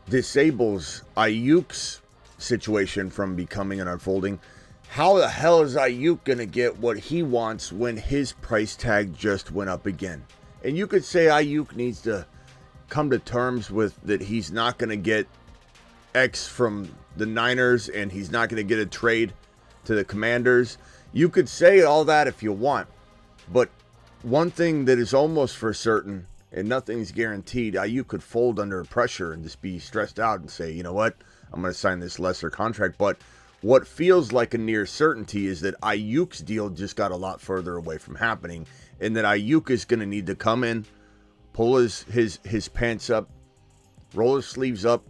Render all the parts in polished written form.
disables Aiyuk's situation from becoming and unfolding, how the hell is Aiyuk going to get what he wants when his price tag just went up again? And you could say Aiyuk needs to come to terms with that he's not going to get X from the Niners and he's not going to get a trade to the Commanders. You could say all that if you want. But one thing that is almost for certain, and nothing's guaranteed, Aiyuk could fold under pressure and just be stressed out and say, you know what, I'm going to sign this lesser contract. But what feels like a near certainty is that Aiyuk's deal just got a lot further away from happening, and that Aiyuk is going to need to come in, pull his pants up, roll his sleeves up,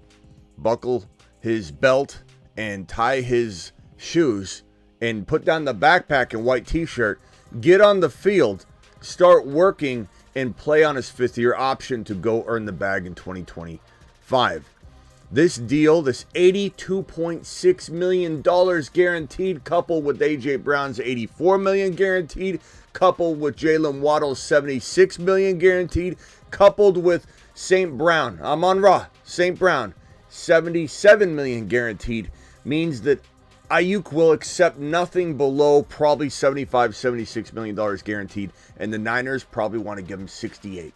buckle his belt, and tie his shoes, and put down the backpack and white t-shirt, get on the field, start working, and play on his fifth-year option to go earn the bag in 2025. This deal, this $82.6 million guaranteed, coupled with A.J. Brown's $84 million guaranteed, coupled with Jalen Waddle's $76 million guaranteed, coupled with St. Brown, Amon-Ra, St. Brown, $77 million guaranteed, means that Aiyuk will accept nothing below probably $76 million guaranteed, and the Niners probably want to give him 68.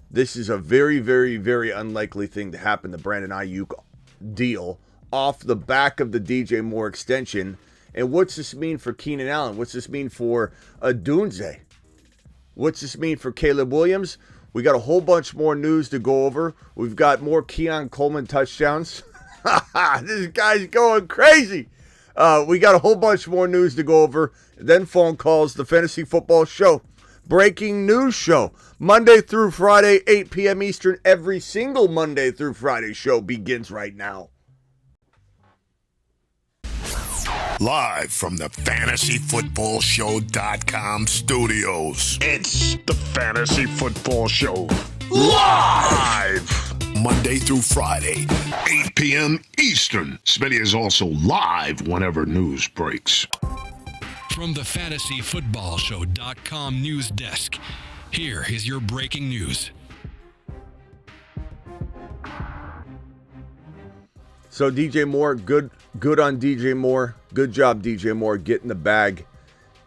This is a very, very, very unlikely thing to happen, the Brandon Aiyuk deal, off the back of the DJ Moore extension. And what's this mean for Keenan Allen? What's this mean for Adunze? What's this mean for Caleb Williams? We got a whole bunch more news to go over. We've got more Keon Coleman touchdowns. This guy's going crazy. We got a whole bunch more news to go over. Then phone calls, the Fantasy Football Show. Breaking news show. Monday through Friday, 8 p.m. Eastern. Every single Monday through Friday show begins right now. Live from the FantasyFootballShow.com studios. It's the Fantasy Football Show. Live! Monday through Friday, 8 p.m. Eastern. Smitty is also live whenever news breaks. From the FantasyFootballShow.com news desk, here is your breaking news. So DJ Moore, good on DJ Moore. Good job, DJ Moore, getting the bag.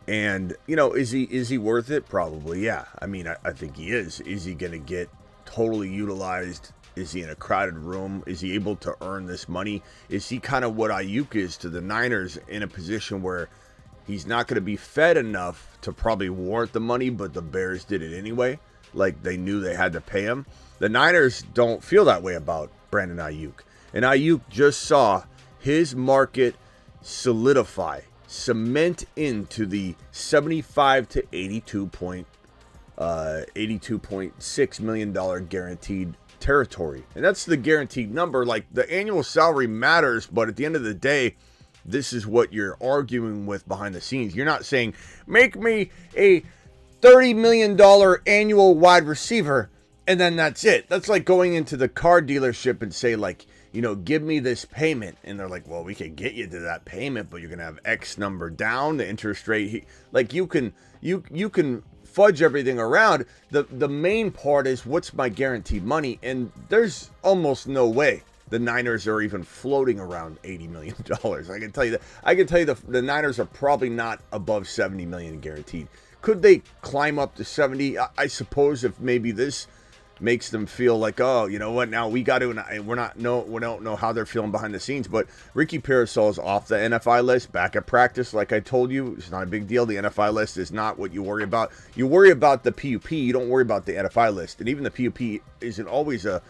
And, you know, is he worth it? Probably, yeah. I mean, I think he is. Is he going to get totally utilized? Is he in a crowded room? Is he able to earn this money? Is he kind of what Aiyuk is to the Niners, in a position where he's not going to be fed enough to probably warrant the money, but the Bears did it anyway? Like, they knew they had to pay him. The Niners don't feel that way about Brandon Aiyuk. And Aiyuk just saw his market solidify, cement into the $75 to $82.6 million guaranteed territory. And that's the guaranteed number. Like, the annual salary matters, but at the end of the day, this is what you're arguing with behind the scenes. You're not saying, make me a $30 million annual wide receiver, and then that's it. That's like going into the car dealership and say, like, you know, give me this payment. And they're like, well, we can get you to that payment, but you're going to have X number down, the interest rate. Like, you can fudge everything around. The main part is, what's my guaranteed money? And there's almost no way the Niners are even floating around $80 million. I can tell you that. The Niners are probably not above $70 million guaranteed. Could they climb up to 70? I suppose, if maybe this makes them feel like, oh, you know what, now we got to, and we don't know how they're feeling behind the scenes. But Ricky Parasol is off the NFI list, back at practice. Like I told you, it's not a big deal. The NFI list is not what you worry about. You worry about the PUP. You don't worry about the NFI list. And even the PUP isn't always a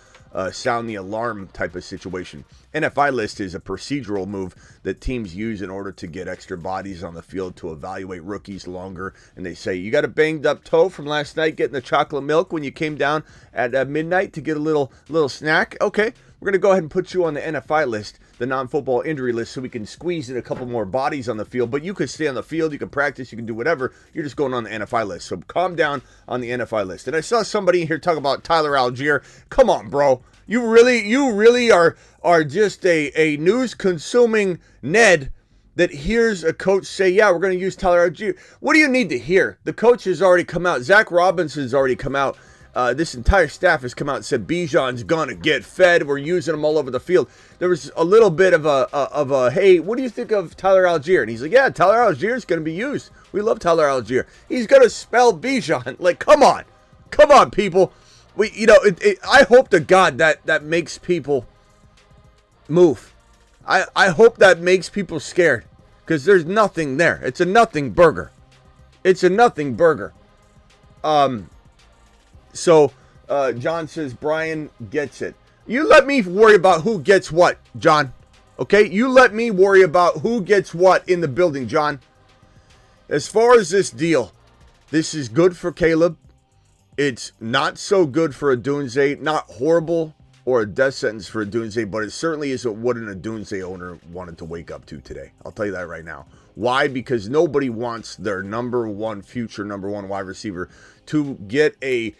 sound the alarm type of situation. NFI list is a procedural move that teams use in order to get extra bodies on the field to evaluate rookies longer. And they say, you got a banged up toe from last night getting the chocolate milk when you came down at midnight to get a little snack? Okay, we're going to go ahead and put you on the NFI list, the non-football injury list, so we can squeeze in a couple more bodies on the field. But you could stay on the field, you can practice, you can do whatever. You're just going on the NFI list. So calm down on the NFI list. And I saw somebody in here talk about Tyler Algier. Come on, bro. You really are just a news-consuming Ned that hears a coach say, yeah, we're going to use Tyler Algier. What do you need to hear? The coach has already come out. Zach Robinson's already come out. this entire staff has come out and said Bijan's gonna get fed. We're using him all over the field. There was a little bit of a hey, what do you think of Tyler Algier? And he's like, yeah, Tyler Algier is gonna be used. We love Tyler Algier. He's gonna spell Bijan. Like, come on, people. I hope to God that makes people move. I hope that makes people scared, because there's nothing there. It's a nothing burger. So John says Brian gets it. You let me worry about who gets what, John. Okay? You let me worry about who gets what in the building, John. As far as this deal, this is good for Caleb. It's not so good for Odunze. Not horrible or a death sentence for Odunze, but it certainly isn't what an Odunze owner wanted to wake up to today. I'll tell you that right now. Why? Because nobody wants their future number one wide receiver to get a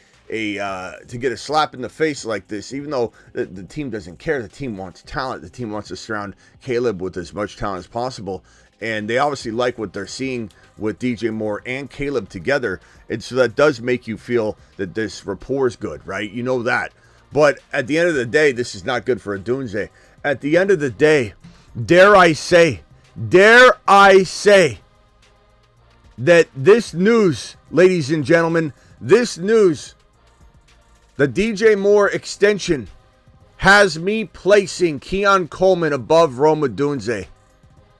slap in the face like this, even though the team doesn't care. The team wants talent. The team wants to surround Caleb with as much talent as possible. And they obviously like what they're seeing with DJ Moore and Caleb together. And so that does make you feel that this rapport is good, right? You know that. But at the end of the day, this is not good for Odunze. At the end of the day, dare I say that this news, ladies and gentlemen, the DJ Moore extension has me placing Keon Coleman above Rome Odunze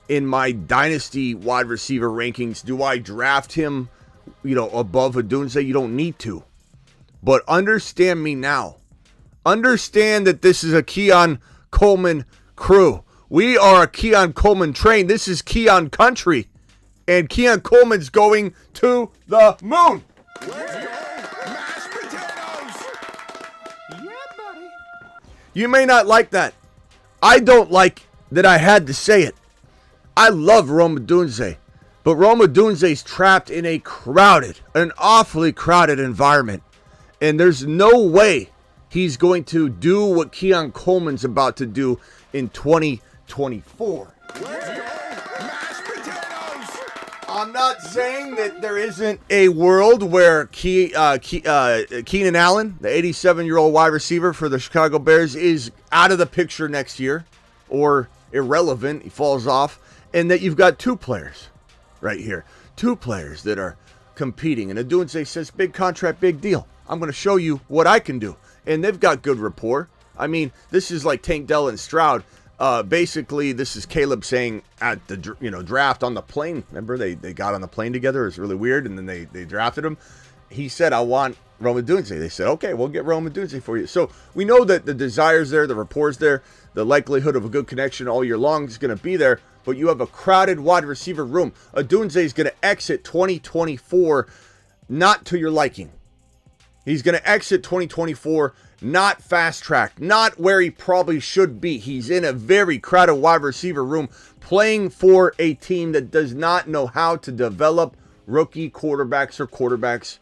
in my Dynasty wide receiver rankings. Do I draft him, above Odunze? You don't need to. But understand me now. Understand that this is a Keon Coleman crew. We are a Keon Coleman train. This is Keon country. And Keon Coleman's going to the moon. Mashed potatoes. Yeah, buddy. You may not like that. I don't like that I had to say it. I love Rome Odunze. But Rome Odunze's trapped in an awfully crowded environment. And there's no way he's going to do what Keon Coleman's about to do in 2024. I'm not saying that there isn't a world where Keenan Allen, the 87-year-old wide receiver for the Chicago Bears, is out of the picture next year or irrelevant. He falls off. And that you've got two players right here. Two players that are competing. And Odunze says, big contract, big deal. I'm going to show you what I can do. And they've got good rapport. I mean, this is like Tank Dell and Stroud. Basically, this is Caleb saying at the draft on the plane. Remember, they got on the plane together. It was really weird, and then they drafted him. He said, I want Rome Odunze. They said, okay, we'll get Rome Odunze for you. So we know that the desire's there, the rapport's there, the likelihood of a good connection all year long is going to be there, but you have a crowded wide receiver room. Odunze is going to exit 2024 not to your liking. He's going to exit 2024 not fast-tracked, not where he probably should be. He's in a very crowded wide receiver room playing for a team that does not know how to develop rookie quarterbacks or quarterbacks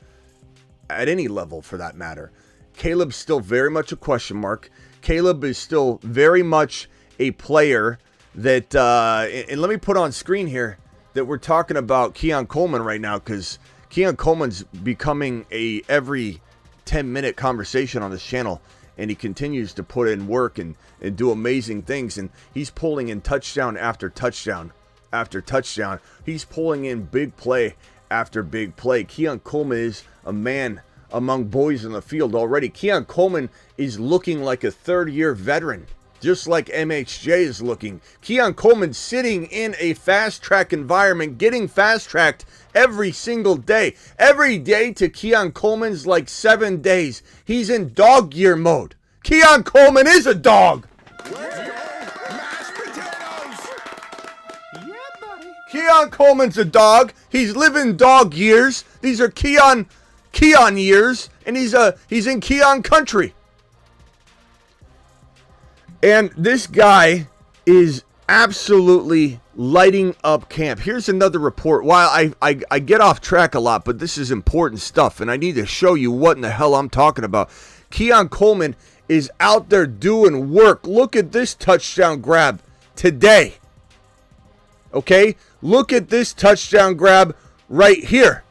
at any level for that matter. Caleb's still very much a question mark. Caleb is still very much a player that, and let me put on screen here that we're talking about Keon Coleman right now, because Keon Coleman's becoming a every 10-minute conversation on this channel, and he continues to put in work and do amazing things, and he's pulling in touchdown after touchdown after touchdown. He's pulling in big play after big play. Keon Coleman is a man among boys in the field already. Keon Coleman is looking like a third-year veteran, just like MHJ is looking. Keon Coleman sitting in a fast-track environment, getting fast-tracked every single day. Every day to Keon Coleman's like 7 days. He's in dog year mode. Keon Coleman is a dog. Mashed potatoes. Yeah, buddy. Keon Coleman's a dog. He's living dog years. These are Keon years, and he's in Keon country. And this guy is absolutely lighting up camp. Here's another report. While I get off track a lot, but this is important stuff, and I need to show you what in the hell I'm talking about. Keon Coleman is out there doing work. Look at this touchdown grab today. Okay? Look at this touchdown grab right here.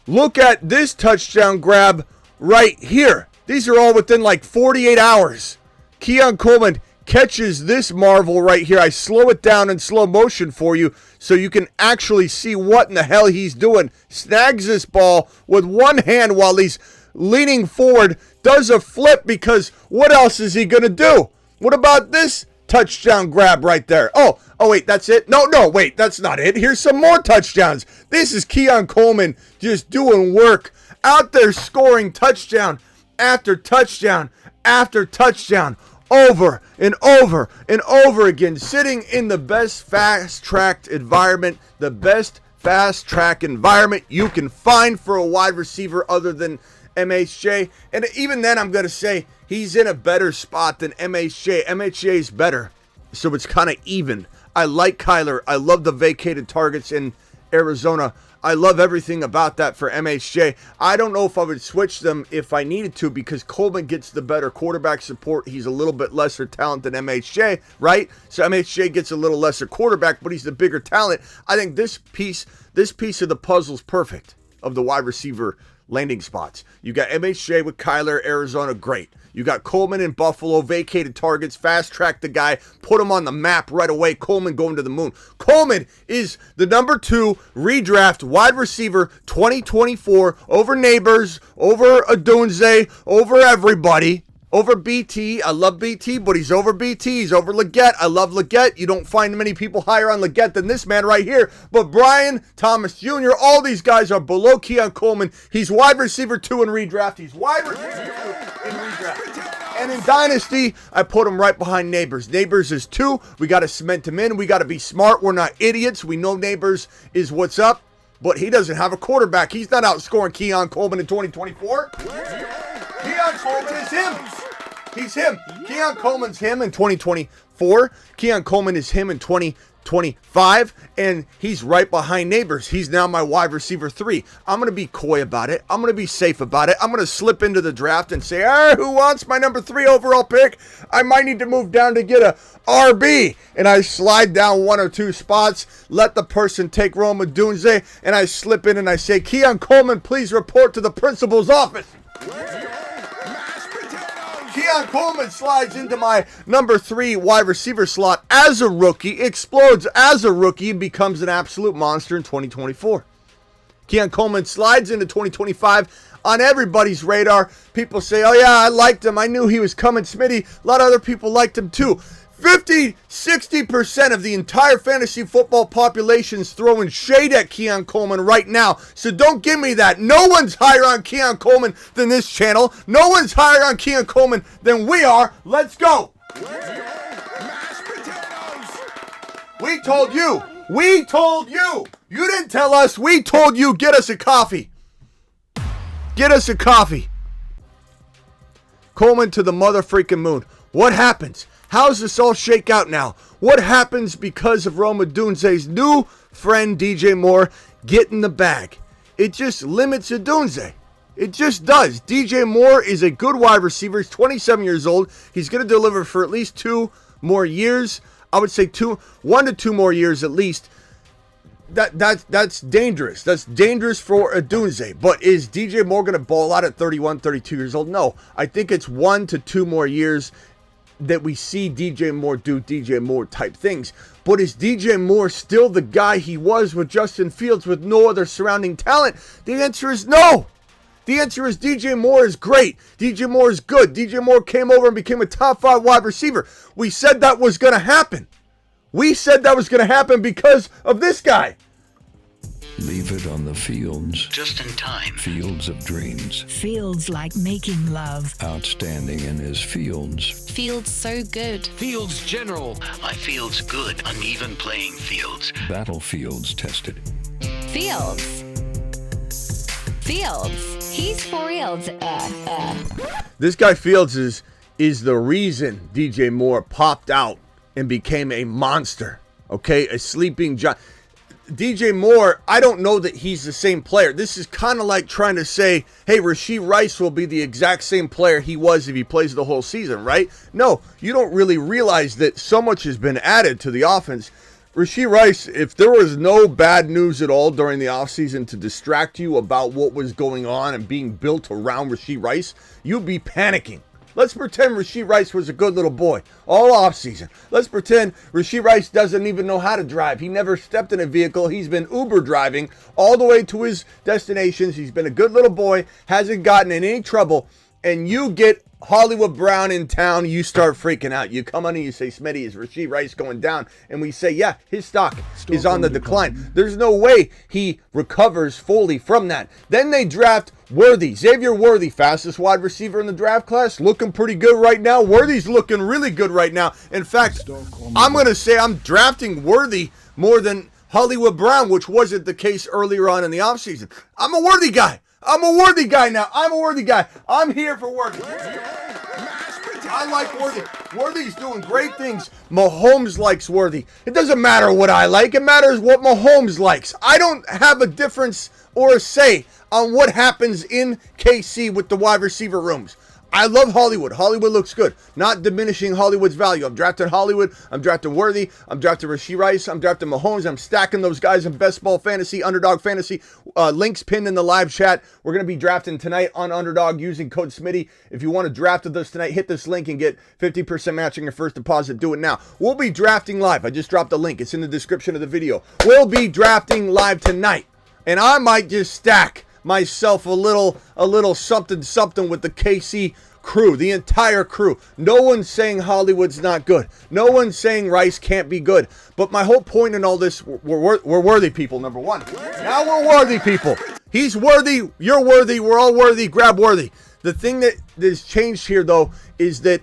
Look at this touchdown grab right here. These are all within like 48 hours. Keon Coleman catches this marvel right here. I slow it down in slow motion for you so you can actually see what in the hell he's doing. Snags this ball with one hand while he's leaning forward, does a flip because what else is he going to do? What about this touchdown grab right there? Oh, wait, that's it? No, wait, that's not it. Here's some more touchdowns. This is Keon Coleman just doing work out there, scoring touchdown after touchdown after touchdown, over and over and over again, sitting in the best fast-tracked environment, the best fast-track environment you can find for a wide receiver other than MHJ. And even then, I'm going to say he's in a better spot than MHJ. MHJ is better, so it's kind of even. I like Kyler. I love the vacated targets in Arizona. I love everything about that for MHJ. I don't know if I would switch them if I needed to because Coleman gets the better quarterback support. He's a little bit lesser talent than MHJ, right? So MHJ gets a little lesser quarterback, but he's the bigger talent. I think this piece of the puzzle is perfect of the wide receiver landing spots. You got MHJ with Kyler, Arizona, great. You got Coleman in Buffalo, vacated targets, fast-track the guy, put him on the map right away. Coleman going to the moon. Coleman is the number 2 redraft wide receiver 2024 over Neighbors, over Odunze, over everybody. Over BT. I love BT, but he's over BT. He's over Leggett. I love Leggett. You don't find many people higher on Leggett than this man right here. But Brian Thomas Jr., all these guys are below Keon Coleman. He's wide receiver 2 in redraft. He's wide receiver 2 in redraft. And in Dynasty, I put him right behind Neighbors. Neighbors is 2. We got to cement him in. We got to be smart. We're not idiots. We know Neighbors is what's up, but he doesn't have a quarterback. He's not outscoring Keon Coleman in 2024. Keon Coleman is him. He's him. Keon Coleman's him in 2024. Keon Coleman is him in 2025. And he's right behind Neighbors. He's now my wide receiver 3. I'm going to be coy about it. I'm going to be safe about it. I'm going to slip into the draft and say, who wants my number 3 overall pick? I might need to move down to get a RB. And I slide down 1 or 2 spots, let the person take Rome Odunze, and I slip in and I say, Keon Coleman, please report to the principal's office. Keon Coleman slides into my number 3 wide receiver slot as a rookie, explodes as a rookie, and becomes an absolute monster in 2024. Keon Coleman slides into 2025 on everybody's radar. People say, oh yeah, I liked him. I knew he was coming, Smitty. A lot of other people liked him too. 50-60% of the entire fantasy football population is throwing shade at Keon Coleman right now. So don't give me that. No one's higher on Keon Coleman than this channel. No one's higher on Keon Coleman than we are. Let's go. We told you. We told you. You didn't tell us. We told you. Get us a coffee. Get us a coffee. Coleman to the mother freaking moon. What happens? How's this all shake out now? What happens because of Rome Odunze's new friend DJ Moore getting the bag? It just limits Odunze. It just does. DJ Moore is a good wide receiver. He's 27 years old. He's going to deliver for at least 2 more years. I would say 1 to 2 more years at least. That's dangerous. That's dangerous for Odunze. But is DJ Moore going to ball out at 31, 32 years old? No. I think it's 1 to 2 more years that we see DJ Moore do DJ Moore type things. But is DJ Moore still the guy he was with Justin Fields with no other surrounding talent? The answer is no. The answer is DJ Moore is great. DJ Moore is good. DJ Moore came over and became a top 5 wide receiver. We said that was going to happen. We said that was going to happen because of this guy. Leave it on the fields. Just in time. Fields of dreams. Fields like making love. Outstanding in his fields. Fields so good. Fields General. My field's good. Uneven playing fields. Battlefields tested. Fields. Fields. He's for reals. This guy Fields is the reason DJ Moore popped out and became a monster. Okay, a sleeping giant. DJ Moore, I don't know that he's the same player. This is kind of like trying to say, hey, Rashee Rice will be the exact same player he was if he plays the whole season, right? No, you don't really realize that so much has been added to the offense. Rashee Rice, if there was no bad news at all during the offseason to distract you about what was going on and being built around Rashee Rice, you'd be panicking. Let's pretend Rashee Rice was a good little boy all offseason. Let's pretend Rashee Rice doesn't even know how to drive. He never stepped in a vehicle. He's been Uber driving all the way to his destinations. He's been a good little boy, hasn't gotten in any trouble, and you get Hollywood Brown in town, you start freaking out. You come on and you say, Smitty, is Rashee Rice going down? And we say, yeah, his stock is on the decline. There's no way he recovers fully from that. Then they draft Worthy. Xavier Worthy, fastest wide receiver in the draft class, looking pretty good right now. Worthy's looking really good right now. In fact, I'm going to say I'm drafting Worthy more than Hollywood Brown, which wasn't the case earlier on in the offseason. I'm a Worthy guy. I'm a Worthy guy now. I'm a Worthy guy. I'm here for Worthy. I like Worthy. Worthy's doing great things. Mahomes likes Worthy. It doesn't matter what I like. It matters what Mahomes likes. I don't have a difference or a say on what happens in KC with the wide receiver rooms. I love Hollywood. Hollywood looks good. Not diminishing Hollywood's value. I'm drafting Hollywood. I'm drafting Worthy. I'm drafting Rashee Rice. I'm drafting Mahomes. I'm stacking those guys in best ball fantasy, underdog fantasy. Links pinned in the live chat. We're going to be drafting tonight on Underdog using code Smitty. If you want to draft with us tonight, hit this link and get 50% matching your first deposit. Do it now. We'll be drafting live. I just dropped the link. It's in the description of the video. We'll be drafting live tonight. And I might just stack myself a little something with the KC crew, the entire crew. No one's saying Hollywood's not good. No one's saying Rice can't be good. But my whole point in all this, we're worthy people, number one. Now we're worthy people. He's worthy. You're worthy. We're all worthy. Grab Worthy. The thing that has changed here, though, is that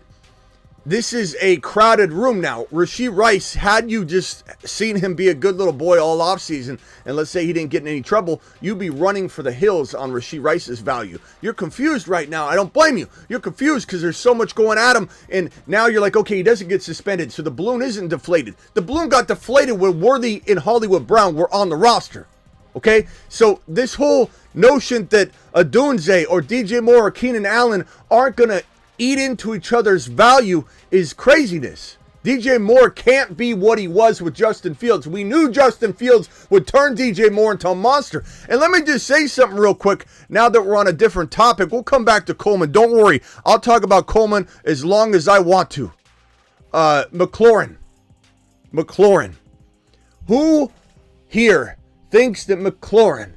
this is a crowded room now. Rashee Rice, had you just seen him be a good little boy all offseason, and let's say he didn't get in any trouble, you'd be running for the hills on Rashee Rice's value. You're confused right now. I don't blame you. You're confused because there's so much going at him, and now you're like, okay, he doesn't get suspended, so the balloon isn't deflated. The balloon got deflated when Worthy and Hollywood Brown were on the roster. Okay? So this whole notion that Adunze or DJ Moore or Keenan Allen aren't going to eat into each other's value is craziness. DJ Moore can't be what he was with Justin Fields. We knew Justin Fields would turn DJ Moore into a monster. And let me just say something real quick. Now that we're on a different topic, we'll come back to Coleman. Don't worry. I'll talk about Coleman as long as I want to. McLaurin. Who here thinks that McLaurin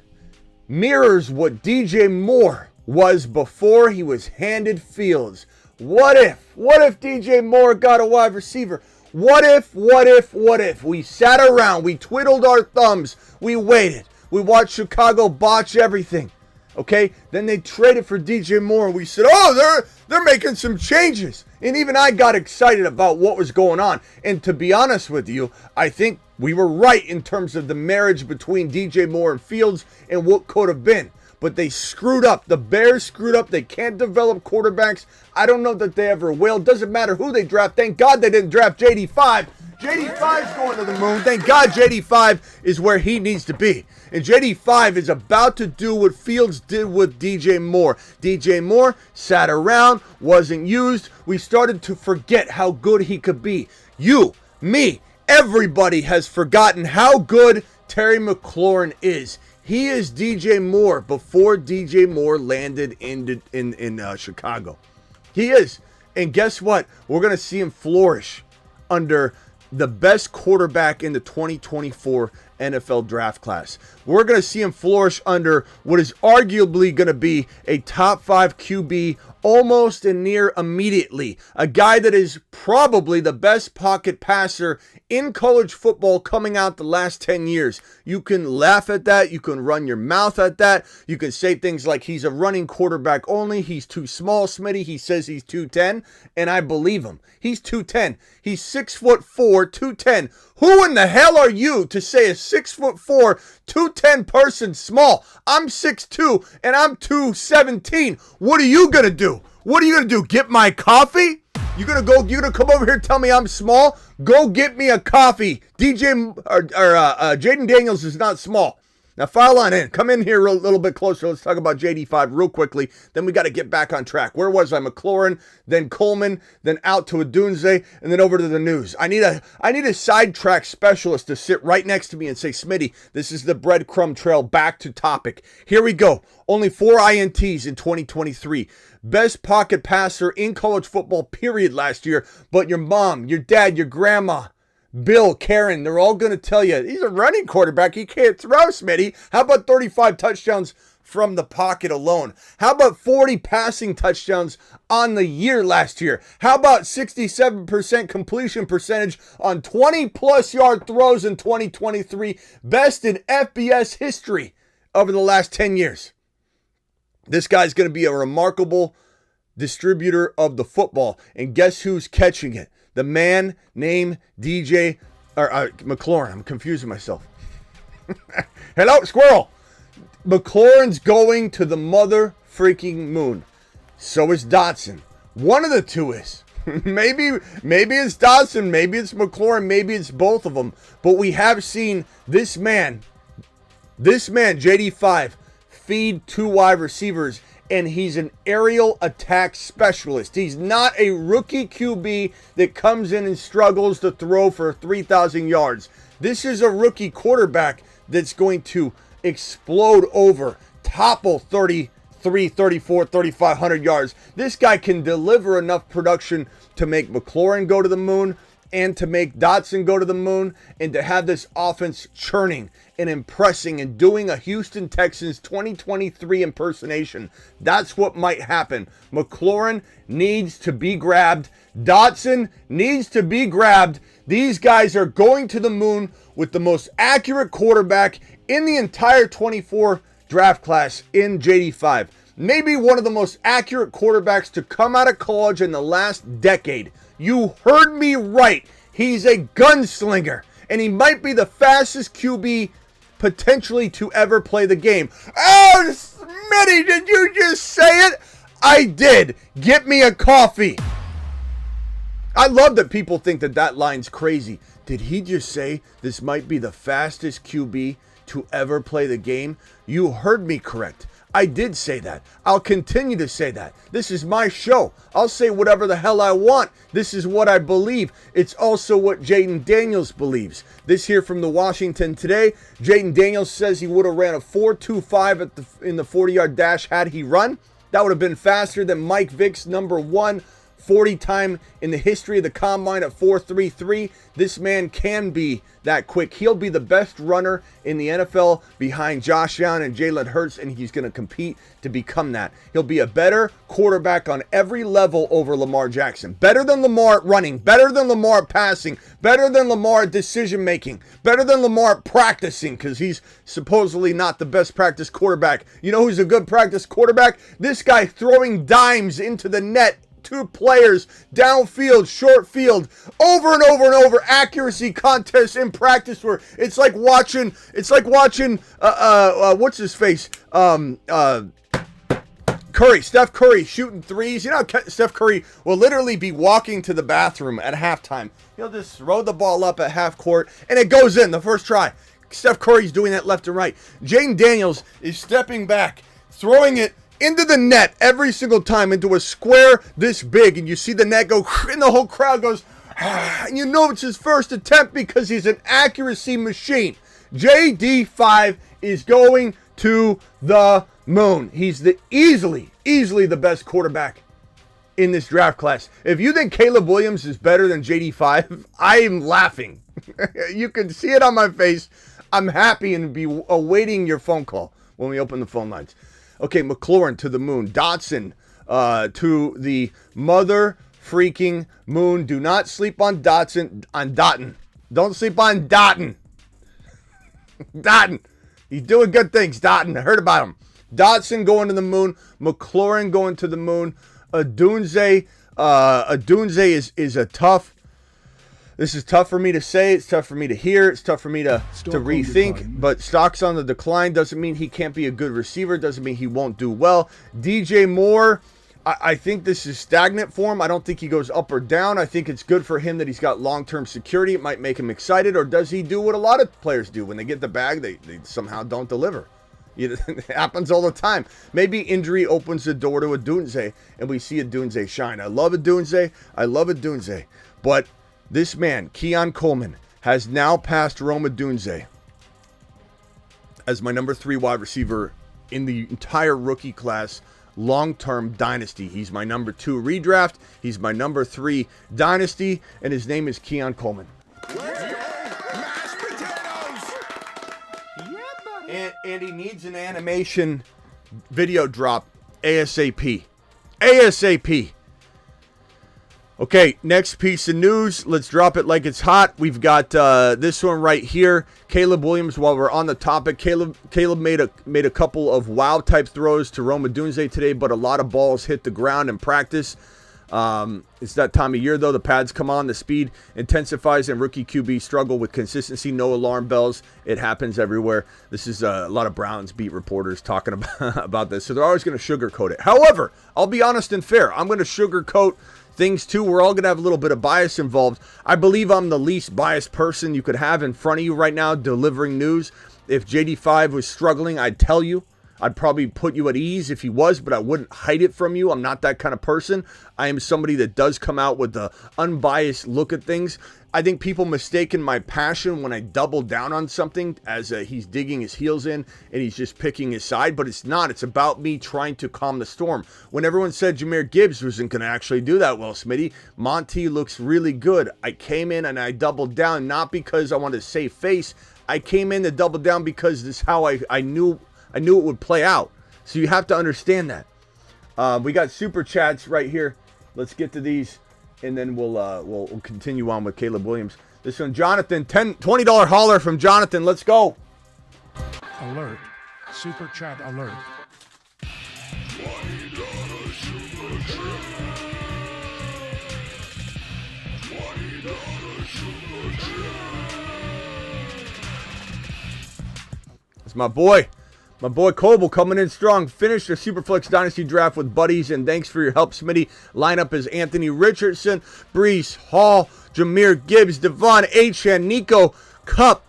mirrors what DJ Moore was before he was handed Fields? What if DJ Moore got a wide receiver? What if? We sat around, we twiddled our thumbs, we waited, we watched Chicago botch everything, okay? Then they traded for DJ Moore, and we said, oh, they're making some changes. And even I got excited about what was going on. And to be honest with you, I think we were right in terms of the marriage between DJ Moore and Fields and what could have been. But they screwed up. The Bears screwed up. They can't develop quarterbacks. I don't know that they ever will. Doesn't matter who they draft. Thank God they didn't draft JD5. JD5's going to the moon. Thank God JD5 is where he needs to be. And JD5 is about to do what Fields did with DJ Moore. DJ Moore sat around, wasn't used. We started to forget how good he could be. You, me, everybody has forgotten how good Terry McLaurin is. He is DJ Moore before DJ Moore landed in Chicago. He is. And guess what? We're going to see him flourish under the best quarterback in the 2024 NFL draft class. We're going to see him flourish under what is arguably going to be a top 5 QB almost and near immediately. A guy that is probably the best pocket passer in college football coming out the last 10 years. You can laugh at that. You can run your mouth at that. You can say things like he's a running quarterback only. He's too small, Smitty. He says he's 210, and I believe him. He's 210. He's 6'4", 210. Who in the hell are you to say a 6'4", 210 person small? I'm 6'2", and I'm 217. What are you gonna do? What are you gonna do? Get my coffee? You're gonna come over here and tell me I'm small? Go get me a coffee. Jaden Daniels is not small. Now file on in. Come in here a little bit closer. Let's talk about JD5 real quickly. Then we got to get back on track. Where was I? McLaurin, then Coleman, then out to Odunze, and then over to the news. I need a sidetrack specialist to sit right next to me and say, Smitty, this is the breadcrumb trail back to topic. Here we go. Only 4 INTs in 2023. Best pocket passer in college football, period, last year. But your mom, your dad, your grandma, Bill, Karen, they're all going to tell you, he's a running quarterback. He can't throw, Smitty. How about 35 touchdowns from the pocket alone? How about 40 passing touchdowns on the year last year? How about 67% completion percentage on 20-plus yard throws in 2023? Best in FBS history over the last 10 years. This guy's going to be a remarkable distributor of the football. And guess who's catching it? The man named DJ McLaurin. I'm confusing myself. Hello, squirrel. McLaurin's going to the mother freaking moon. So is Dotson. One of the two is. maybe it's Dotson, maybe it's McLaurin, maybe it's both of them. But we have seen this man, JD5, feed 2 wide receivers, and he's an aerial attack specialist. He's not a rookie QB that comes in and struggles to throw for 3,000 yards. This is a rookie quarterback that's going to explode over, topple 33, 34, 3,500 yards. This guy can deliver enough production to make McLaurin go to the moon and to make Dotson go to the moon and to have this offense churning and impressing and doing a Houston Texans 2023 impersonation. That's what might happen. McLaurin needs to be grabbed. Dotson needs to be grabbed. These guys are going to the moon with the most accurate quarterback in the entire 24 draft class in JD5. Maybe one of the most accurate quarterbacks to come out of college in the last decade. You heard me right. He's a gunslinger, and he might be the fastest QB potentially to ever play the game. Oh, Smitty, did you just say it? I did. Get me a coffee. I love that people think that line's crazy. Did he just say this might be the fastest QB to ever play the game? You heard me correct. I did say that. I'll continue to say that. This is my show. I'll say whatever the hell I want. This is what I believe. It's also what Jaden Daniels believes. This here from the Washington Today. Jaden Daniels says he would have ran a 4.25 in the 40-yard dash had he run. That would have been faster than Mike Vick's number 1 40 time in the history of the combine at 4.33. This man can be that quick. He'll be the best runner in the NFL behind Josh Allen and Jaylen Hurts, and he's going to compete to become that. He'll be a better quarterback on every level over Lamar Jackson. Better than Lamar at running, better than Lamar at passing, better than Lamar at decision making, better than Lamar at practicing, because he's supposedly not the best practice quarterback. You know who's a good practice quarterback? This guy throwing dimes into the net. 2 players, downfield, short field, over and over and over, accuracy contests in practice where it's like watching, what's his face? Curry, Steph Curry shooting threes. You know, Steph Curry will literally be walking to the bathroom at halftime. He'll just throw the ball up at half court and it goes in the first try. Steph Curry's doing that left and right. Jaden Daniels is stepping back, throwing it into the net every single time, into a square this big, and you see the net go, and the whole crowd goes, and you know it's his first attempt because he's an accuracy machine. JD5 is going to the moon. He's the easily the best quarterback in this draft class. If you think Caleb Williams is better than JD5, I am laughing. You can see it on my face. I'm happy and be awaiting your phone call when we open the phone lines. Okay, McLaurin to the moon. Dotson to the mother freaking moon. Do not sleep on Dotton. Don't sleep on Dotton. Dotton. He's doing good things, Dotton. I heard about him. Dotson going to the moon. McLaurin going to the moon. Odunze is a tough. This is tough for me to say. It's tough for me to hear. It's tough for me to rethink. But stock's on the decline. Doesn't mean he can't be a good receiver. Doesn't mean he won't do well. DJ Moore, I think this is stagnant for him. I don't think he goes up or down. I think it's good for him that he's got long-term security. It might make him excited. Or does he do what a lot of players do? When they get the bag, they somehow don't deliver. It happens all the time. Maybe injury opens the door to a Dunze, and we see a Dunze shine. I love a Dunze. But this man, Keon Coleman, has now passed Rome Odunze as my number 3 wide receiver in the entire rookie class. Long-term Dynasty. He's my number 2 redraft. He's my number 3 Dynasty, and his name is Keon Coleman. Mashed potatoes! Yeah, buddy. And he needs an animation video drop ASAP. ASAP. Okay, next piece of news. Let's drop it like it's hot. We've got this one right here. Caleb Williams, while we're on the topic, Caleb made a couple of wow-type throws to Rome Odunze today, but a lot of balls hit the ground in practice. It's that time of year, though. The pads come on, the speed intensifies, and rookie QB struggle with consistency. No alarm bells. It happens everywhere. This is a lot of Browns beat reporters talking about this, so they're always going to sugarcoat it. However, I'll be honest and fair. I'm going to sugarcoat things too. We're all going to have a little bit of bias involved. I believe I'm the least biased person you could have in front of you right now delivering news. If JD5 was struggling, I'd tell you. I'd probably put you at ease if he was, but I wouldn't hide it from you. I'm not that kind of person. I am somebody that does come out with the unbiased look at things. I think people mistaken my passion when I double down on something as he's digging his heels in and he's just picking his side, but it's not. It's about me trying to calm the storm. When everyone said Jahmyr Gibbs wasn't going to actually do that well, Smitty, Monty looks really good. I came in and I doubled down, not because I wanted to save face. I came in to double down because this is how I knew it would play out. So you have to understand that. We got super chats right here. Let's get to these, and then we'll continue on with Caleb Williams. This one, Jonathan, $20 holler from Jonathan. Let's go. Alert. Super chat alert. It's my boy. My boy Coble coming in strong. Finished the Superflex Dynasty draft with buddies, and thanks for your help, Smitty. Lineup is Anthony Richardson, Brees Hall, Jahmyr Gibbs, Devon Achane, Nico Cup,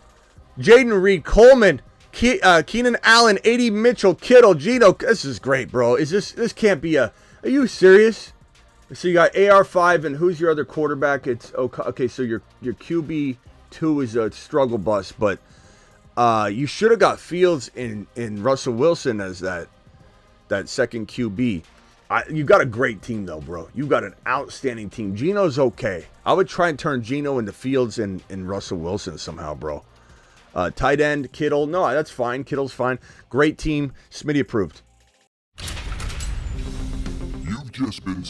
Jaden Reed Coleman, Keenan Allen, A.D. Mitchell, Kittle, Gino. This is great, bro. This can't be a... Are you serious? So you got AR5, and who's your other quarterback? It's okay. So your QB2 is a struggle bus, but you should have got Fields in Russell Wilson as that second QB. You got a great team, though, bro. You got an outstanding team. Gino's okay. I would try and turn Gino into Fields and Russell Wilson somehow, bro. Tight end, Kittle. No, that's fine. Kittle's fine. Great team. Smitty approved. You've just been...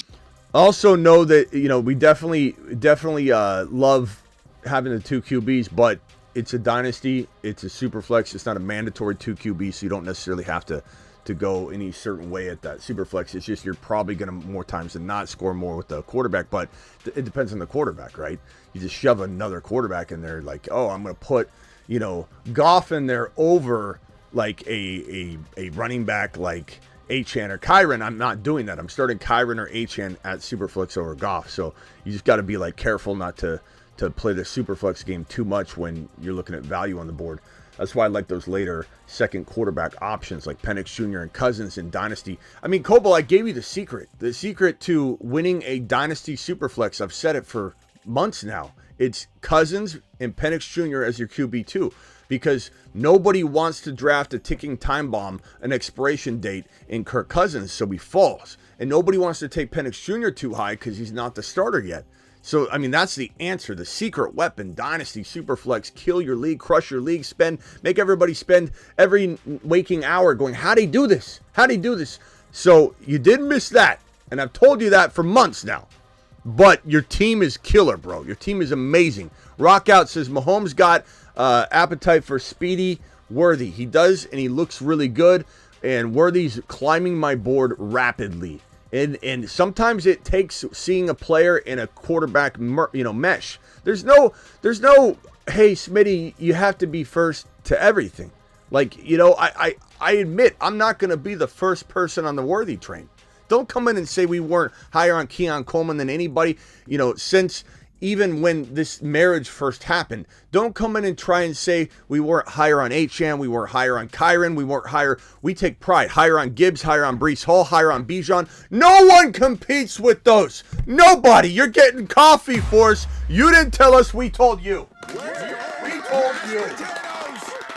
Also know that, we definitely love having the 2 QBs, but it's a dynasty. It's a super flex. It's not a mandatory 2 QB, so you don't necessarily have to go any certain way at that super flex. It's just you're probably going to more times than not score more with the quarterback, but it depends on the quarterback, right? You just shove another quarterback in there like, oh, I'm going to put, Goff in there over like a running back like Achane or Kyron. I'm not doing that. I'm starting Kyron or Achane at Superflex over Goff. So you just got to be like careful not to play the Superflex game too much when you're looking at value on the board. That's why I like those later second quarterback options like Penix Jr. and Cousins in Dynasty. I mean, Coble, I gave you the secret. The secret to winning a Dynasty Superflex. I've said it for months now. It's Cousins and Penix Jr. as your QB2. Because nobody wants to draft a ticking time bomb, an expiration date in Kirk Cousins, so he falls. And nobody wants to take Penix Jr. too high because he's not the starter yet. So, I mean, that's the answer. The secret weapon, Dynasty, Superflex, kill your league, crush your league, make everybody spend every waking hour going, how'd he do this? How'd he do this? So, you did miss that. And I've told you that for months now. But your team is killer, bro. Your team is amazing. Rockout says Mahomes got appetite for speedy Worthy. He does, and he looks really good. And Worthy's climbing my board rapidly. And sometimes it takes seeing a player in a quarterback, mesh. There's no, hey, Smitty, you have to be first to everything. Like, I admit I'm not going to be the first person on the Worthy train. Don't come in and say we weren't higher on Keon Coleman than anybody, since even when this marriage first happened. Don't come in and try and say we weren't higher on Achane, we weren't higher on Kyren, we weren't higher. We take pride. Higher on Gibbs, higher on Breece Hall, higher on Bijan. No one competes with those. Nobody. You're getting coffee for us. You didn't tell us, we told you. We told you.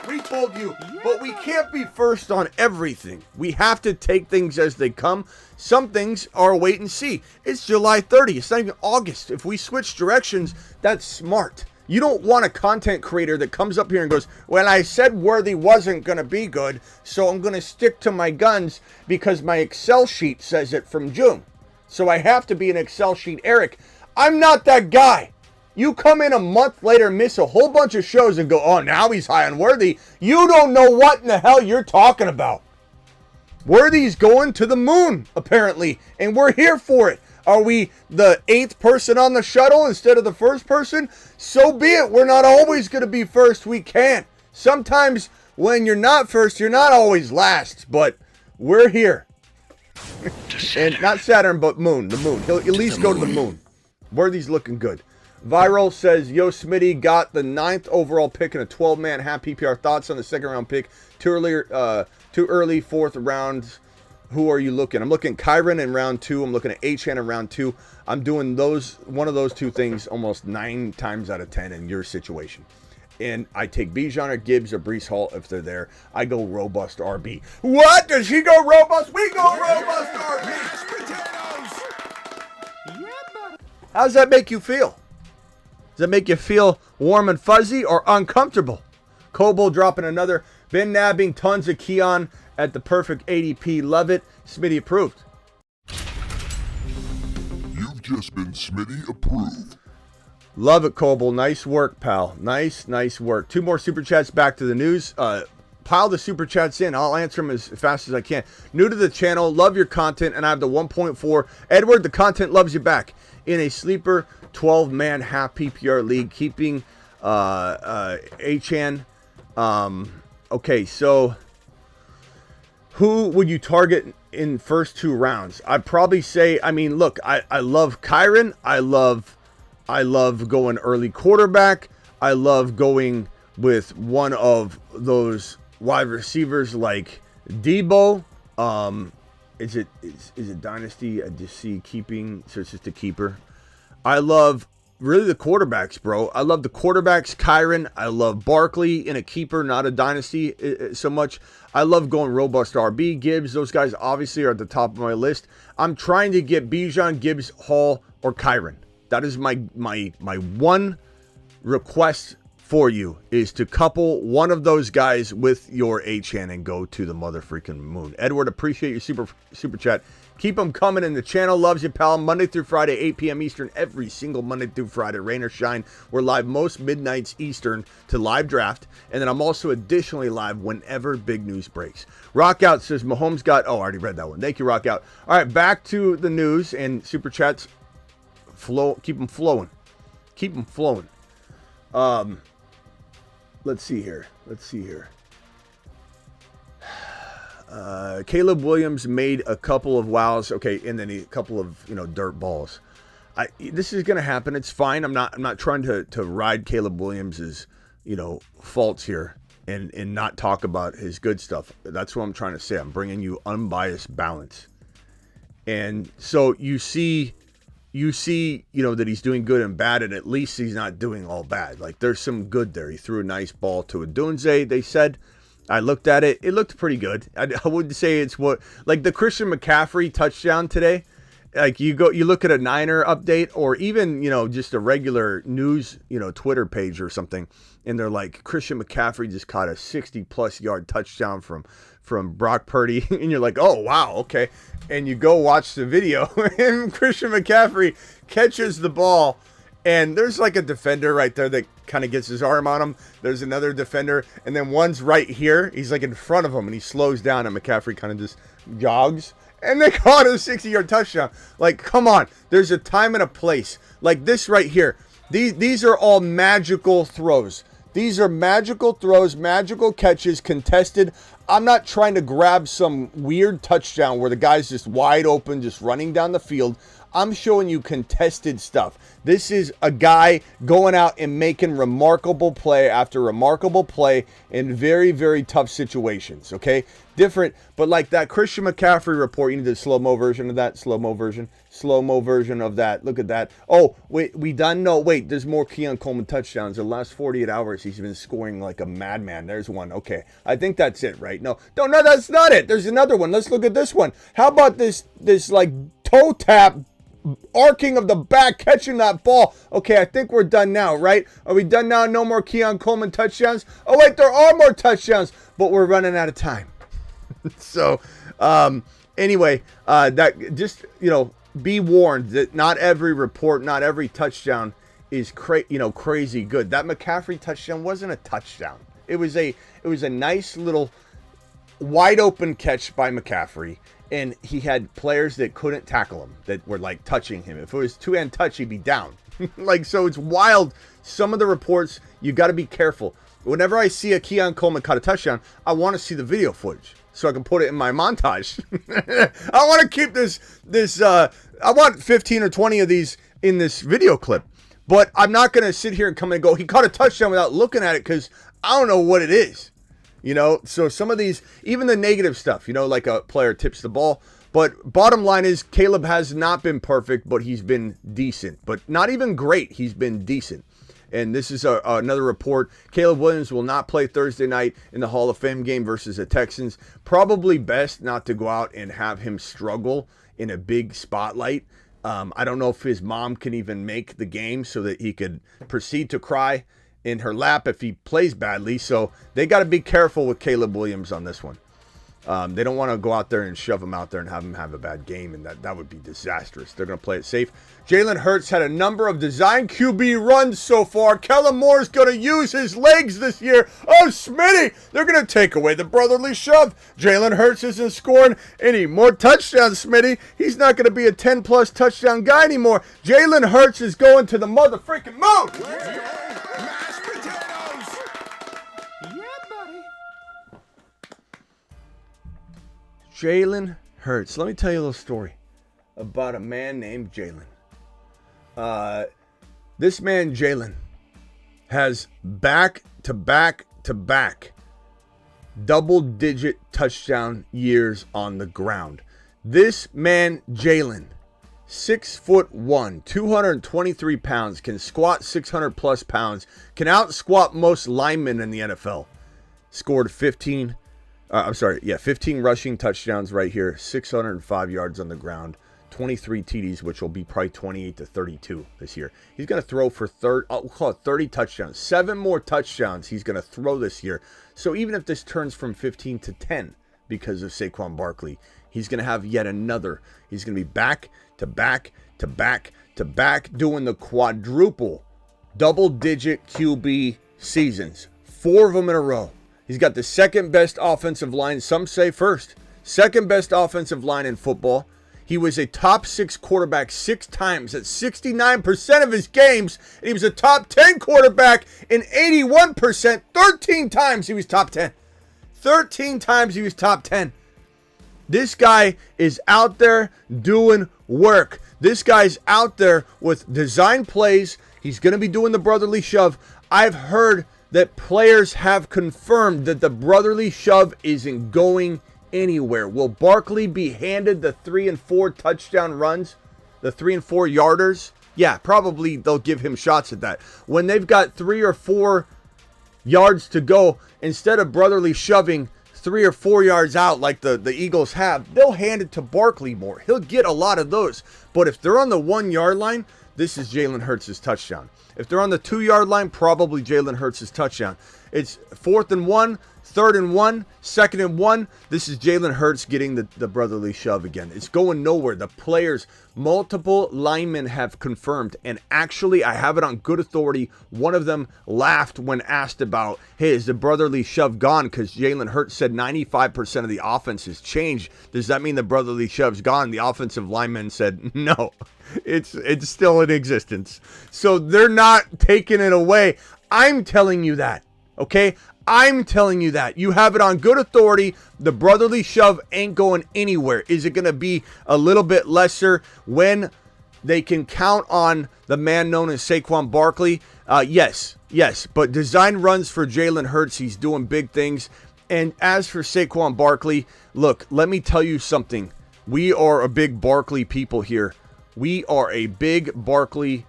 We told you. But we can't be first on everything. We have to take things as they come. Some things are wait and see. It's July 30th. It's not even August. If we switch directions, that's smart. You don't want a content creator that comes up here and goes, well, I said Worthy wasn't going to be good, so I'm going to stick to my guns because my Excel sheet says it from June. So I have to be an Excel sheet Eric. I'm not that guy. You come in a month later, miss a whole bunch of shows and go, oh, now he's high on Worthy. You don't know what in the hell you're talking about. Worthy's going to the moon, apparently, and we're here for it. Are we the 8th person on the shuttle instead of the first person? So be it. We're not always going to be first. We can't. Sometimes when you're not first, you're not always last, but we're here. And not Saturn, but moon, the moon. He'll at least go to the moon. Worthy's looking good. Viral says, yo, Smitty got the 9th overall pick in a 12-man half PPR. Thoughts on the second-round pick? Too early, 4th round. Who are you looking? I'm looking Kyren in round 2. I'm looking at Achane in round 2. I'm doing one of those two things almost 9 times out of 10 in your situation. And I take Bijan or Gibbs or Breece Hall if they're there. I go robust RB. What? Does he go robust? We go robust RB. How does that make you feel? Does it make you feel warm and fuzzy or uncomfortable? Coble dropping another. Been nabbing tons of Keon at the perfect ADP. Love it. Smitty approved. You've just been Smitty approved. Love it, Coble. Nice work, pal. Nice work. 2 more super chats back to the news. Pile the super chats in. I'll answer them as fast as I can. New to the channel. Love your content. And I have the 1.4. Edward, the content loves you back. In a sleeper 12-man half PPR league, keeping Achane. Okay, so who would you target in first 2 rounds? I'd probably say, look, I love Kyren. I love going early quarterback. I love going with one of those wide receivers like Debo. Is it Dynasty? I just see keeping, so it's just a keeper. I love really the quarterbacks, bro. I love the quarterbacks, Kyren. I love Barkley in a keeper, not a Dynasty so much. I love going robust RB, Gibbs. Those guys obviously are at the top of my list. I'm trying to get Bijan, Gibbs, Hall, or Kyren. That is my one request for you, is to couple one of those guys with your Achane and go to the mother freaking moon. Edward, appreciate your super chat. Keep them coming, in the channel loves you, pal. Monday through Friday, 8 p.m. Eastern, every single Monday through Friday, rain or shine. We're live most midnights Eastern to live draft, and then I'm also additionally live whenever big news breaks. Rockout says Mahomes got, I already read that one. Thank you, Rockout. All right, back to the news and super chats. Keep them flowing. Keep them flowing. Let's see here. Caleb Williams made a couple of wows. Okay, and then a couple of dirt balls. This is gonna happen. It's fine. I'm not trying to ride Caleb Williams's faults here and not talk about his good stuff. That's what I'm trying to say. I'm bringing you unbiased balance. And so you see that he's doing good and bad, and at least he's not doing all bad. Like, there's some good there. He threw a nice ball to Adunze, they said. I looked at it. It looked pretty good. I wouldn't say it's like the Christian McCaffrey touchdown today. Like, you look at a Niner update, or even, just a regular news, Twitter page or something, and they're like, Christian McCaffrey just caught a 60-plus yard touchdown from Brock Purdy, and you're like, oh, wow, okay. And you go watch the video, and Christian McCaffrey catches the ball, and there's like a defender right there that kind of gets his arm on him. There's another defender, and then one's right here. He's like in front of him, and he slows down, and McCaffrey kind of just jogs, and they caught a 60-yard touchdown. Like, come on. There's a time and a place. Like this right here. These are all magical throws. These are magical throws, magical catches, contested. I'm not trying to grab some weird touchdown where the guy's just wide open, just running down the field. I'm showing you contested stuff. This is a guy going out and making remarkable play after remarkable play in very, very tough situations, okay? Different, but like that Christian McCaffrey report, you need the slow-mo version of that, slow-mo version of that. Look at that. Oh, wait, we done? No, wait, there's more Keon Coleman touchdowns. The last 48 hours, he's been scoring like a madman. There's one. Okay, I think that's it, right? No, that's not it. There's another one. Let's look at this one. How about this like toe tap, arcing of the back, catching that ball? Okay, I think we're done now, right? Are we done now? No more Keon Coleman touchdowns? Oh, wait, there are more touchdowns, but we're running out of time. So, anyway, that just, be warned that not every report, not every touchdown is crazy good. That McCaffrey touchdown wasn't a touchdown. It was a nice little wide open catch by McCaffrey, and he had players that couldn't tackle him, that were like touching him. If it was two-hand touch, he'd be down. So it's wild. Some of the reports, you got to be careful. Whenever I see a Keon Coleman caught a touchdown, I want to see the video footage so I can put it in my montage. I want to keep this. I want 15 or 20 of these in this video clip, but I'm not going to sit here and come and go, he caught a touchdown without looking at it, because I don't know what it is. So some of these, even the negative stuff, like a player tips the ball. But bottom line is, Caleb has not been perfect, but he's been decent. But not even great. He's been decent. And this is another report. Caleb Williams will not play Thursday night in the Hall of Fame game versus the Texans. Probably best not to go out and have him struggle in a big spotlight. I don't know if his mom can even make the game so that he could proceed to cry in her lap if he plays badly. So they got to be careful with Caleb Williams on this one. They don't want to go out there and shove him out there and have him have a bad game, and that would be disastrous. They're going to play it safe. Jaylen Hurts had a number of design QB runs so far. Kellen Moore is going to use his legs this year. Oh, Smitty, they're going to take away the brotherly shove. Jaylen Hurts isn't scoring any more touchdowns, Smitty. He's not going to be a 10-plus touchdown guy anymore. Jaylen Hurts is going to the mother freaking moon. Mashed potatoes! Yeah, buddy. Jaylen Hurts. Let me tell you a little story about a man named Jaylen. This man, Jaylen, has back-to-back double-digit touchdown years on the ground. This man, Jaylen, 6'1", 223 pounds, can squat 600-plus pounds, can out-squat most linemen in the NFL. Scored 15 rushing touchdowns right here, 605 yards on the ground, 23 TDs, which will be probably 28 to 32 this year. He's going to throw for 30 touchdowns. 7 more touchdowns he's going to throw this year. So even if this turns from 15 to 10 because of Saquon Barkley, he's going to have yet another. He's going to be back to back doing the quadruple double-digit QB seasons. 4 of them in a row. He's got the second best offensive line, some say first. Second best offensive line in football. He was a top 6 quarterback 6 times at 69% of his games. And he was a top 10 quarterback in 81%. 13 times he was top 10. 13 times he was top 10. This guy is out there doing work. This guy's out there with design plays. He's going to be doing the brotherly shove. I've heard that players have confirmed that the brotherly shove isn't going anywhere. Will Barkley be handed the 3 and 4 touchdown runs? The 3 and 4 yarders? Yeah, probably they'll give him shots at that. When they've got 3 or 4 yards to go, instead of brotherly shoving 3 or 4 yards out like the Eagles have, they'll hand it to Barkley more. He'll get a lot of those. But if they're on the 1 yard line, this is Jaylen Hurts' touchdown. If they're on the 2 yard line, probably Jaylen Hurts' touchdown. It's 4th and 1, 3rd and 1, 2nd and 1. This is Jaylen Hurts getting the brotherly shove again. It's going nowhere. The players, multiple linemen have confirmed. And actually, I have it on good authority. One of them laughed when asked about, hey, is the brotherly shove gone? Because Jaylen Hurts said 95% of the offense has changed. Does that mean the brotherly shove's gone? The offensive lineman said, no, it's still in existence. So they're not taking it away. I'm telling you that, okay? I'm telling you that. You have it on good authority. The brotherly shove ain't going anywhere. Is it going to be a little bit lesser when they can count on the man known as Saquon Barkley? Yes. But design runs for Jaylen Hurts. He's doing big things. And as for Saquon Barkley, look, let me tell you something. We are a big Barkley people here. We are a big Barkley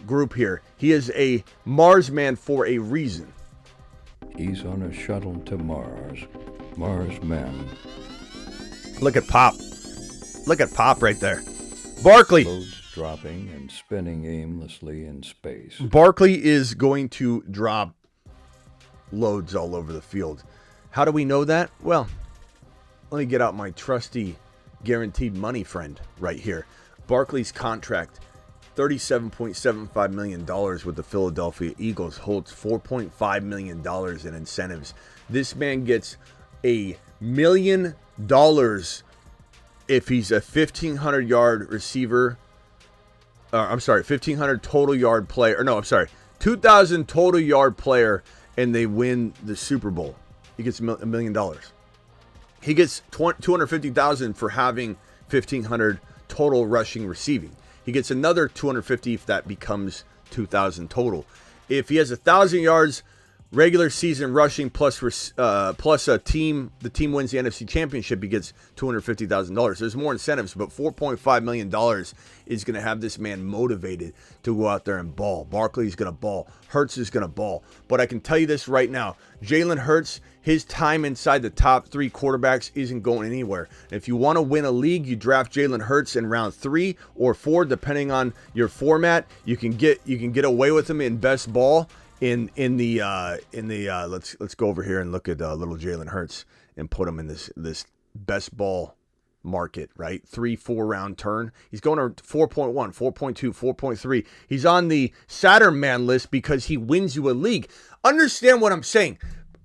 group here. He is a Mars man for a reason. He's on a shuttle to Mars. Mars man. Look at Pop. Look at Pop right there. Barkley. Loads dropping and spinning aimlessly in space. Barkley is going to drop loads all over the field. How do we know that? Well, let me get out my trusty guaranteed money friend right here. Barkley's contract, $37.75 million with the Philadelphia Eagles, holds $4.5 million in incentives. This man gets $1 million if he's a 1,500 yard receiver. 1,500 total yard player. 2,000 total yard player, and they win the Super Bowl. He gets $1 million. He gets $250,000 for having 1,500 total rushing receiving. He gets another $250 if that becomes 2,000 total. If he has 1,000 yards regular season rushing plus a team, the team wins the NFC Championship, he gets $250,000. There's more incentives, but $4.5 million is going to have this man motivated to go out there and ball. Barkley's going to ball. Hurts is going to ball. But I can tell you this right now, Jaylen Hurts, his time inside the top 3 quarterbacks isn't going anywhere. If you want to win a league, you draft Jaylen Hurts in round 3 or 4, depending on your format. You can get away with him in best ball. Let's go over here and look at little Jaylen Hurts and put him in this best ball market, right? 3-4 round turn. He's going to 4.1, 4.2, 4.3. He's on the Saturn man list because he wins you a league. Understand what I'm saying.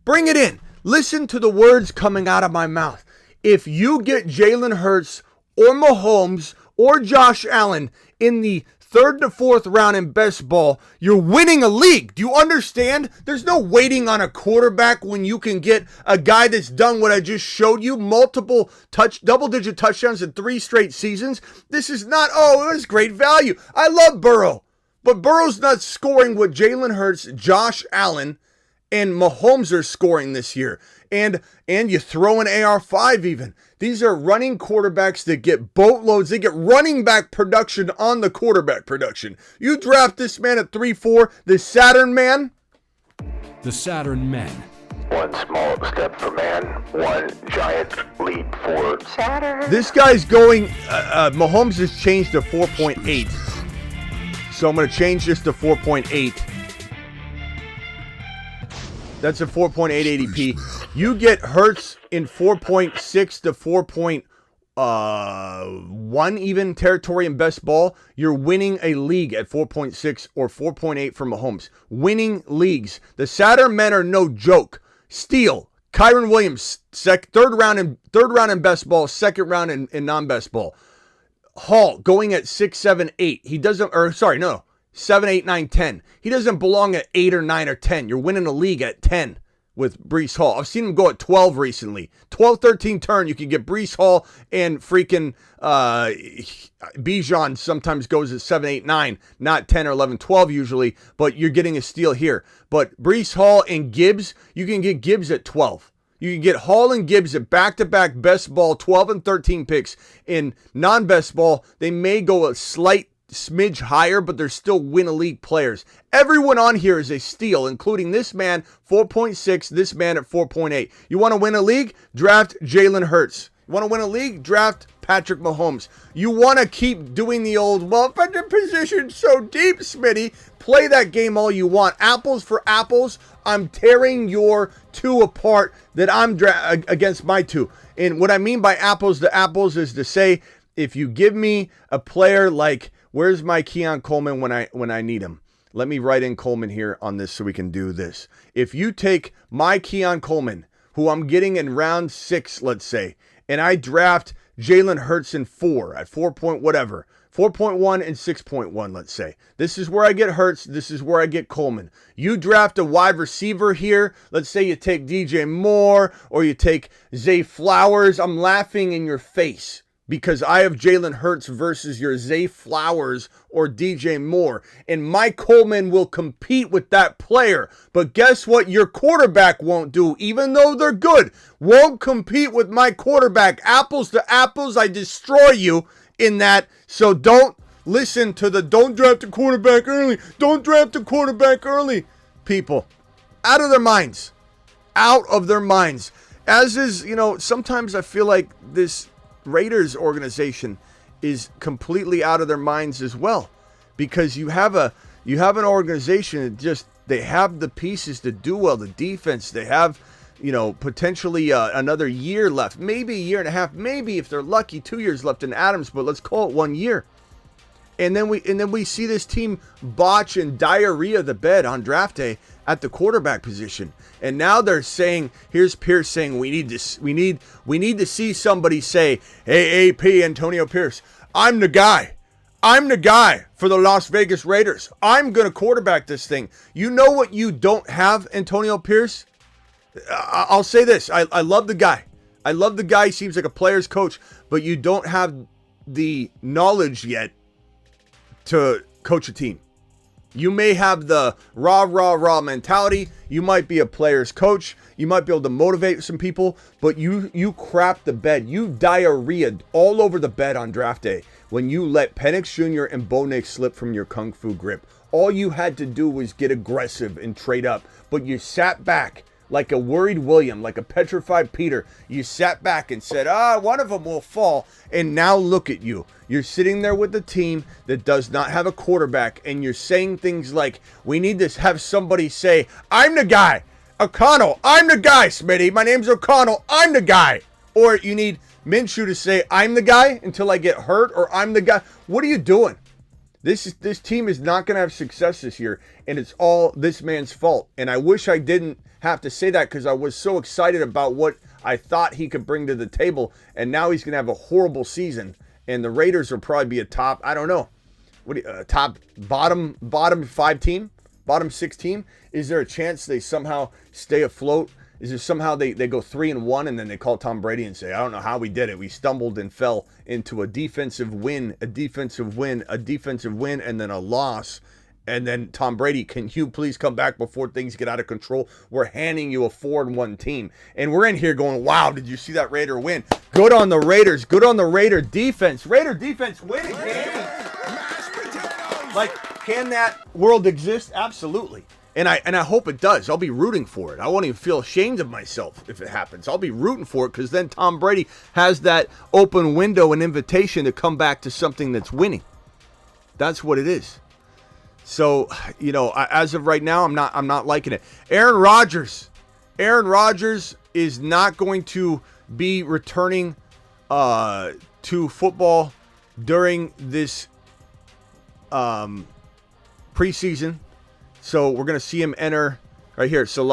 Bring it in. Listen to the words coming out of my mouth. If you get Jaylen Hurts or Mahomes or Josh Allen in the 3rd to 4th round in best ball, you're winning a league. Do you understand? There's no waiting on a quarterback when you can get a guy that's done what I just showed you, multiple double-digit touchdowns in 3 straight seasons. This is not, it was great value. I love Burrow, but Burrow's not scoring what Jaylen Hurts, Josh Allen, and Mahomes are scoring this year. And you throw in AR5 even. These are running quarterbacks that get boatloads. They get running back production on the quarterback production. You draft this man at 3-4, the Saturn man. The Saturn men. One small step for man, one giant leap for Saturn. This guy's going, Mahomes has changed to 4.8. So I'm going to change this to 4.8. That's a 4.8 ADP. You get Hurts in 4.6 to 4.1 even territory in best ball. You're winning a league at 4.6 or 4.8 for Mahomes. Winning leagues. The Saturn men are no joke. Steele, Kyron Williams, third round in best ball, 2nd round in non-best ball. Hall going at 6, 7, 8. 7, 8, 9, 10. He doesn't belong at 8 or 9 or 10. You're winning a league at 10 with Breece Hall. I've seen him go at 12 recently. 12, 13 turn. You can get Breece Hall and freaking Bijan sometimes goes at 7, 8, 9. Not 10 or 11, 12 usually, but you're getting a steal here. But Breece Hall and Gibbs, you can get Gibbs at 12. You can get Hall and Gibbs at back-to-back best ball, 12 and 13 picks. In non-best ball, they may go a slight smidge higher, but they're still win a league players. Everyone on here is a steal, including this man, 4.6, this man at 4.8. You want to win a league? Draft Jaylen Hurts. You want to win a league? Draft Patrick Mahomes. You want to keep doing the old, but the position's so deep, Smitty. Play that game all you want. Apples for apples. I'm tearing your 2 apart that I'm against my 2. And what I mean by apples to apples is to say, if you give me a player like, where's my Keon Coleman when I need him? Let me write in Coleman here on this so we can do this. If you take my Keon Coleman, who I'm getting in round 6, let's say, and I draft Jaylen Hurts in 4 at 4 point whatever 4.1 and 6.1, let's say. This is where I get Hurts. This is where I get Coleman. You draft a wide receiver here. Let's say you take DJ Moore or you take Zay Flowers. I'm laughing in your face because I have Jaylen Hurts versus your Zay Flowers or DJ Moore. And my Coleman will compete with that player. But guess what? Your quarterback won't do, even though they're good. Won't compete with my quarterback. Apples to apples, I destroy you in that. So don't listen to the don't draft a quarterback early. Don't draft a quarterback early. People, out of their minds. Out of their minds. As is, sometimes I feel like this Raiders organization is completely out of their minds as well, because you have an organization that just, they have the pieces to do well. The defense, they have, potentially another year left, maybe a year and a half, maybe if they're lucky 2 years left in Adams, but let's call it 1 year. And then we see this team botch and diarrhea the bed on draft day at the quarterback position. And now they're saying, here's Pierce saying, we need to see somebody say, hey, AP Antonio Pierce, I'm the guy. I'm the guy for the Las Vegas Raiders. I'm going to quarterback this thing. You know what you don't have, Antonio Pierce? I'll say this. I love the guy. I love the guy. He seems like a player's coach, but you don't have the knowledge yet to coach a team. You may have the raw mentality. You might be a player's coach. You might be able to motivate some people, but you crap the bed. You diarrhea all over the bed on draft day when you let Penix Jr. and Bo Nix slip from your kung fu grip. All you had to do was get aggressive and trade up, but you sat back like a worried William, like a petrified Peter. You sat back and said, one of them will fall. And now look at you. You're sitting there with a team that does not have a quarterback, and you're saying things like, we need to have somebody say, I'm the guy. O'Connell, I'm the guy, Smitty. My name's O'Connell. I'm the guy. Or you need Minshew to say, I'm the guy until I get hurt, or I'm the guy. What are you doing? This team is not going to have success this year, and it's all this man's fault. And I wish I didn't have to say that, because I was so excited about what I thought he could bring to the table, and now he's going to have a horrible season, and the Raiders will probably be a top, I don't know, top bottom 5 team, bottom 6 team. Is there a chance they somehow stay afloat? Is there somehow they go 3-1 and then they call Tom Brady and say, I don't know how we did it. We stumbled and fell into a defensive win, and then a loss. And then Tom Brady, can you please come back before things get out of control? We're handing you a 4-1 team. And we're in here going, wow, did you see that Raider win? Good on the Raiders. Good on the Raider defense. Raider defense winning games. Like, can that world exist? Absolutely. And I hope it does. I'll be rooting for it. I won't even feel ashamed of myself if it happens. I'll be rooting for it, because then Tom Brady has that open window and invitation to come back to something that's winning. That's what it is. So, as of right now, I'm not liking it. Aaron Rodgers is not going to be returning to football during this preseason. So we're going to see him enter right here. So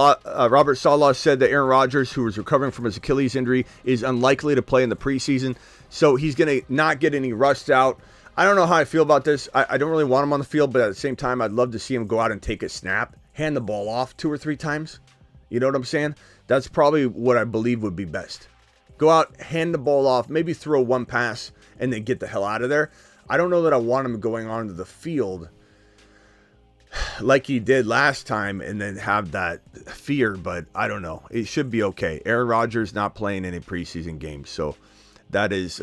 Robert Saleh said that Aaron Rodgers, who is recovering from his Achilles injury, is unlikely to play in the preseason. So he's going to not get any rust out. I don't know how I feel about this. I don't really want him on the field, but at the same time, I'd love to see him go out and take a snap, hand the ball off 2 or 3 times. You know what I'm saying? That's probably what I believe would be best. Go out, hand the ball off, maybe throw 1 pass, and then get the hell out of there. I don't know that I want him going onto the field like he did last time and then have that fear, but I don't know. It should be okay. Aaron Rodgers not playing any preseason games, so that is,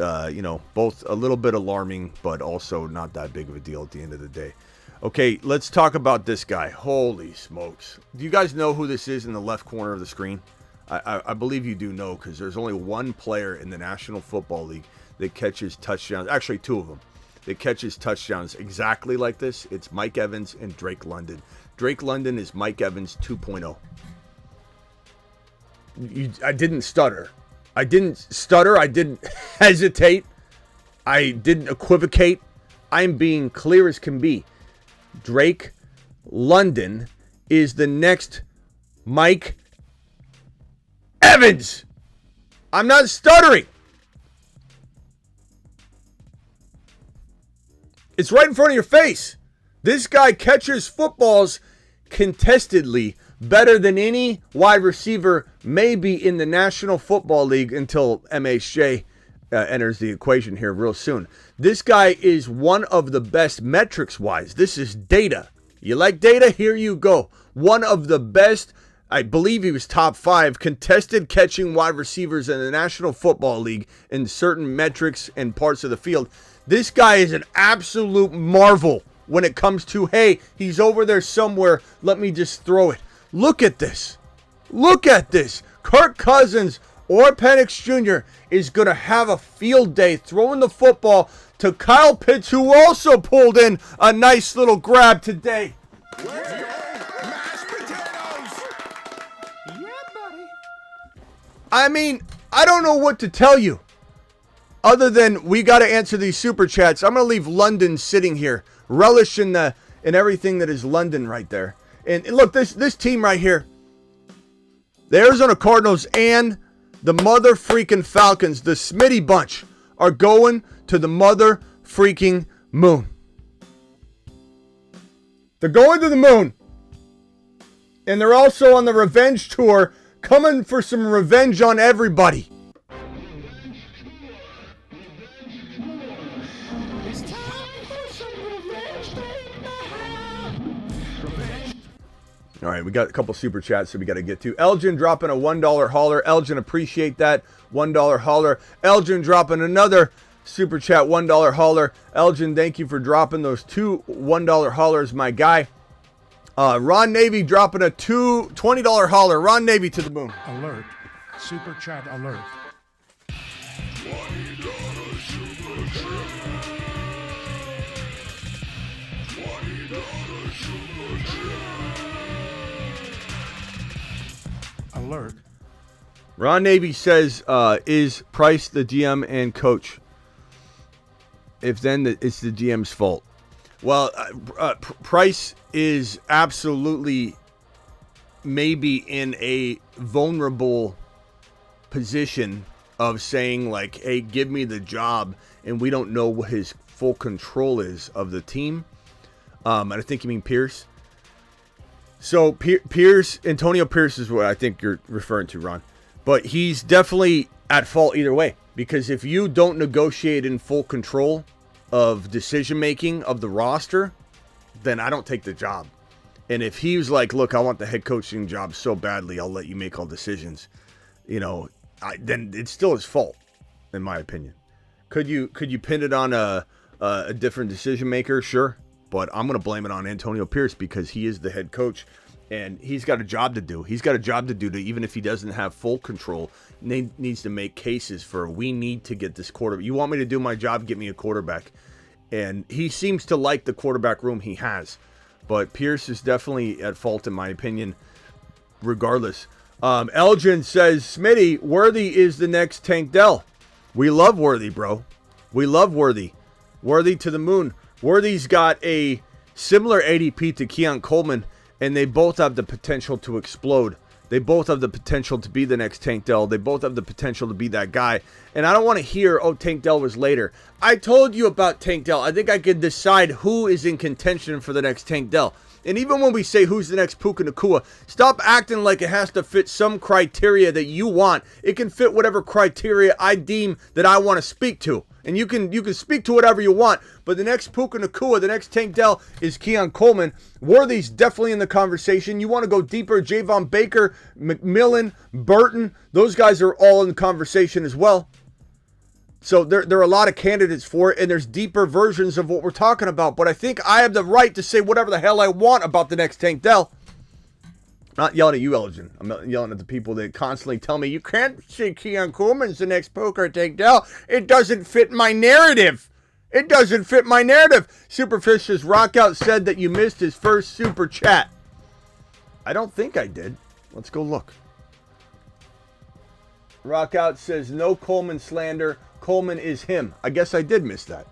both a little bit alarming, but also not that big of a deal at the end of the day. Okay, let's talk about this guy. Holy smokes. Do you guys know who this is in the left corner of the screen? I believe you do know, because there's only one player in the National Football League that catches touchdowns. Actually, 2 of them. That catches touchdowns exactly like this. It's Mike Evans and Drake London. Drake London is Mike Evans 2.0. I didn't stutter. I didn't hesitate. I didn't equivocate. I'm being clear as can be. Drake London is the next Mike Evans. I'm not stuttering. It's right in front of your face. This guy catches footballs contestedly better than any wide receiver maybe in the National Football League until MHJ enters the equation here real soon. This guy is one of the best metrics-wise. This is data. You like data? Here you go. One of the best, I believe he was top 5 contested catching wide receivers in the National Football League in certain metrics and parts of the field. This guy is an absolute marvel when it comes to, hey, he's over there somewhere, let me just throw it. Look at this. Look at this. Kirk Cousins or Penix Jr. is going to have a field day throwing the football to Kyle Pitts, who also pulled in a nice little grab today. Mashed potatoes. Yeah, buddy. I mean, I don't know what to tell you other than we got to answer these super chats. I'm going to leave London sitting here, relish in everything that is London right there. And look, this team right here, the Arizona Cardinals and the mother freaking Falcons, the Smitty bunch, are going to the mother freaking moon. They're going to the moon. And they're also on the revenge tour, coming for some revenge on everybody. All right, we got a couple super chats that we got to get to. Elgin dropping a $1 holler. Elgin, appreciate that. $1 holler. Elgin dropping another super chat, $1 holler. Elgin, thank you for dropping those 2 $1 hollers, my guy. Ron Navy dropping a $20 holler. Ron Navy to the moon. Alert. Super chat alert. Alert. Ron Navy says, is Price the GM and coach? If then, it's the GM's fault. Well, Price is absolutely maybe in a vulnerable position of saying, like, hey, give me the job, and we don't know what his full control is of the team. And I think you mean Pierce. So Antonio Pierce is what I think you're referring to, Ron. But he's definitely at fault either way. Because if you don't negotiate in full control of decision-making of the roster, then I don't take the job. And if he was like, look, I want the head coaching job so badly, I'll let you make all decisions, then it's still his fault, in my opinion. Could you pin it on a different decision-maker? Sure. But I'm going to blame it on Antonio Pierce because he is the head coach and he's got a job to do. He's got a job to do even if he doesn't have full control, needs to make cases for, we need to get this quarterback. You want me to do my job? Get me a quarterback. And he seems to like the quarterback room he has. But Pierce is definitely at fault, in my opinion, regardless. Elgin says, Smitty, Worthy is the next Tank Dell. We love Worthy, bro. We love Worthy. Worthy to the moon. Worthy's got a similar ADP to Keon Coleman, and they both have the potential to explode. They both have the potential to be the next Tank Dell. They both have the potential to be that guy. And I don't want to hear, oh, Tank Dell was later. I told you about Tank Dell. I think I could decide who is in contention for the next Tank Dell. And even when we say who's the next Puka Nacua, stop acting like it has to fit some criteria that you want. It can fit whatever criteria I deem that I want to speak to. And you can speak to whatever you want. But the next Puka Nacua, the next Tank Dell is Keon Coleman. Worthy's definitely in the conversation. You want to go deeper, Javon Baker, McMillan, Burton. Those guys are all in the conversation as well. So there are a lot of candidates for it, and there's deeper versions of what we're talking about. But I think I have the right to say whatever the hell I want about the next Tank Dell. I'm not yelling at you, Elgin. I'm not yelling at the people that constantly tell me, you can't say Keon Coleman's the next Puka or Tank Dell. It doesn't fit my narrative. It doesn't fit my narrative. Superfish's Rockout said that you missed his first super chat. I don't think I did. Let's go look. Rockout says, no Coleman slander. Coleman is him. I guess I did miss that.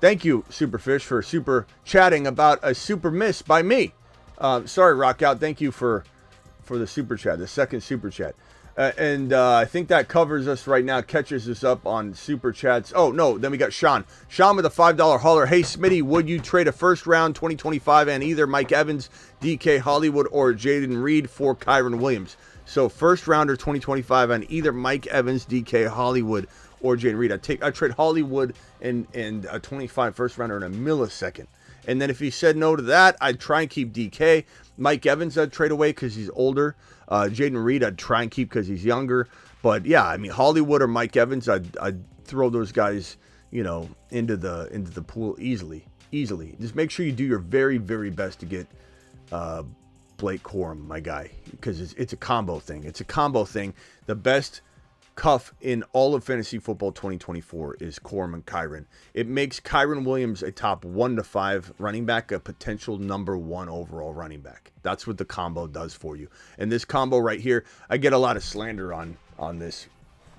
Thank you, Superfish, for super chatting about a super miss by me. Sorry, Rockout. Thank you for the super chat, the second super chat. I think that covers us right now, catches us up on Super Chats. Oh, no, then we got Sean. Sean with a $5 hauler. Hey, Smitty, would you trade a first round 2025 and either Mike Evans, DK Hollywood, or Jaden Reed for Kyren Williams? So first rounder 2025 on either Mike Evans, DK Hollywood, or Jaden Reed. I trade Hollywood and a 25 first rounder in a millisecond. And then if he said no to that, I'd try and keep DK. Mike Evans, I'd trade away because he's older. Jaden Reed, I'd try and keep because he's younger. But yeah, I mean, Hollywood or Mike Evans, I'd throw those guys, into the pool easily. Just make sure you do your very, very best to get Blake Corum, my guy, because it's a combo thing. The best cuff in all of fantasy football 2024 is Corum and Kyren. It makes Kyren Williams a top 1 to 5 running back, a potential number 1 overall running back. That's what the combo does for you. And this combo right here, I get a lot of slander on this,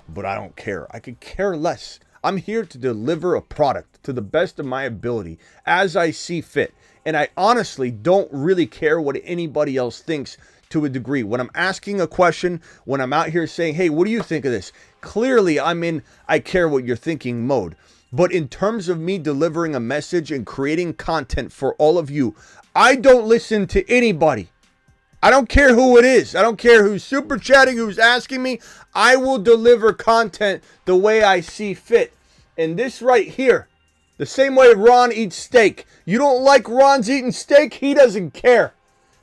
but I don't care. I could care less. I'm here to deliver a product to the best of my ability as I see fit. And I honestly don't really care what anybody else thinks to a degree. When I'm asking a question, when I'm out here saying, hey, what do you think of this? Clearly, I'm in I care what you're thinking mode. But in terms of me delivering a message and creating content for all of you, I don't listen to anybody. I don't care who it is. I don't care who's super chatting, who's asking me. I will deliver content the way I see fit. And this right here, the same way Ron eats steak. You don't like Ron's eating steak? He doesn't care.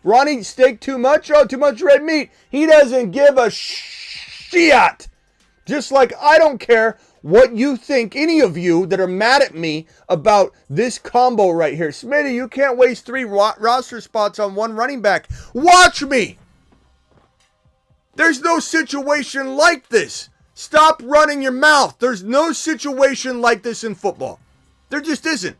Ron eats steak too much? Oh, too much red meat. He doesn't give a shit. Just like I don't care what you think, any of you that are mad at me about this combo right here. Smitty, you can't waste 3 roster spots on 1 running back. Watch me. There's no situation like this. Stop running your mouth. There's no situation like this in football. There just isn't.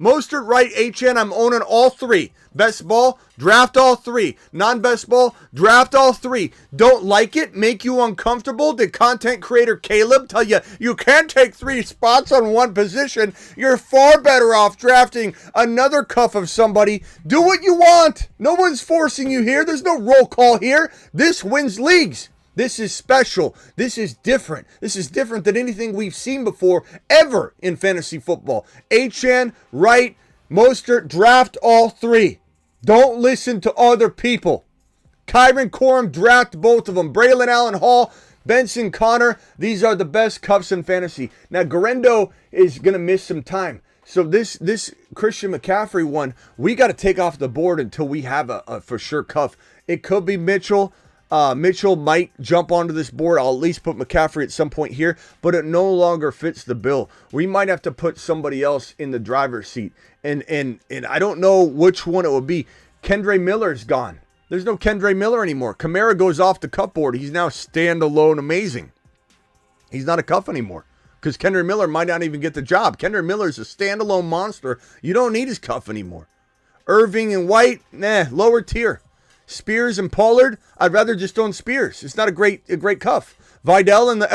Mostert, Wright, HN, I'm owning all 3. Best ball, draft all 3. Non-best ball, draft all 3. Don't like it? Make you uncomfortable? Did content creator Caleb tell you you can't take 3 spots on 1 position? You're far better off drafting another cuff of somebody. Do what you want. No one's forcing you here. There's no roll call here. This wins leagues. This is special. This is different. This is different than anything we've seen before ever in fantasy football. HN, Wright, Mostert, draft all 3. Don't listen to other people. Kyren Corum, draft both of them. Braylon Allen Hall, Benson Connor, these are the best cuffs in fantasy. Now, Garendo is going to miss some time. So this Christian McCaffrey one, we got to take off the board until we have a for sure cuff. It could be Mitchell. Mitchell might jump onto this board. I'll at least put McCaffrey at some point here, but it no longer fits the bill. We might have to put somebody else in the driver's seat. And I don't know which one it will be. Kendre Miller's gone. There's no Kendre Miller anymore. Kamara goes off the cuff board. He's now standalone amazing. He's not a cuff anymore because Kendre Miller might not even get the job. Kendre Miller's a standalone monster. You don't need his cuff anymore. Irving and White, lower tier. Spears and Pollard, I'd rather just own Spears. It's not a great cuff. Vidal and the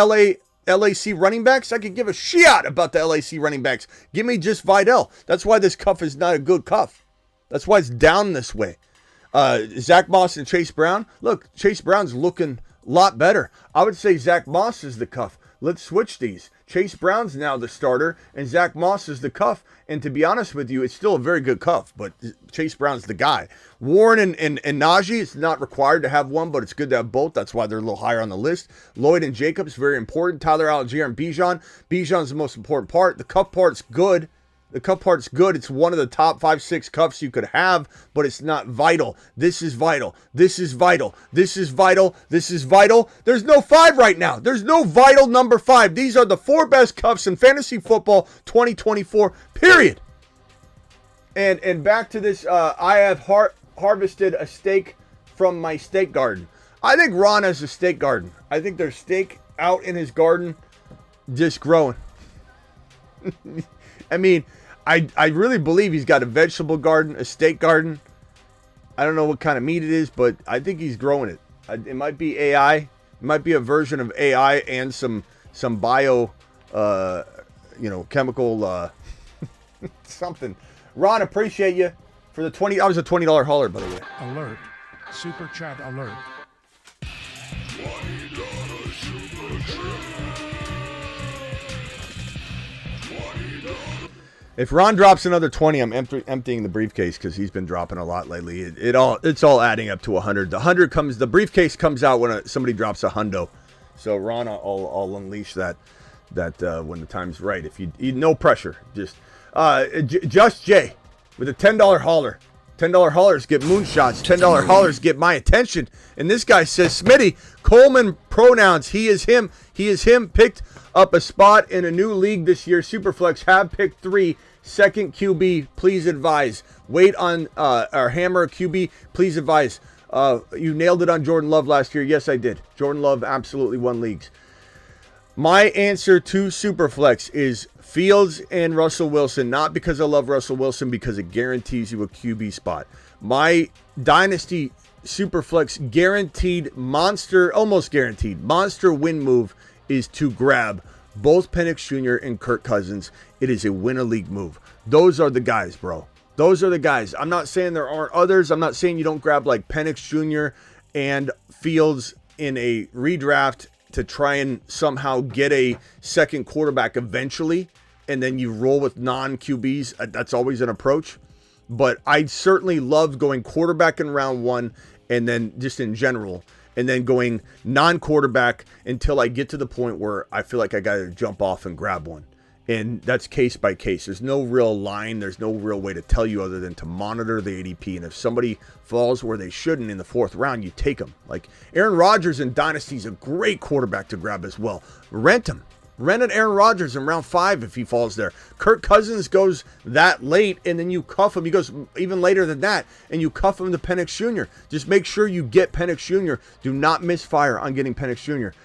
LAC running backs, I could give a shit about the LAC running backs. Give me just Vidal. That's why this cuff is not a good cuff. That's why it's down this way. Zach Moss and Chase Brown. Look, Chase Brown's looking a lot better. I would say Zach Moss is the cuff. Let's switch these. Chase Brown's now the starter, and Zach Moss is the cuff. And to be honest with you, it's still a very good cuff, but Chase Brown's the guy. Warren and Najee, it's not required to have one, but it's good to have both. That's why they're a little higher on the list. Lloyd and Jacobs, very important. Tyler Algier and Bijan. Bijan's the most important part. The cuff part's good. It's one of the top 5-6 cuffs you could have, but it's not vital. This is vital. This is vital. This is vital. This is vital. There's no 5 right now. There's no vital number 5. These are the 4 best cuffs in fantasy football 2024, period. And back to this, I have harvested a steak from my steak garden. I think Ron has a steak garden. I think there's steak out in his garden just growing. I mean, I really believe he's got a vegetable garden, a steak garden. I don't know what kind of meat it is, but I think he's growing it. It might be AI. It might be a version of AI and some bio, chemical something. Ron, appreciate you for the 20. I was a $20 hauler, by the way. Alert. Super chat alert. $20 If Ron drops another 20, I'm emptying the briefcase because he's been dropping a lot lately. It's all adding up to 100. The briefcase comes out when somebody drops a hundo. So Ron, I'll unleash that when the time's right. If you no pressure, just Jay with a $10 hauler. $10 haulers get moonshots. $10 haulers get my attention. And this guy says, Smitty, Coleman pronouns. He is him. He is him. Picked up a spot in a new league this year. Superflex have picked 3. Second QB, please advise. Wait on our hammer QB, please advise. You nailed it on Jordan Love last year. Yes, I did. Jordan Love absolutely won leagues. My answer to Superflex is Fields and Russell Wilson, not because I love Russell Wilson, because it guarantees you a QB spot. My Dynasty Superflex guaranteed almost guaranteed monster win move is to grab both Penix Jr. and Kirk Cousins. It is a win-a-league move. Those are the guys, bro. Those are the guys. I'm not saying there aren't others. I'm not saying you don't grab like Penix Jr. and Fields in a redraft to try and somehow get a second quarterback eventually, and then you roll with non-QBs. That's always an approach. But I certainly love going quarterback in round 1, and then just in general, and then going non-quarterback until I get to the point where I feel like I got to jump off and grab one. And that's case by case. There's no real line. There's no real way to tell you other than to monitor the ADP. And if somebody falls where they shouldn't in the 4th round, you take them. Like Aaron Rodgers in Dynasty is a great quarterback to grab as well. Rent him. Rent an Aaron Rodgers in round 5 if he falls there. Kirk Cousins goes that late, and then you cuff him. He goes even later than that, and you cuff him to Penix Jr. Just make sure you get Penix Jr. Do not misfire on getting Penix Jr.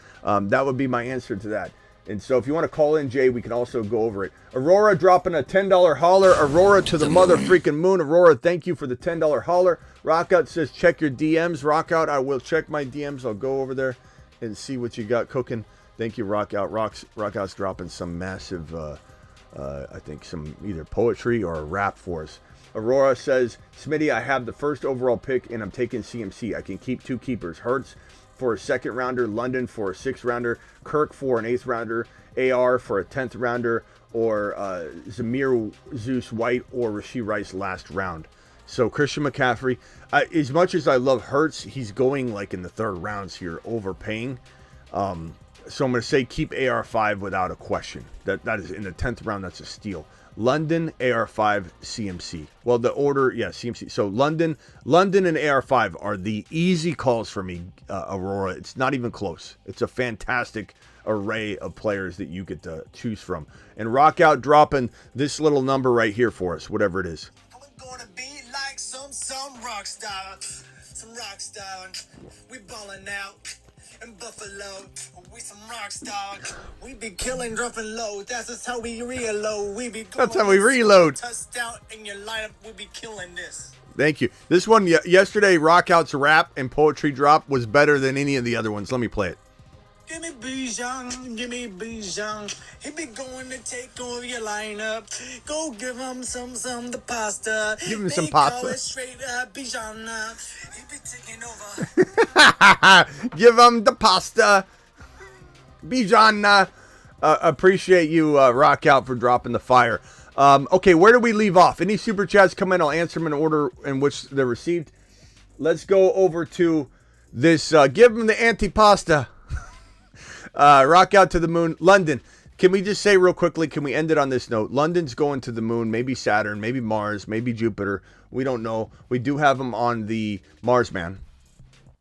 That would be my answer to that. And so if you want to call in, Jay, we can also go over it. Aurora dropping a $10 hauler. Aurora to the mother freaking moon. Aurora, thank you for the $10 hauler. Rockout says check your DMs. Rockout, I will check my DMs. I'll go over there and see what you got cooking. Thank you, Rockout. Rockout's dropping some massive, I think some either poetry or a rap for us. Aurora says, Smitty, I have the first overall pick, and I'm taking CMC. I can keep 2 keepers. Hurts for a 2nd rounder, London for a 6th rounder, Kirk for an 8th rounder, AR for a 10th rounder, or Zamir Zeus White or Rashee Rice last round. So Christian McCaffrey, as much as I love Hurts, he's going like in the 3rd rounds here, overpaying. So I'm going to say keep AR5 without a question. That is in the 10th round. That's a steal. London, AR5, CMC. Well, the order, yeah, CMC. So London and AR5 are the easy calls for me, Aurora. It's not even close. It's a fantastic array of players that you get to choose from. And Rockout dropping this little number right here for us, whatever it is. I'm going to be like some rock star. Some rock star. We balling out. In Buffalo, we some rock stars. We be killing, dropping low. That's just how we reload. That's how we reload. Touchdown in your lineup. We be killing this. Thank you. This one yesterday, Rockout's rap and poetry drop was better than any of the other ones. Let me play it. Give me Bijan, give me Bijan. He be going to take over your lineup. Go give him some the pasta. Give him some pasta. Call it straight Bijan. He be taking over. Give him the pasta. Bijan. Appreciate you, Rockout, for dropping the fire. Okay, where do we leave off? Any super chats come in? I'll answer them in order in which they're received. Let's go over to this. Give him the antipasta. Rock out to the moon. London. Can we just say real quickly, can we end it on this note? London's going to the moon, maybe Saturn, maybe Mars, maybe Jupiter. We don't know. We do have him on the Mars Man.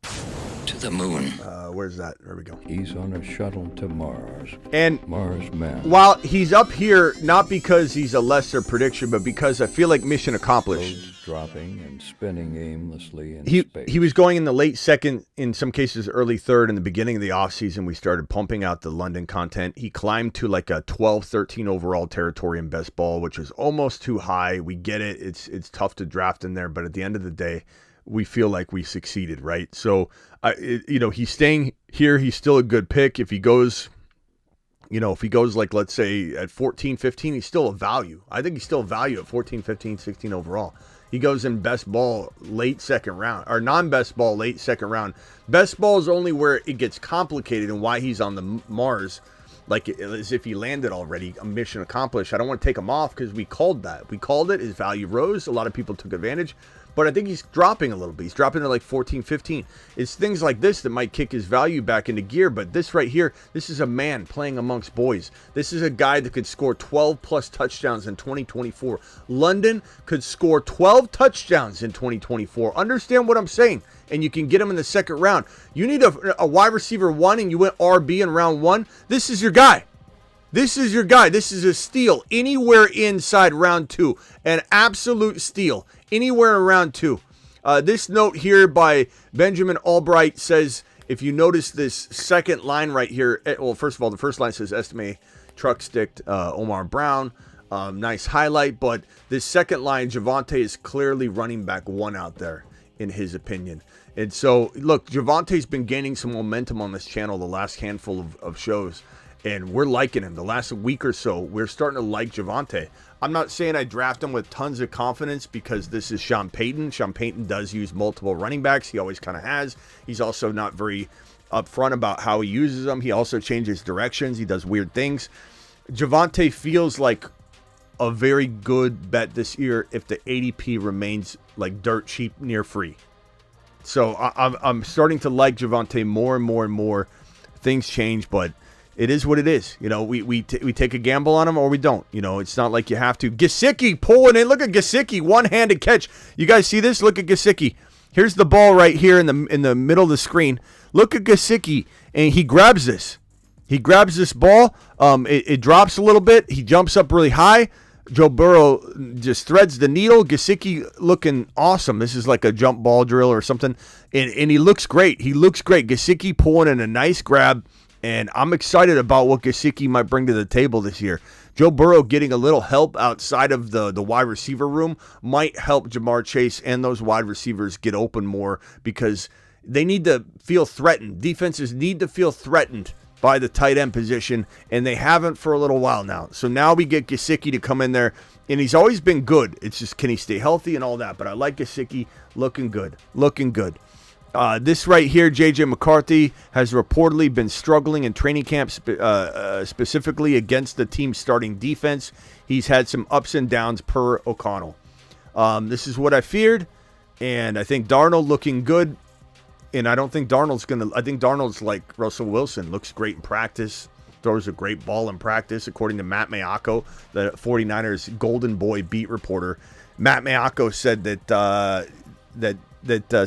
To the moon. Where's that? There we go. He's on a shuttle to Mars. And Mars Man. While he's up here, not because he's a lesser prediction, but because I feel like mission accomplished. Loads dropping and spinning aimlessly in space. He was going in the late 2nd, in some cases early 3rd. In the beginning of the offseason, we started pumping out the London content. He climbed to like a 12, 13 overall territory in best ball, which was almost too high. We get it. It's tough to draft in there, but at the end of the day, we feel like we succeeded, right? So, he's staying here. He's still a good pick. If he goes, like, let's say at 14, 15, he's still a value. I think he's still a value at 14, 15, 16 overall. He goes in best ball late second round, or non-best ball late second round. Best ball is only where it gets complicated and why he's on the Mars, like as if he landed already, a mission accomplished. I don't want to take him off because we called that. We called it. His value rose. A lot of people took advantage. But I think he's dropping a little bit. He's dropping to like 14, 15. It's things like this that might kick his value back into gear. But this right here, this is a man playing amongst boys. This is a guy that could score 12-plus touchdowns in 2024. London could score 12 touchdowns in 2024. Understand what I'm saying? And you can get him in the second round. You need a wide receiver 1 and you went RB in round 1. This is your guy. This is your guy. This is a steal anywhere inside round 2. An absolute steal anywhere in round 2. This note here by Benjamin Albright says, if you notice this second line right here, well, first of all, the first line says estimate truck sticked Omar Brown. Nice highlight. But this second line, Javonte is clearly running back 1 out there, in his opinion. And so, look, Javante's been gaining some momentum on this channel the last handful of shows. And we're liking him. The last week or so, we're starting to like Javonte. I'm not saying I draft him with tons of confidence because this is Sean Payton. Sean Payton does use multiple running backs. He always kind of has. He's also not very upfront about how he uses them. He also changes directions. He does weird things. Javonte feels like a very good bet this year if the ADP remains like dirt cheap, near free. So I'm starting to like Javonte more and more and more. Things change, but it is what it is. You know, we take a gamble on him or we don't. You know, it's not like you have to. Gesicki pulling in. Look at Gesicki, one-handed catch. You guys see this? Look at Gesicki. Here's the ball right here in the middle of the screen. Look at Gesicki, and he grabs this. He grabs this ball. It drops a little bit. He jumps up really high. Joe Burrow just threads the needle. Gesicki looking awesome. This is like a jump ball drill or something. And he looks great. He looks great. Gesicki pulling in a nice grab. And I'm excited about what Gesicki might bring to the table this year. Joe Burrow getting a little help outside of the wide receiver room might help Jamar Chase and those wide receivers get open more because they need to feel threatened. Defenses need to feel threatened by the tight end position, and they haven't for a little while now. So now we get Gesicki to come in there, and he's always been good. It's just, can he stay healthy and all that? But I like Gesicki looking good. Looking good. This right here, J.J. McCarthy has reportedly been struggling in training camp, specifically against the team's starting defense. He's had some ups and downs per O'Connell. This is what I feared, and I think Darnold looking good. And I don't think Darnold's going to – I think Darnold's like Russell Wilson, looks great in practice, throws a great ball in practice, according to Matt Mayako, the 49ers Golden Boy beat reporter. Matt Mayako said that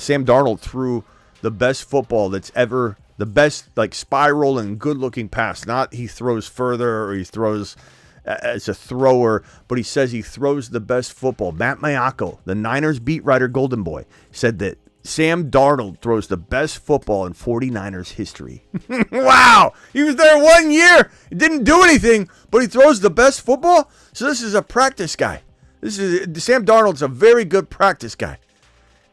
Sam Darnold threw the best football that's ever – the best like spiral and good-looking pass. Not he throws further or he throws as a thrower, but he says he throws the best football. Matt Mayako, the Niners beat writer Golden Boy, said that Sam Darnold throws the best football in 49ers history. Wow! He was there 1 year. He didn't do anything, but he throws the best football? So this is a practice guy. Sam Darnold's a very good practice guy.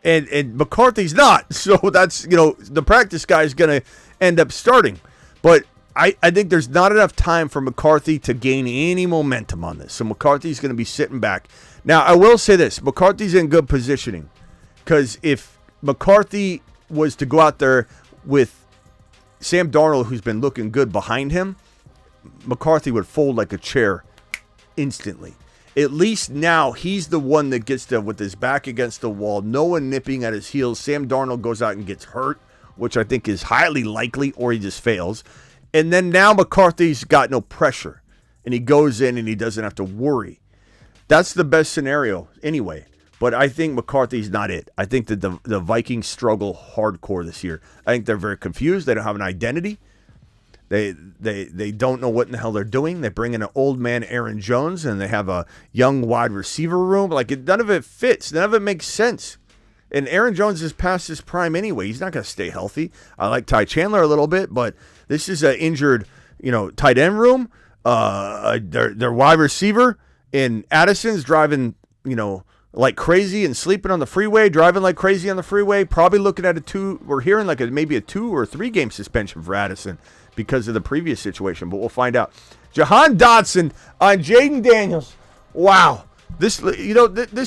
And McCarthy's not. So that's, the practice guy is going to end up starting. But I think there's not enough time for McCarthy to gain any momentum on this. So McCarthy's going to be sitting back. Now, I will say this. McCarthy's in good positioning. Because if McCarthy was to go out there with Sam Darnold, who's been looking good behind him, McCarthy would fold like a chair instantly. At least now he's the one that gets to, with his back against the wall, no one nipping at his heels. Sam Darnold goes out and gets hurt, which I think is highly likely, or he just fails. And then now McCarthy's got no pressure, and he goes in and he doesn't have to worry. That's the best scenario anyway. But I think McCarthy's not it. I think that the Vikings struggle hardcore this year. I think they're very confused. They don't have an identity. They don't know what in the hell they're doing. They bring in an old man Aaron Jones, and they have a young wide receiver room. None of it fits. None of it makes sense. And Aaron Jones is past his prime anyway. He's not going to stay healthy. I like Ty Chandler a little bit, but this is an injured, tight end room. Their wide receiver in Addison's driving, like crazy and sleeping on the freeway, driving like crazy on the freeway, probably looking at we're hearing maybe a 2 or 3 game suspension for Addison because of the previous situation, but we'll find out. Jahan Dotson on Jaden Daniels. Wow. This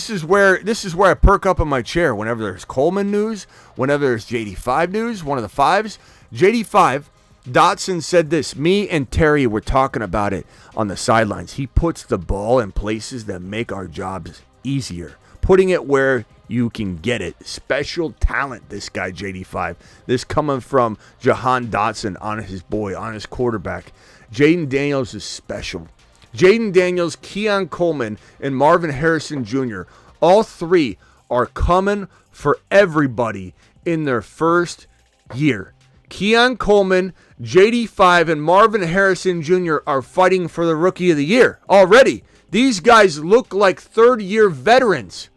is where I perk up in my chair whenever there's Coleman news, whenever there's JD5 news, one of the fives. JD5, Dotson said this. Me and Terry were talking about it on the sidelines. He puts the ball in places that make our jobs easier, putting it where you can get it. Special talent, this guy JD5. This coming from Jahan Dotson on his boy, on his quarterback. Jaden Daniels is special. Jaden Daniels, Keon Coleman, and Marvin Harrison Jr., all three are coming for everybody in their first year. Keon Coleman, JD5, and Marvin Harrison Jr. are fighting for the Rookie of the Year already. These guys look like third-year veterans.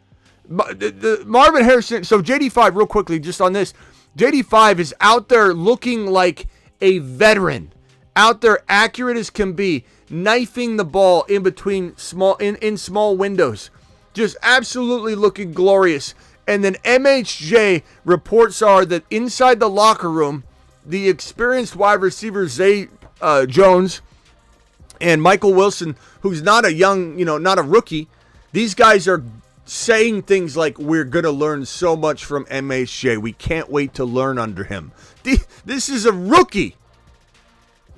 Marvin Harrison, so JD5, real quickly, just on this, JD5 is out there looking like a veteran, out there accurate as can be, knifing the ball in between small windows, just absolutely looking glorious. And then MHJ reports are that inside the locker room, the experienced wide receiver Zay Jones and Michael Wilson, who's not a young, not a rookie, these guys are saying things like, we're going to learn so much from MHJ. We can't wait to learn under him. This is a rookie.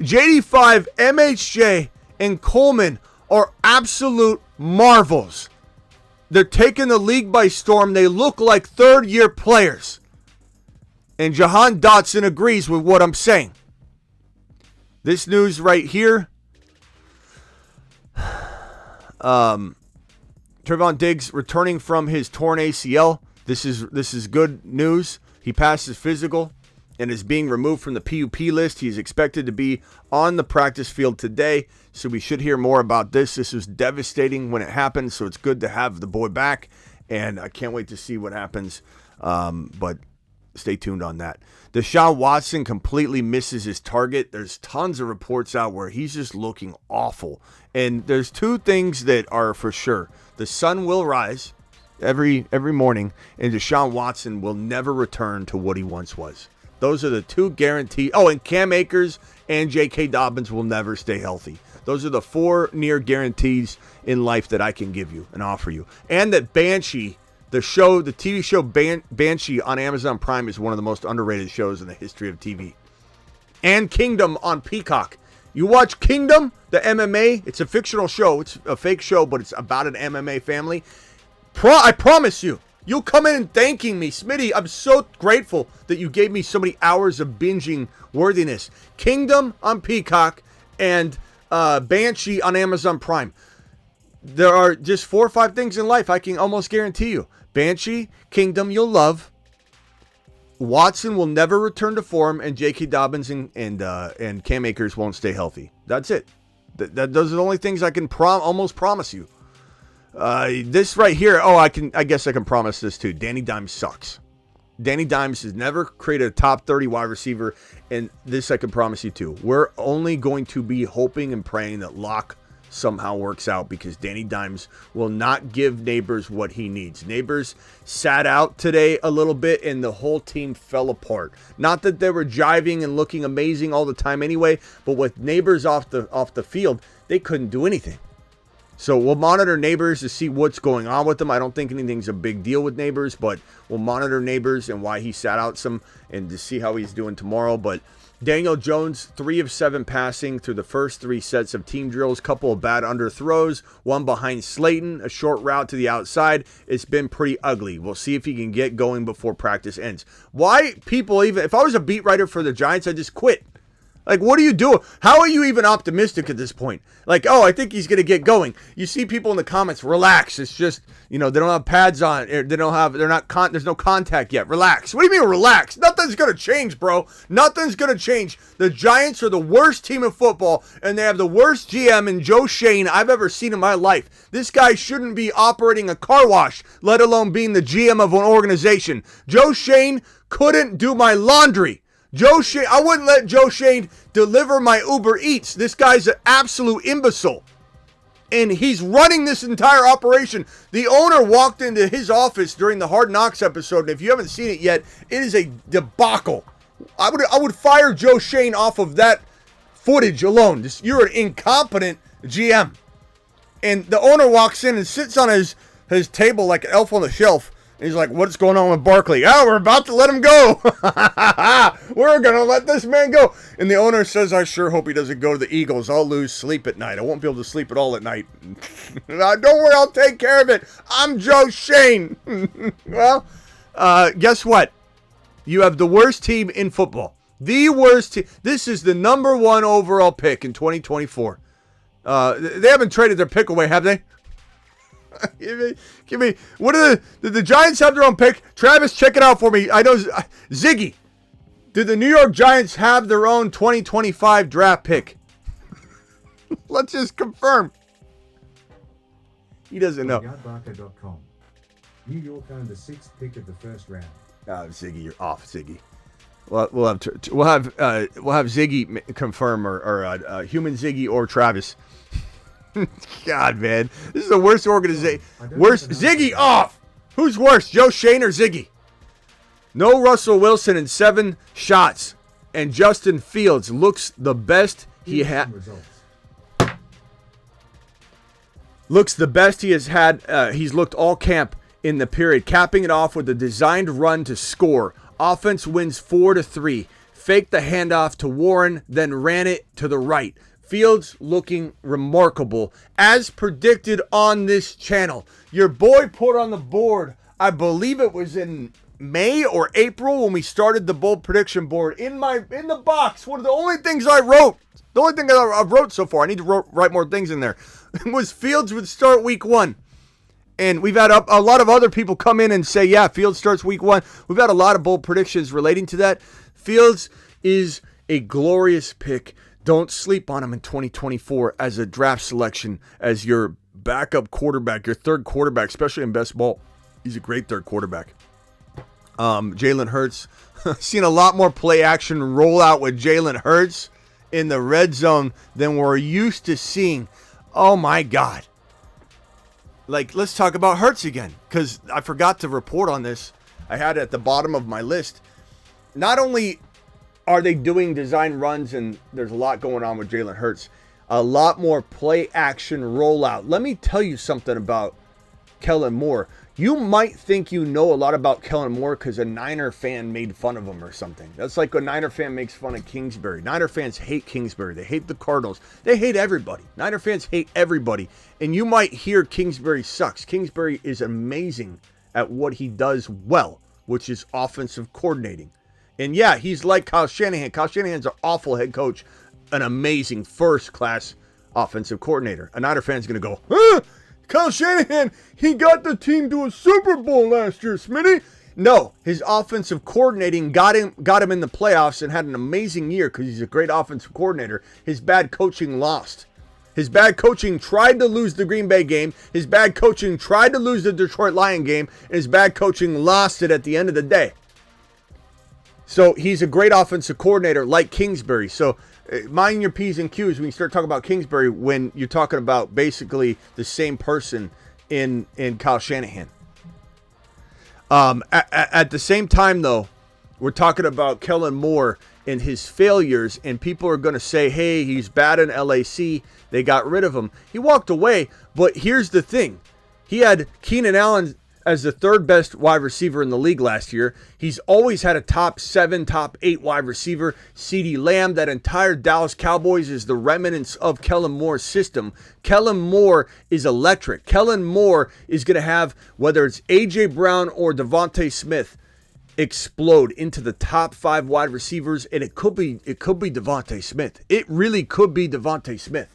JD5, MHJ, and Coleman are absolute marvels. They're taking the league by storm. They look like third-year players. And Jahan Dotson agrees with what I'm saying. This news right here. Trevon Diggs returning from his torn ACL. This is good news. He passed his physical and is being removed from the PUP list. He's expected to be on the practice field today, so we should hear more about this. This was devastating when it happened, so it's good to have the boy back, and I can't wait to see what happens, but stay tuned on that. Deshaun Watson completely misses his target. There's tons of reports out where he's just looking awful, and there's two things that are for sure. The sun will rise every morning, and Deshaun Watson will never return to what he once was. Those are the two guaranteed. Oh, and Cam Akers and J.K. Dobbins will never stay healthy. Those are the four near guarantees in life that I can give you and offer you. And that Banshee, the TV show Banshee on Amazon Prime is one of the most underrated shows in the history of TV. And Kingdom on Peacock. You watch Kingdom, the MMA. It's a fictional show. It's a fake show, but it's about an MMA family. I promise you. You'll come in and thanking me. Smitty, I'm so grateful that you gave me so many hours of binging worthiness. Kingdom on Peacock and Banshee on Amazon Prime. There are just 4 or 5 things in life I can almost guarantee you. Banshee, Kingdom, you'll love. Watson will never return to form, and J.K. Dobbins and Cam Akers won't stay healthy. That's it. Those are the only things I can almost promise you. This right here, I guess I can promise this too. Danny Dimes sucks. Danny Dimes has never created a top 30 wide receiver, and this I can promise you too. We're only going to be hoping and praying that Locke somehow works out, because Danny Dimes will not give Neighbors what he needs. Neighbors sat out today a little bit, and the whole team fell apart. Not that they were jiving and looking amazing all the time anyway, but with Neighbors off the field, they couldn't do anything. So we'll monitor Neighbors to see what's going on with them. I don't think anything's a big deal with Neighbors, but we'll monitor Neighbors and why he sat out some and to see how he's doing tomorrow. But Daniel Jones, 3 of 7 passing through the first 3 sets of team drills. Couple of bad underthrows, one behind Slayton, a short route to the outside. It's been pretty ugly. We'll see if he can get going before practice ends. Why people even, if I was a beat writer for the Giants, I'd just quit. Like, what are you doing? How are you even optimistic at this point? Like, I think he's going to get going. You see people in the comments, relax. It's just, they don't have pads on. There's no contact yet. Relax. What do you mean relax? Nothing's going to change, bro. Nothing's going to change. The Giants are the worst team in football, and they have the worst GM in Joe Shane I've ever seen in my life. This guy shouldn't be operating a car wash, let alone being the GM of an organization. Joe Shane couldn't do my laundry. Joe Shane, I wouldn't let Joe Shane deliver my Uber Eats. This guy's an absolute imbecile. And he's running this entire operation. The owner walked into his office during the Hard Knocks episode, and if you haven't seen it yet, it is a debacle. I would fire Joe Shane off of that footage alone. You're an incompetent GM. And the owner walks in and sits on his table like an elf on the shelf. And he's like, what's going on with Barkley? Oh, we're about to let him go. We're going to let this man go. And the owner says, I sure hope he doesn't go to the Eagles. I'll lose sleep at night. I won't be able to sleep at all at night. Don't worry, I'll take care of it. I'm Joe Shane. Well, guess what? You have the worst team in football. The worst team. This is the number 1 overall pick in 2024. They haven't traded their pick away, have they? Give me. What are did the Giants have their own pick? Travis, check it out for me. I know Ziggy. Did the New York Giants have their own 2025 draft pick? Let's just confirm. He doesn't know. Yardbarker.com. New York owned the 6th pick of the first round. Ziggy, you're off, Ziggy. We'll have Ziggy confirm or Human Ziggy or Travis. God, man, this is the worst organization. Worst Ziggy off. Who's worse, Joe Shane or Ziggy? No Russell Wilson in 7 shots, and Justin Fields looks the best he had. Looks the best he has had. He's looked all camp in the period, capping it off with a designed run to score. Offense wins 4-3. Faked the handoff to Warren, then ran it to the right. Fields looking remarkable, as predicted on this channel. Your boy put on the board, I believe it was in May or April when we started the bold prediction board in the box. One of the only things I wrote, the only thing I wrote so far, I need to write more things in there, was Fields would start week 1. And we've had a lot of other people come in and say, yeah, Fields starts week 1. We've had a lot of bold predictions relating to that. Fields is a glorious pick. Don't sleep on him in 2024 as a draft selection, as your backup quarterback, your third quarterback, especially in best ball. He's a great third quarterback. Jaylen Hurts. Seen a lot more play action rollout with Jaylen Hurts in the red zone than we're used to seeing. Oh, my God. Like, let's talk about Hurts again, because I forgot to report on this. I had it at the bottom of my list. Not only are they doing design runs, and there's a lot going on with Jaylen Hurts, a lot more play action rollout. Let me tell you something about Kellen Moore. You might think you know a lot about Kellen Moore because a Niner fan made fun of him or something. That's like a Niner fan makes fun of Kingsbury. Niner fans hate Kingsbury. They hate the Cardinals. They hate everybody. Niner fans hate everybody. And you might hear Kingsbury sucks. Kingsbury is amazing at what he does well, which is offensive coordinating. And yeah, he's like Kyle Shanahan. Kyle Shanahan's an awful head coach, an amazing first-class offensive coordinator. A Niner fan's going to go, huh? Kyle Shanahan, he got the team to a Super Bowl last year, Smitty. No, his offensive coordinating got him in the playoffs and had an amazing year because he's a great offensive coordinator. His bad coaching lost. His bad coaching tried to lose the Green Bay game. His bad coaching tried to lose the Detroit Lion game. And his bad coaching lost it at the end of the day. So he's a great offensive coordinator like Kingsbury. So mind your P's and Q's when you start talking about Kingsbury when you're talking about basically the same person in Kyle Shanahan. At the same time, though, we're talking about Kellen Moore and his failures, and people are going to say, hey, he's bad in LAC. They got rid of him. He walked away, but here's the thing. He had Keenan Allen as the 3rd best wide receiver in the league last year. He's always had a top 7, top 8 wide receiver. CeeDee Lamb, that entire Dallas Cowboys is the remnants of Kellen Moore's system. Kellen Moore is electric. Kellen Moore is going to have, whether it's A.J. Brown or Devontae Smith, explode into the top 5 wide receivers, and it could be Devontae Smith. It really could be Devontae Smith.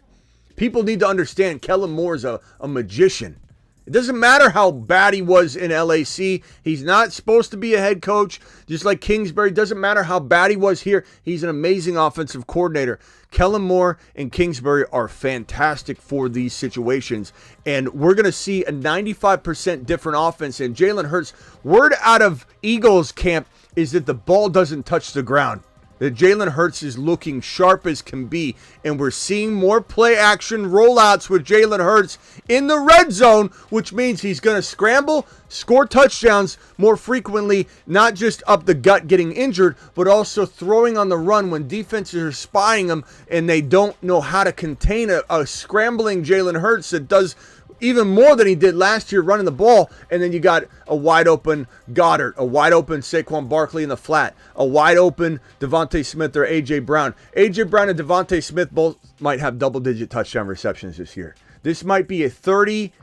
People need to understand Kellen Moore's a magician. It doesn't matter how bad he was in LAC. He's not supposed to be a head coach, just like Kingsbury. It doesn't matter how bad he was here. He's an amazing offensive coordinator. Kellen Moore and Kingsbury are fantastic for these situations. And we're going to see a 95% different offense. And Jaylen Hurts, word out of Eagles camp is that the ball doesn't touch the ground. that Jaylen Hurts is looking sharp as can be, and we're seeing more play action rollouts with Jaylen Hurts in the red zone, which means he's going to scramble, score touchdowns more frequently, not just up the gut getting injured, but also throwing on the run when defenses are spying him and they don't know how to contain a scrambling Jaylen Hurts that does even more than he did last year running the ball. And then you got a wide open Goddard, a wide open Saquon Barkley in the flat, a wide open Devontae Smith or A.J. Brown. A.J. Brown and Devontae Smith both might have double-digit touchdown receptions this year. This might be a 30,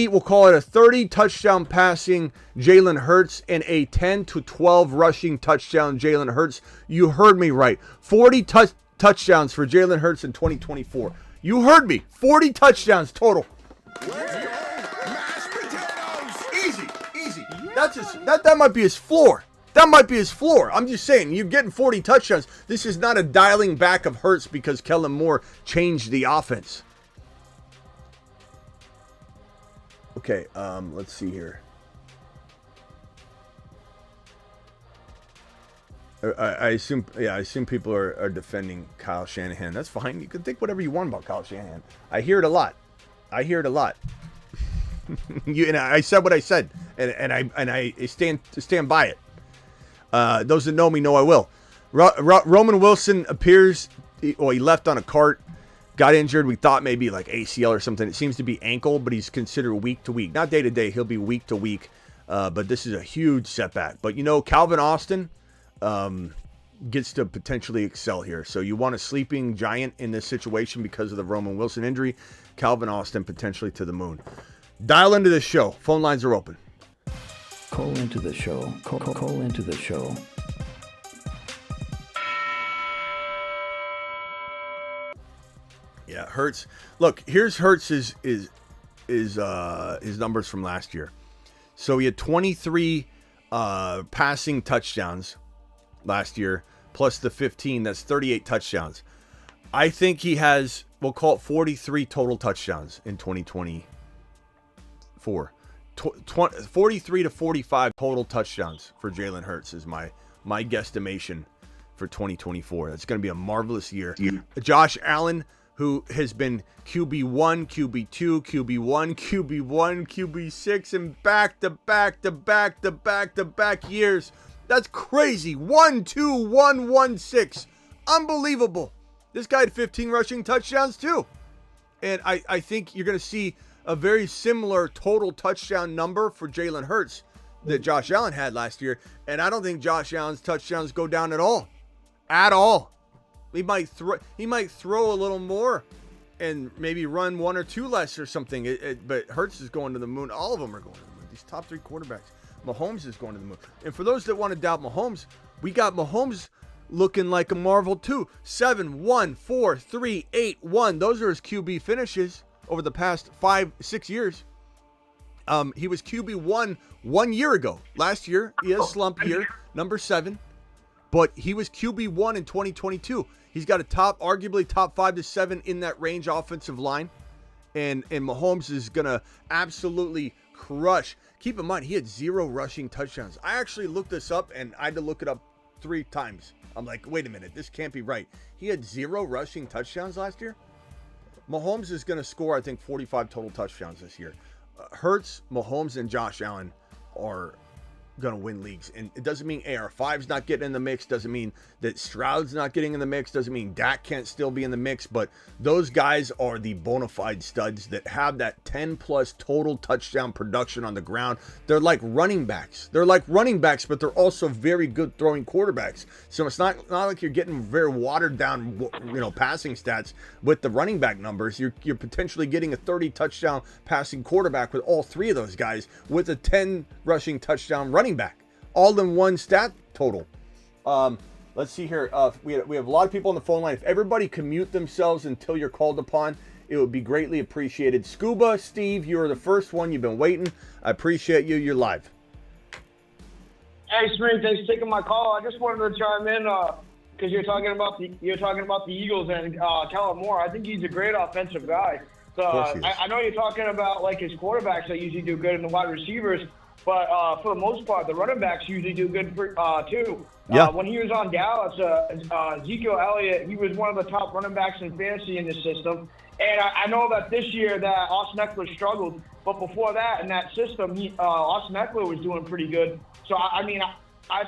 we'll call it a 30 touchdown passing Jaylen Hurts and a 10 to 12 rushing touchdown Jaylen Hurts. You heard me right. 40 touchdowns for Jaylen Hurts in 2024. You heard me. 40 touchdowns total. Mashed potatoes. Easy. That might be his floor. That might be his floor. I'm just saying, you're getting 40 touchdowns. This is not a dialing back of Hurts because Kellen Moore changed the offense. Okay, let's see here. I assume people are defending Kyle Shanahan. That's fine. You can think whatever you want about Kyle Shanahan. I hear it a lot. And I said what I said, and I stand by it. Those that know me know I will. Roman Wilson appears, he left on a cart, got injured. We thought maybe like ACL or something. It seems to be ankle, but he's considered week to week, not day to day. He'll be week to week. But this is a huge setback. But Calvin Austin gets to potentially excel here. So you want a sleeping giant in this situation because of the Roman Wilson injury. Calvin Austin potentially to the moon. Dial into the show. Phone lines are open. Call into the show. Call into the show. Yeah, Hurts. Look, here's Hurts' his numbers from last year. So he had 23 passing touchdowns last year, plus the 15. That's 38 touchdowns. I think he has, we'll call it 43 total touchdowns in 2024. 43 to 45 total touchdowns for Jaylen Hurts is my guesstimation for 2024. That's going to be a marvelous year. Yeah. Josh Allen, who has been QB1, QB2, QB1, QB1, QB6, and back-to-back years. That's crazy. 1-2, 1-1-6. Unbelievable. This guy had 15 rushing touchdowns too. And I think you're going to see a very similar total touchdown number for Jaylen Hurts that Josh Allen had last year. And I don't think Josh Allen's touchdowns go down at all. At all. He might throw a little more and maybe run one or two less or something. But Hurts is going to the moon. All of them are going to the moon. These top three quarterbacks. Mahomes is going to the moon. And for those that want to doubt Mahomes, we got Mahomes looking like a marvel too. 7-1-4-3-8-1. Those are his QB finishes over the past 5-6 years. He was QB1 1 year ago. Last year, he has a slump year, number 7. But he was QB1 in 2022. He's got a arguably top 5 to 7 in that range offensive line. And Mahomes is going to absolutely crush. Keep in mind, he had 0 rushing touchdowns. I actually looked this up, and I had to look it up 3 times. I'm like, wait a minute, this can't be right. He had 0 rushing touchdowns last year? Mahomes is going to score, I think, 45 total touchdowns this year. Hurts, Mahomes, and Josh Allen are going to win leagues. And it doesn't mean AR5's not getting in the mix. Doesn't mean that Stroud's not getting in the mix. Doesn't mean Dak can't still be in the mix. But those guys are the bona fide studs that have that 10-plus total touchdown production on the ground. They're like running backs. But they're also very good throwing quarterbacks. So it's not like you're getting very watered down, passing stats with the running back numbers. You're potentially getting a 30 touchdown passing quarterback with all 3 of those guys with a 10 rushing touchdown running back, all in one stat total. Let's see here. We have a lot of people on the phone line. If everybody can mute themselves until you're called upon, it would be greatly appreciated. Scuba, Steve, you are the first one. You've been waiting. I appreciate you. You're live. Hey, Smitty, thanks for taking my call. I just wanted to chime in because you're talking about the Eagles and Kellen Moore. I think he's a great offensive guy. So I know you're talking about like his quarterbacks that usually do good in the wide receivers. But for the most part, the running backs usually do good too. Yeah. When he was on Dallas, Ezekiel Elliott, he was one of the top running backs in fantasy in the system. And I know that this year that Austin Eckler struggled, but before that in that system, Austin Eckler was doing pretty good. So I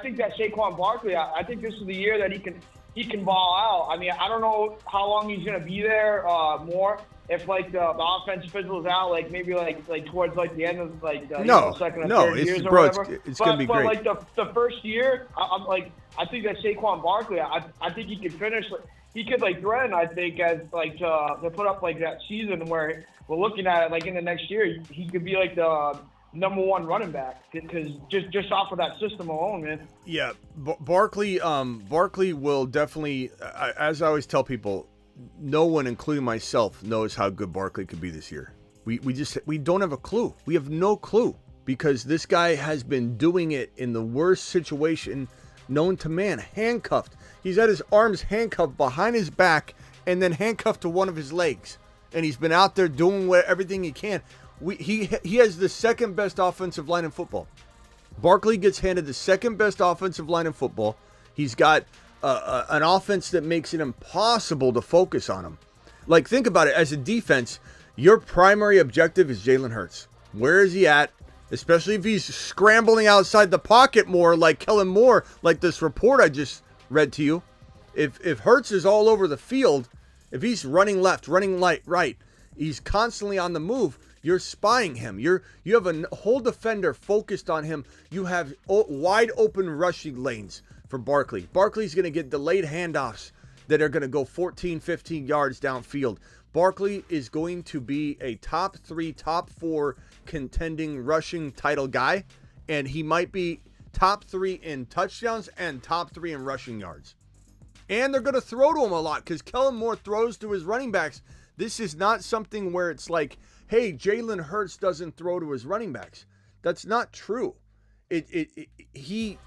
think that Saquon Barkley, I think this is the year that he can ball out. I mean, I don't know how long he's going to be there more. If like the offense fizzles out, like maybe like towards like the end of like the second and third years or whatever. It's going to be great. But like the first year, I think that Saquon Barkley, I think he could finish. He could like threaten. I think as like to put up like that season where we're looking at it like in the next year, he could be like the number one running back because just off of that system alone, man. Yeah, Barkley will definitely, as I always tell people, no one, including myself, knows how good Barkley could be this year. We don't have a clue. We have no clue because this guy has been doing it in the worst situation known to man, handcuffed. He's had his arms handcuffed behind his back and then handcuffed to one of his legs. And he's been out there doing everything he can. He has the second best offensive line in football. Barkley gets handed the second best offensive line in football. He's got an offense that makes it impossible to focus on him. Like, think about it. As a defense, your primary objective is Jaylen Hurts. Where is he at? Especially if he's scrambling outside the pocket more like Kellen Moore, like this report I just read to you. If Hurts is all over the field, if he's running left, running right, he's constantly on the move, you're spying him. You have a whole defender focused on him. You have wide open rushing lanes for Barkley. Barkley's going to get delayed handoffs that are going to go 14, 15 yards downfield. Barkley is going to be a top 3, top 4 contending rushing title guy, and he might be top 3 in touchdowns and top 3 in rushing yards. And they're going to throw to him a lot because Kellen Moore throws to his running backs. This is not something where it's like, hey, Jaylen Hurts doesn't throw to his running backs. That's not true. He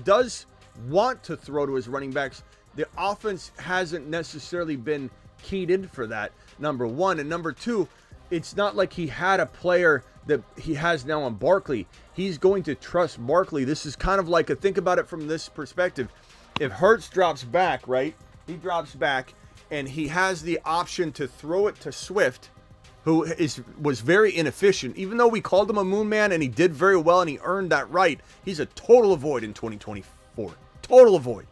does want to throw to his running backs. The offense hasn't necessarily been keyed in for that, number one. And number two, it's not like he had a player that he has now on Barkley. He's going to trust Barkley. This is kind of like think about it from this perspective. If Hurts drops back, right? He drops back and he has the option to throw it to Swift, who was very inefficient. Even though we called him a moon man and he did very well and he earned that right, he's a total avoid in 2024. Total avoid.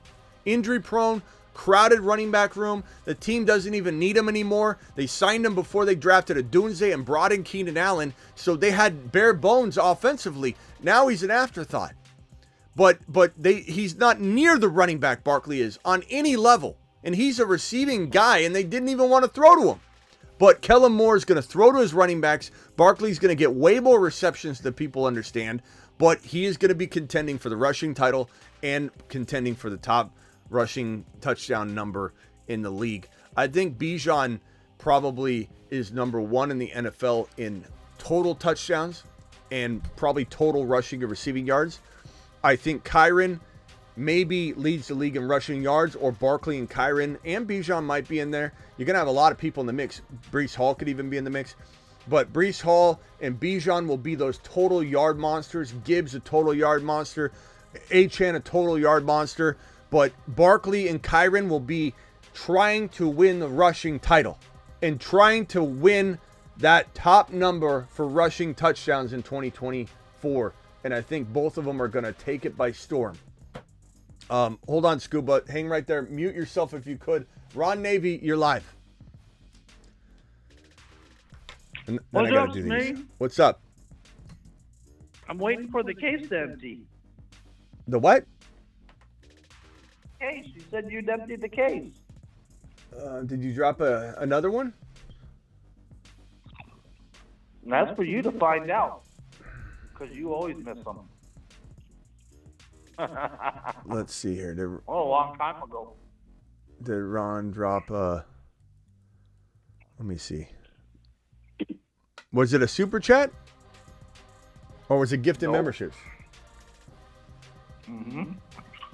Injury prone, crowded running back room. The team doesn't even need him anymore. They signed him before they drafted a Dunze and brought in Keenan Allen, so they had bare bones offensively. Now he's an afterthought. But he's not near the running back Barkley is on any level. And he's a receiving guy, and they didn't even want to throw to him. But Kellen Moore is going to throw to his running backs. Barkley's going to get way more receptions than people understand. But he is going to be contending for the rushing title and contending for the top rushing touchdown number in the league. I think Bijan probably is number 1 in the NFL in total touchdowns and probably total rushing and receiving yards. I think Kyren maybe leads the league in rushing yards, or Barkley and Kyren and Bijan might be in there. You're going to have a lot of people in the mix. Breece Hall could even be in the mix. But Breece Hall and Bijan will be those total yard monsters. Gibbs, a total yard monster. Achane, a total yard monster. But Barkley and Kyren will be trying to win the rushing title and trying to win that top number for rushing touchdowns in 2024. And I think both of them are going to take it by storm. Hold on, Scuba. Hang right there. Mute yourself if you could. Ron Navy, you're live. And then I gotta do these. What's up? I'm waiting for the case to empty. The what? Case. You said you'd empty the case. Did you drop another one? And that's for you to find out. Because you always miss them. Let's see here. A long time ago. Did Ron drop let me see. Was it a super chat? Or was it gifted memberships? Mm-hmm.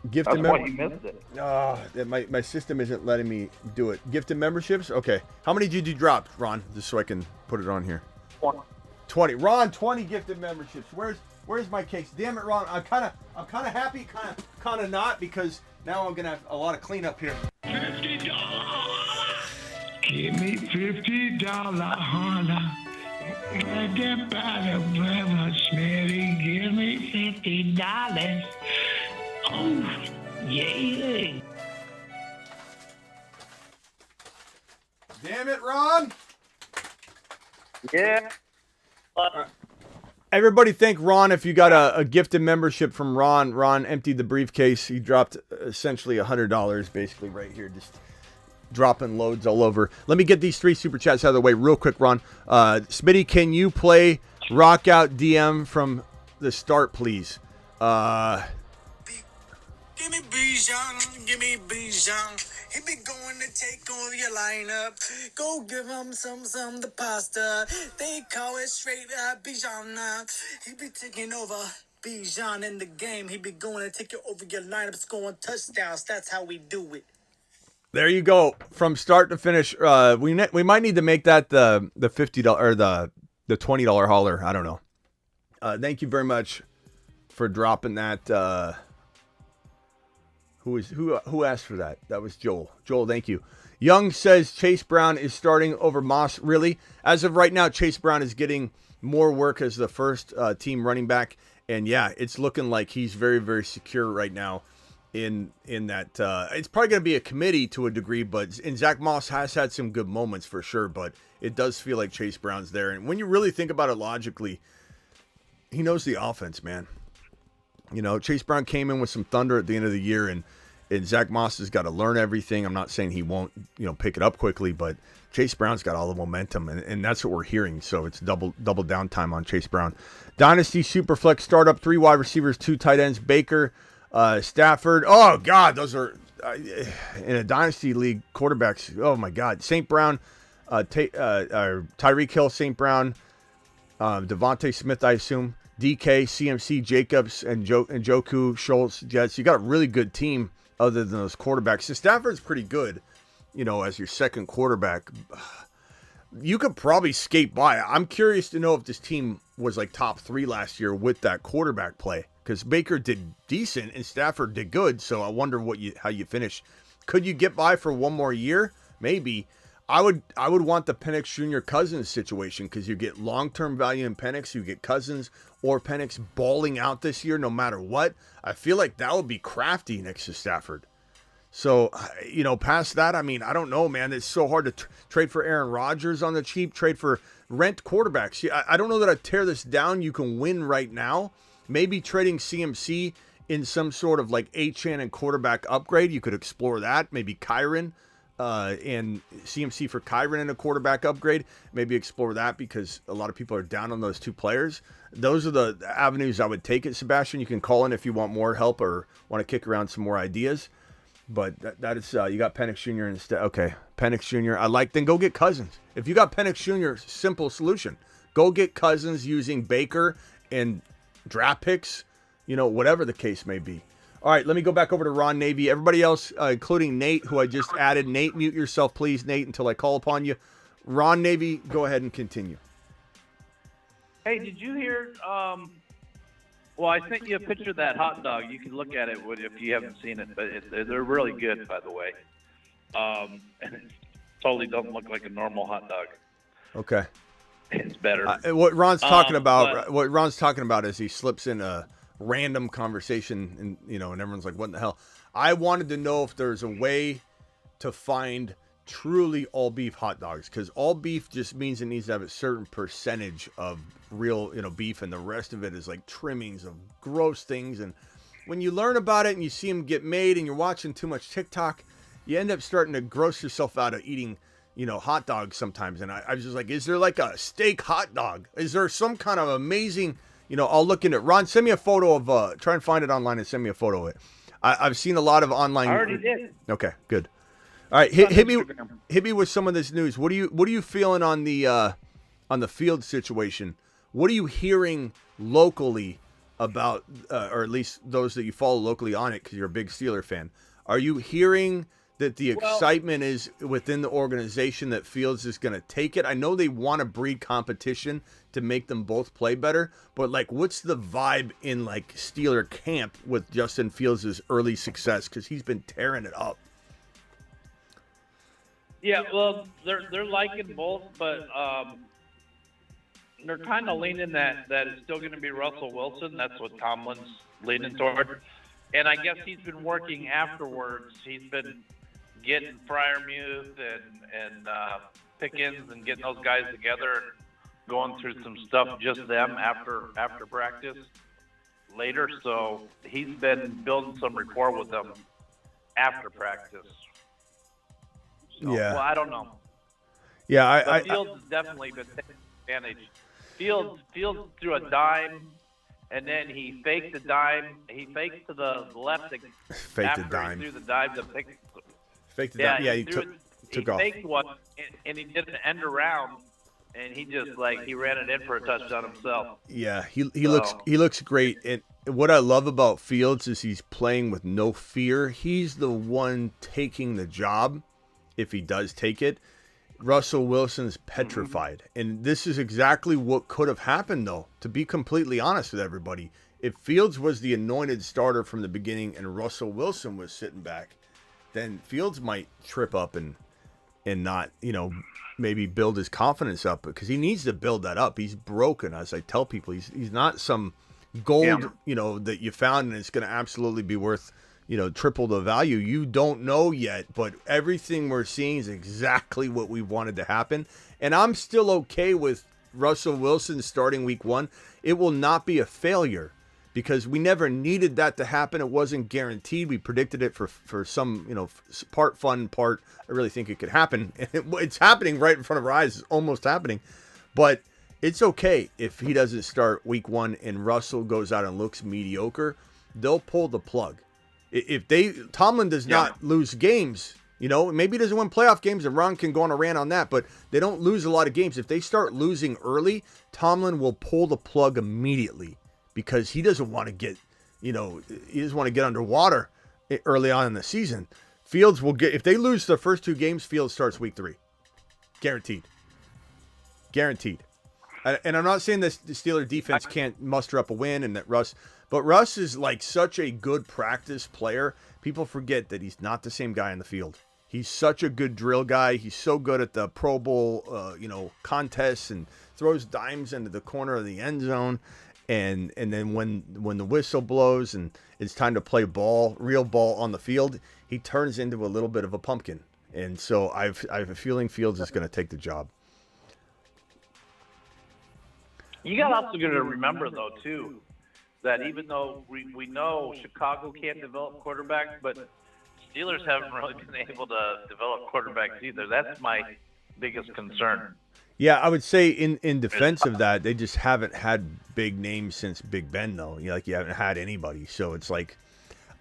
Gifted That's why you missed it. My system isn't letting me do it. Gifted memberships? Okay. How many did you drop, Ron? Just so I can put it on here. 20. 20. Ron, 20 gifted memberships. Where's my cakes? Damn it, Ron. I'm kind of happy, kind of not, because now I'm gonna have a lot of cleanup here. $50. Give me $50, holla. Right there by the river, Smitty. Give me $50. Oh, yeah. Damn it, Ron. Yeah. Everybody thank Ron if you got a gifted membership from Ron. Ron emptied the briefcase. He dropped essentially $100 basically right here, just dropping loads all over. Let me get these 3 super chats out of the way real quick, Ron. Smitty, can you play Rock Out DM from the start, please? Give me Bijan, give me Bijan. He be going to take over your lineup. Go give him some the pasta. They call it straight Bijan. He be taking over Bijan in the game. He be going to take over your lineup, scoring touchdowns. That's how we do it. There you go, from start to finish. We might need to make that the $50 or the $20 hauler. I don't know. Thank you very much for dropping that. Who asked for that? That was Joel. Joel, thank you. Young says Chase Brown is starting over Moss. Really? As of right now, Chase Brown is getting more work as the first team running back. And yeah, it's looking like he's very, very secure right now in that. It's probably going to be a committee to a degree, and Zach Moss has had some good moments for sure, but it does feel like Chase Brown's there. And when you really think about it logically, he knows the offense, man. You know, Chase Brown came in with some thunder at the end of the year, and Zach Moss has got to learn everything. I'm not saying he won't, pick it up quickly, but Chase Brown's got all the momentum, and that's what we're hearing. So it's double down time on Chase Brown. Dynasty Superflex startup, 3 wide receivers, 2 tight ends, Baker, Stafford. Oh God, those are in a Dynasty league quarterbacks. Oh my God, St. Brown, Tyreek Hill, St. Brown, Devontae Smith, I assume. DK, CMC, Jacobs, and Njoku, Schultz, Jets. You got a really good team other than those quarterbacks. So Stafford's pretty good, as your second quarterback. You could probably skate by. I'm curious to know if this team was like top 3 last year with that quarterback play, because Baker did decent and Stafford did good. So I wonder how you finish. Could you get by for one more year? Maybe. I would want the Penix Jr. Cousins situation, because you get long-term value in Penix, you get Cousins or Penix balling out this year no matter what. I feel like that would be crafty next to Stafford. So, past that, I mean, I don't know, man. It's so hard to trade for Aaron Rodgers on the cheap, trade for rent quarterbacks. I don't know that I'd tear this down. You can win right now. Maybe trading CMC in some sort of like Achane and quarterback upgrade. You could explore that. Maybe Kyron. And CMC for Kyron in a quarterback upgrade. Maybe explore that, because a lot of people are down on those 2 players. Those are the avenues I would take it, Sebastian. You can call in if you want more help or want to kick around some more ideas. But that is, you got Penix Jr. instead. Okay, Penix Jr. Then go get Cousins. If you got Penix Jr., simple solution. Go get Cousins using Baker and draft picks, whatever the case may be. All right, let me go back over to Ron Navy. Everybody else, including Nate, who I just added. Nate, mute yourself, please, Nate, until I call upon you. Ron Navy, go ahead and continue. Hey, did you hear? Well, I sent you a picture of that hot dog. You can look at it if you haven't seen it, but they're really good, by the way. And it totally doesn't look like a normal hot dog. Okay. It's better. What Ron's talking about is he slips in a random conversation, and everyone's like, what in the hell? I wanted to know if there's a way to find truly all beef hot dogs, because all beef just means it needs to have a certain percentage of real beef, and the rest of it is like trimmings of gross things. And when you learn about it and you see them get made and you're watching too much TikTok, you end up starting to gross yourself out of eating hot dogs sometimes. And I was just like, is there like a steak hot dog? Is there some kind of amazing I'll look into it. Ron, send me a photo of, try and find it online and send me a photo of it. I've seen a lot of online. I already did. Okay, good. All right, hit me with some of this news. What are you feeling on the field situation? What are you hearing locally about, or at least those that you follow locally on it, because you're a big Steeler fan? Are you hearing that the excitement is within the organization that Fields is going to take it? I know they want to breed competition to make them both play better, but like, what's the vibe in like Steeler camp with Justin Fields' early success? Because he's been tearing it up. Yeah, well, they're liking both, but they're kind of leaning that it's still going to be Russell Wilson. That's what Tomlin's leaning toward. And I guess he's been working afterwards. He's been getting Freiermuth and Pickens and getting those guys together and going through some stuff, just them after practice later. So he's been building some rapport with them after practice. So, Yeah. Well, I don't know. Yeah, Fields has definitely been taking advantage. Fields threw a dime, and then he faked the dime. He faked to the left Faked the after dime. he threw the dime. Faked the dime. Yeah, he took off. He faked one, and he did an end around, and he just he ran it in for a touchdown himself. Yeah, he looks great. And what I love about Fields is he's playing with no fear. He's the one taking the job if he does take it. Russell Wilson's petrified. And this is exactly what could have happened, though, to be completely honest with everybody. If Fields was the anointed starter from the beginning and Russell Wilson was sitting back, then Fields might trip up and not, maybe build his confidence up, because he needs to build that up. He's broken, as I tell people. He's not some gold, that you found and it's going to absolutely be worth triple the value. You don't know yet, but everything we're seeing is exactly what we wanted to happen. And I'm still okay with Russell Wilson starting week 1. It will not be a failure because we never needed that to happen. It wasn't guaranteed. We predicted it for some, part fun, part I really think it could happen. And it's happening right in front of our eyes. It's almost happening. But it's okay if he doesn't start week 1 and Russell goes out and looks mediocre. They'll pull the plug. If Tomlin does not lose games, maybe he doesn't win playoff games, and Ron can go on a rant on that, but they don't lose a lot of games. If they start losing early, Tomlin will pull the plug immediately because he doesn't want to get, he doesn't want to get underwater early on in the season. Fields will get, if they lose the first 2 games, Fields starts week 3. Guaranteed. And I'm not saying this the Steeler defense can't muster up a win and that but Russ is like such a good practice player. People forget that he's not the same guy in the field. He's such a good drill guy. He's so good at the Pro Bowl, contests and throws dimes into the corner of the end zone. And then when the whistle blows and it's time to play real ball on the field, he turns into a little bit of a pumpkin. And so I have a feeling Fields is going to take the job. You got also going to remember, though, too, that even though we know Chicago can't develop quarterbacks, but Steelers haven't really been able to develop quarterbacks either. That's my biggest concern. Yeah, I would say in defense of that, they just haven't had big names since Big Ben, though. You haven't had anybody. So it's like,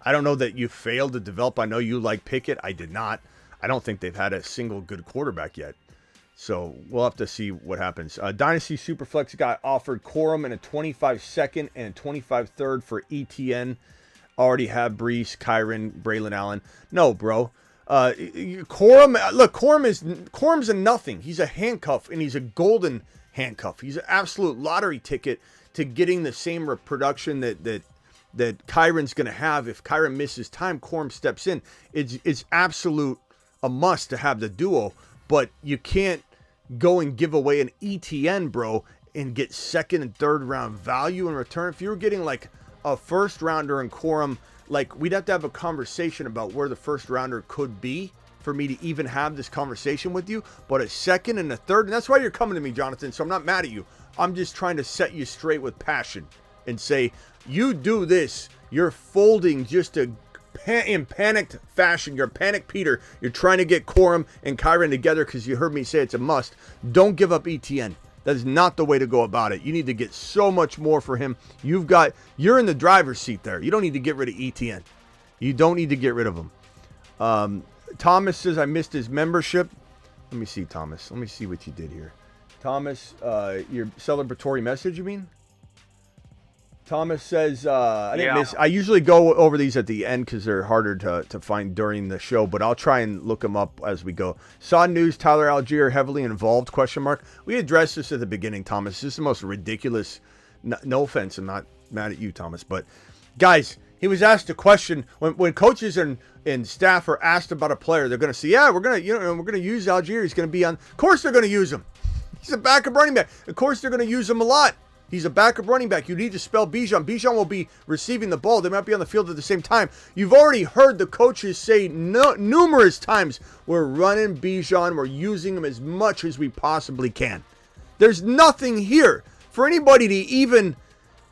I don't know that you failed to develop. I know you like Pickett. I did not. I don't think they've had a single good quarterback yet. So we'll have to see what happens. Dynasty Superflex got offered Corum and a 25 second and a 25 third for ETN. Already have Brees, Kyron, Braylon Allen. No, bro. Corum's a nothing. He's a handcuff, and he's a golden handcuff. He's an absolute lottery ticket to getting the same production that Kyron's going to have. If Kyron misses time, Corum steps in. It's absolute a must to have the duo. But you can't go and give away an ETN, bro, and get second and third round value in return. If you were getting like a first rounder in Corum, like we'd have to have a conversation about where the first rounder could be for me to even have this conversation with you. But a second and a third, and that's why you're coming to me, Jonathan. So I'm not mad at you. I'm just trying to set you straight with passion and say, you do this, you're folding just in panicked fashion. You're Panic Peter. You're trying to get Corum and Kyron together because you heard me say it's a must. Don't give up ETN. That is not the way to go about it. You need to get so much more for him. You're in the driver's seat there. You don't need to get rid of ETN. You don't need to get rid of him. Thomas says, I missed his membership. Let me see, Thomas. Let me see what you did here. Thomas, your celebratory message, you mean? Thomas says, I usually go over these at the end because they're harder to find during the show, but I'll try and look them up as we go. Saw news, Tyler Algier heavily involved, ? We addressed this at the beginning, Thomas. This is the most ridiculous, no offense, I'm not mad at you, Thomas, but guys, he was asked a question when coaches and staff are asked about a player, they're going to say, yeah, we're going to use Algier. He's going to be on. Of course they're going to use him. He's a backup running back. Of course they're going to use him a lot. He's a backup running back. You need to spell Bijan. Bijan will be receiving the ball. They might be on the field at the same time. You've already heard the coaches say numerous times, we're running Bijan. We're using him as much as we possibly can. There's nothing here for anybody to even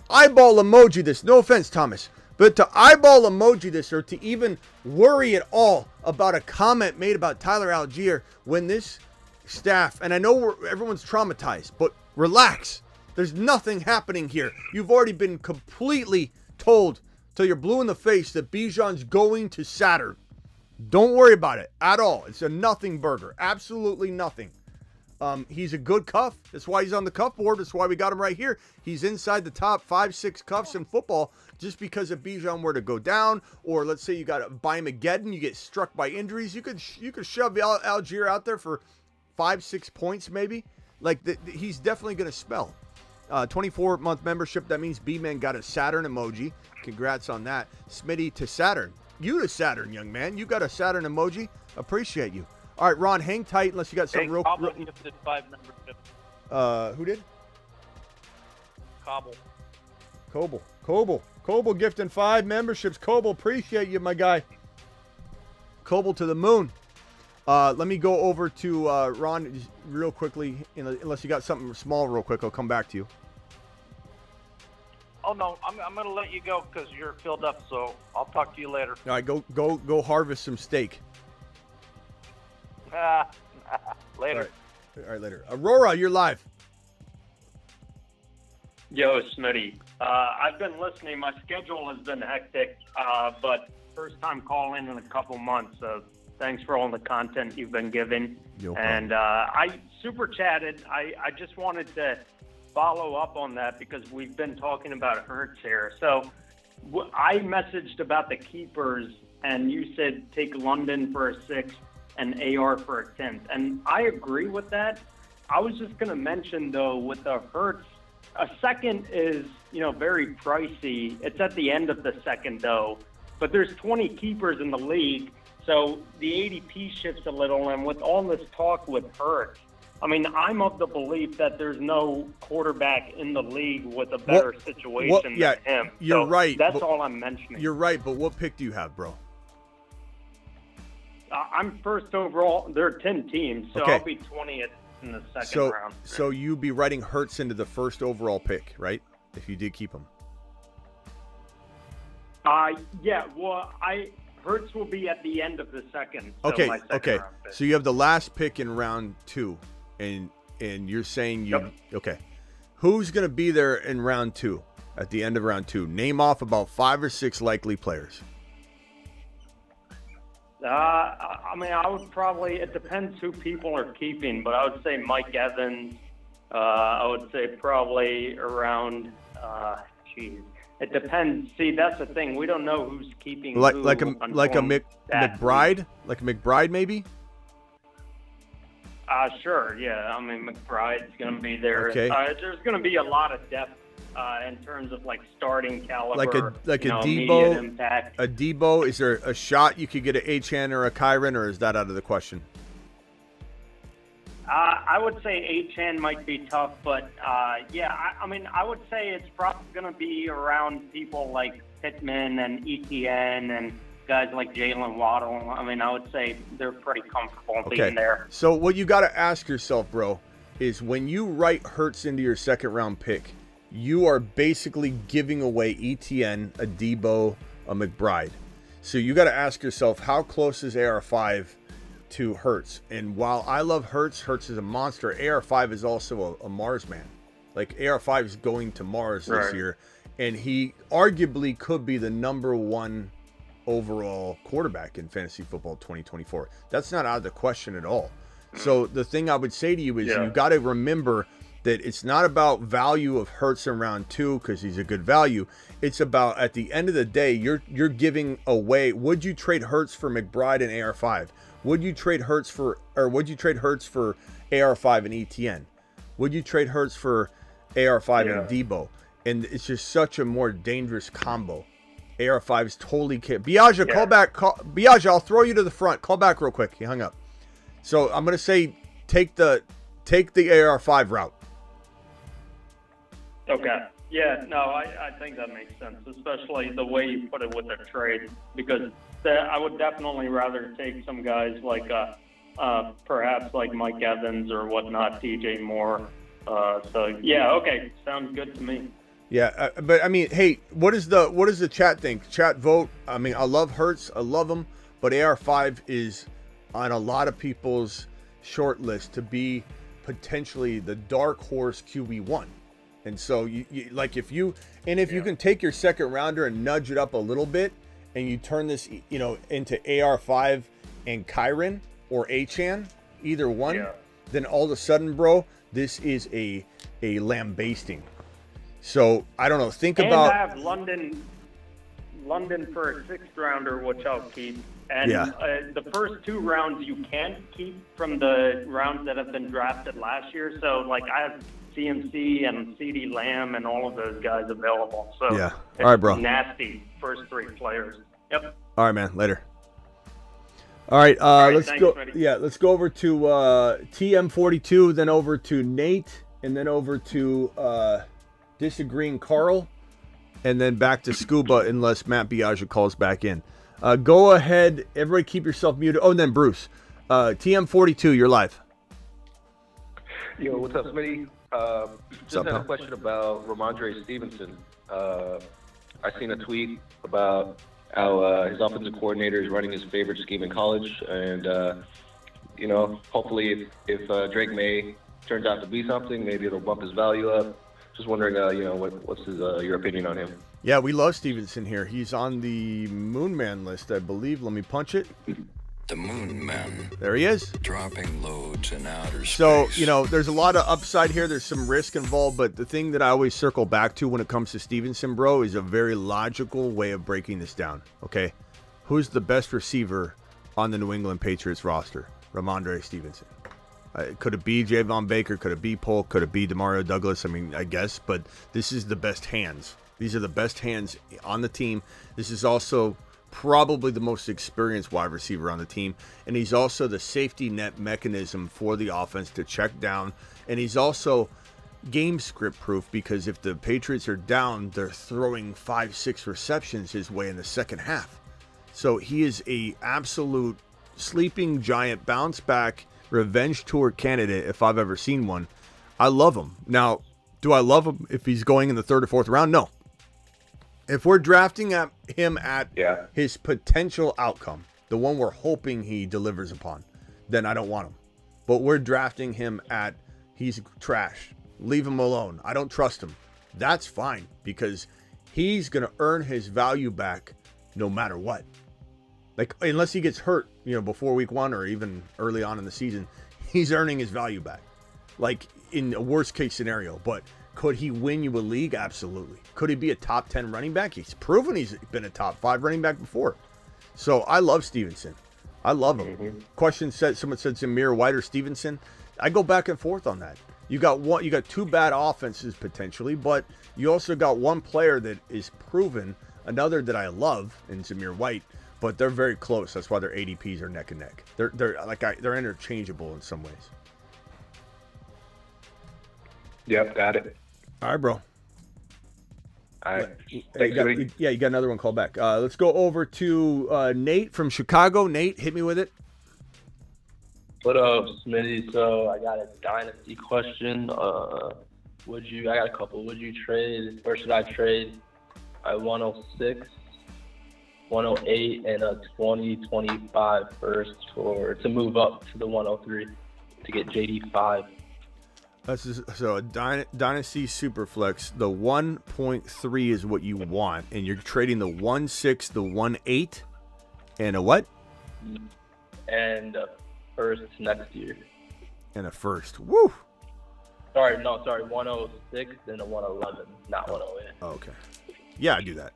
eyeball emoji this. No offense, Thomas. But to eyeball emoji this or to even worry at all about a comment made about Tyler Algier when this staff, and I know everyone's traumatized, but relax. There's nothing happening here. You've already been completely told till you're blue in the face that Bijan's going to Saturn. Don't worry about it at all. It's a nothing burger. Absolutely nothing. He's a good cuff. That's why he's on the cuff board. That's why we got him right here. He's inside the top 5-6 cuffs in football. Just because if Bijan were to go down, or let's say you got a Bimageddon, you get struck by injuries, you could shove Algier out there for 5-6 points maybe. Like he's definitely going to spell. 24-month membership. That means B-Man got a Saturn emoji. Congrats on that. Smitty to Saturn. You to Saturn, young man. You got a Saturn emoji. Appreciate you. All right, Ron, hang tight unless you got something real quick. Gifted 5 membership. Who did? Coble. Coble gifting 5 memberships. Coble, appreciate you, my guy. Coble to the moon. Let me go over to Ron real quickly. Unless you got something small real quick, I'll come back to you. Oh, no, I'm going to let you go because you're filled up, so I'll talk to you later. All right, go harvest some steak. Later. All right, later. Aurora, you're live. Yo, Smitty. I've been listening. My schedule has been hectic, but first time calling in a couple months. Thanks for all the content you've been giving. And I super chatted. I just wanted to follow up on that because we've been talking about Hurts here. So I messaged about the keepers, and you said take London for a 6th and AR for a 10th. And I agree with that. I was just going to mention, though, with the Hurts, a second is, very pricey. It's at the end of the second, though. But there's 20 keepers in the league, so the ADP shifts a little. And with all this talk with Hurts, I'm of the belief that there's no quarterback in the league with a better situation than him. You're right. That's all I'm mentioning. You're right, but what pick do you have, bro? I'm first overall. There are 10 teams, so Okay. I'll be 20th in the second round. So you'd be writing Hurts into the first overall pick, right? If you did keep him. Yeah. Well, Hurts will be at the end of the second. So Okay. my second Okay. round pick. So you have the last pick in round 2, and you're saying you. Yep. Okay. Who's going to be there in round 2? At the end of round 2, name off about 5 or 6 likely players. I would probably, it depends who people are keeping, but I would say Mike Evans. I would say probably around, it depends. See, that's the thing. We don't know who's keeping Like who. a McBride? Like a McBride, maybe? Sure, yeah. McBride's going to be there. Okay. There's going to be a lot of depth in terms of starting caliber, Like a immediate Debo. impact. A Debo. Is there a shot you could get an Achane or a Kyron, or is that out of the question? I would say Achane might be tough, but I would say it's probably going to be around people like Pittman and ETN and guys like Jalen Waddle. I would say they're pretty comfortable being there. So what you got to ask yourself, bro, is when you write Hurts into your second round pick, you are basically giving away ETN, a Debo, a McBride. So you got to ask yourself, how close is AR5 to Hurts? And while I love Hurts, Hurts is a monster. AR5 is also a Mars man. Like AR5 is going to Mars this year, and he arguably could be the number 1 overall quarterback in fantasy football 2024. That's not out of the question at all. So the thing I would say to you is you got to remember that it's not about value of Hurts in round 2 because he's a good value. It's about, at the end of the day, you're giving away. Would you trade Hurts for McBride and AR5? Would you trade Hurts for AR5 and ETN? Would you trade Hurts for AR5 and Debo? And it's just such a more dangerous combo. AR5's totally Biaggia, call back. Biaggia, I'll throw you to the front. Call back real quick. He hung up. So I'm gonna say take the AR5 route. Okay. Yeah, no, I think that makes sense, especially the way you put it with the trade, because I would definitely rather take some guys like perhaps like Mike Evans or whatnot, DJ Moore. So yeah, okay, sounds good to me. Yeah, but I mean, hey, what does the chat think? Chat vote. I mean, I love Hurts, I love him, but AR5 is on a lot of people's short list to be potentially the dark horse QB1. And so you if you can take your second rounder and nudge it up a little bit, and you turn this into AR5 and Kyron or Achan, either one, then all of a sudden, bro, this is a lambasting. So I don't know. And I have London for a 6th rounder, which I'll keep. And the first 2 rounds you can't keep from the rounds that have been drafted last year. So like I have CMC and CD Lamb and all of those guys available. So all right, bro. Nasty first 3 players. Yep. All right, man. Later. All right, let's go. Smitty. Yeah, let's go over to TM42, then over to Nate, and then over to Disagreeing Carl, and then back to Scuba unless Matt Biaggia calls back in. Go ahead, everybody, keep yourself muted. Oh, and then Bruce, TM42, you're live. Yo, what's up, Smitty? Just had a question about Ramondre Stevenson. I seen a tweet about how his offensive coordinator is running his favorite scheme in college, and hopefully if Drake May turns out to be something, maybe it'll bump his value up. Just wondering, what's your opinion on him? Yeah, we love Stevenson here. He's on the Moon Man list, I believe. Let me punch it. The Moon Man. There he is. Dropping loads in outer space. So, there's a lot of upside here. There's some risk involved, but the thing that I always circle back to when it comes to Stevenson, bro, is a very logical way of breaking this down, okay? Who's the best receiver on the New England Patriots roster? Ramondre Stevenson. Could it be Javon Baker? Could it be Polk? Could it be Demario Douglas? I mean, I guess, but this is the best hands. These are the best hands on the team. This is also probably the most experienced wide receiver on the team, and he's also the safety net mechanism for the offense to check down, and he's also game script proof because if the Patriots are down, they're throwing 5-6 receptions his way in the second half. So he is a absolute sleeping giant, bounce back revenge tour candidate if I've ever seen one. I love him. Now, do I love him if he's going in the 3rd or 4th round? No. If we're drafting him at his potential outcome, the one we're hoping he delivers upon, then I don't want him. But we're drafting him at he's trash. Leave him alone. I don't trust him. That's fine because he's going to earn his value back no matter what. Like, unless he gets hurt, before week 1 or even early on in the season, he's earning his value back. Like, in a worst case scenario. But could he win you a league? Absolutely. Could he be a top 10 running back? He's proven he's been a top 5 running back before. So I love Stevenson. I love him. Mm-hmm. Someone said Zamir White or Stevenson. I go back and forth on that. You got 2 bad offenses potentially, but you also got one player that is proven, another that I love in Zamir White. But they're very close. That's why their ADPs are neck and neck. They're interchangeable in some ways. Yep, got it. All right, bro. All right. You got another one. Call back. Let's go over to Nate from Chicago. Nate, hit me with it. What up, Smitty? So I got a dynasty question. I got a couple. Would you trade, or should I trade a 106? 108 and a 2025 first to move up to the 103 to get JD5. So a Dynasty Superflex, the 1.3 is what you want, and you're trading the 1.6, the 1.8, and a what? And a first next year. And a first. Woo! Sorry, 106 and a 111, not 108. Oh, okay. Yeah, I do that.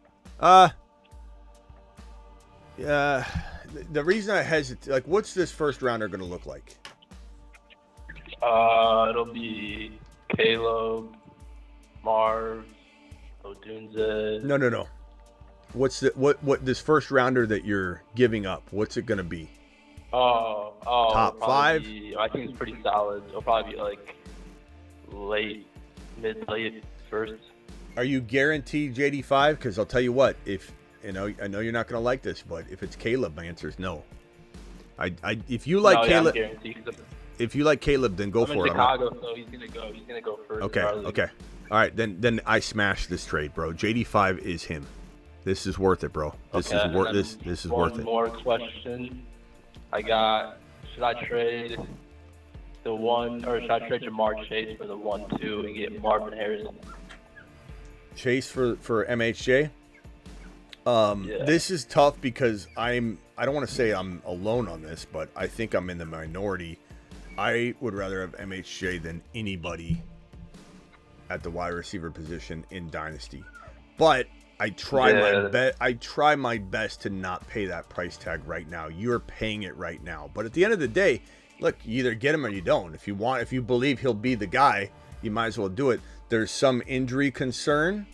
The reason I hesitate, like, what's this first rounder going to look like? It'll be Caleb, Marv, Odunze. No. What's what this first rounder that you're giving up? What's it going to be? Top 5? I think it's pretty solid. It'll probably be like mid-late first. Are you guaranteed JD5? Because I'll tell you what, if I know you're not going to like this, but if it's Caleb, my answer is no. If you like Caleb, if you like Caleb, then go for it. I'm in Chicago, so he's gonna go first. Okay. All right, then I smash this trade, bro. JD5 is him. This is worth it, bro. This is worth it. One more question. Should I trade should I trade Jamar Chase for the 1-2 and get Marvin Harrison? Chase for MHJ? This is tough because I don't want to say I'm alone on this, but I think I'm in the minority. I would rather have MHJ than anybody at the wide receiver position in Dynasty. But I try my best to not pay that price tag right now. You're paying it right now. But at the end of the day, look, you either get him or you don't. If you believe he'll be the guy, you might as well do it. There's some injury concern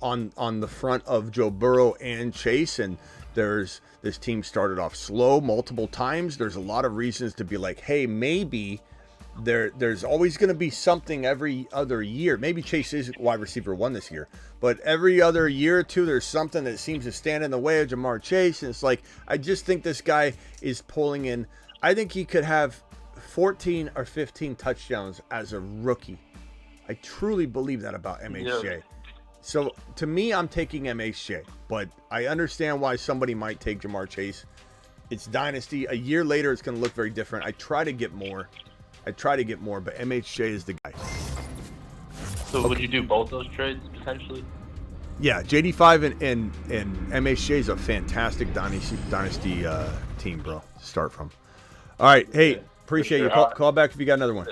on the front of Joe Burrow and Chase, and this team started off slow multiple times. There's a lot of reasons to be like, hey, maybe there's always going to be something every other year. Maybe Chase is wide receiver 1 this year, but every other year or two, there's something that seems to stand in the way of Jamar Chase. And it's like, I just think this guy is pulling in. I think he could have 14 or 15 touchdowns as a rookie. I truly believe that about MHJ. Yeah. So to me, I'm taking MHJ, but I understand why somebody might take Jamar Chase. It's Dynasty. A year later, it's going to look very different. I try to get more, but MHJ is the guy. So would you do both those trades potentially? Yeah, JD5 and MHJ is a fantastic Dynasty team, bro, to start from. All right, hey, appreciate you. Call back if you got another one.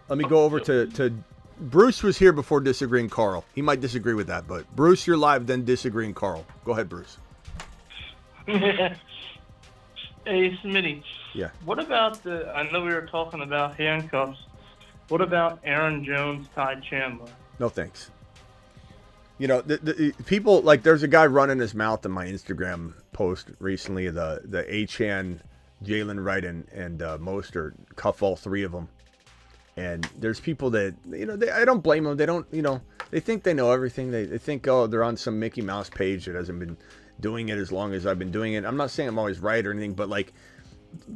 Let me go over to Bruce was here before disagreeing Carl. He might disagree with that, but Bruce, you're live, then disagreeing Carl. Go ahead, Bruce. Hey, Smitty. Yeah. What about I know we were talking about handcuffs. What about Aaron Jones, Ty Chandler? No, thanks. You know, the people, like, there's a guy running his mouth in my Instagram post recently, the Achane, Jalen Wright, and Mostert, cuff all 3 of them. And there's people that, I don't blame them. They don't, they think they know everything. They think, oh, they're on some Mickey Mouse page that hasn't been doing it as long as I've been doing it. I'm not saying I'm always right or anything, but, like,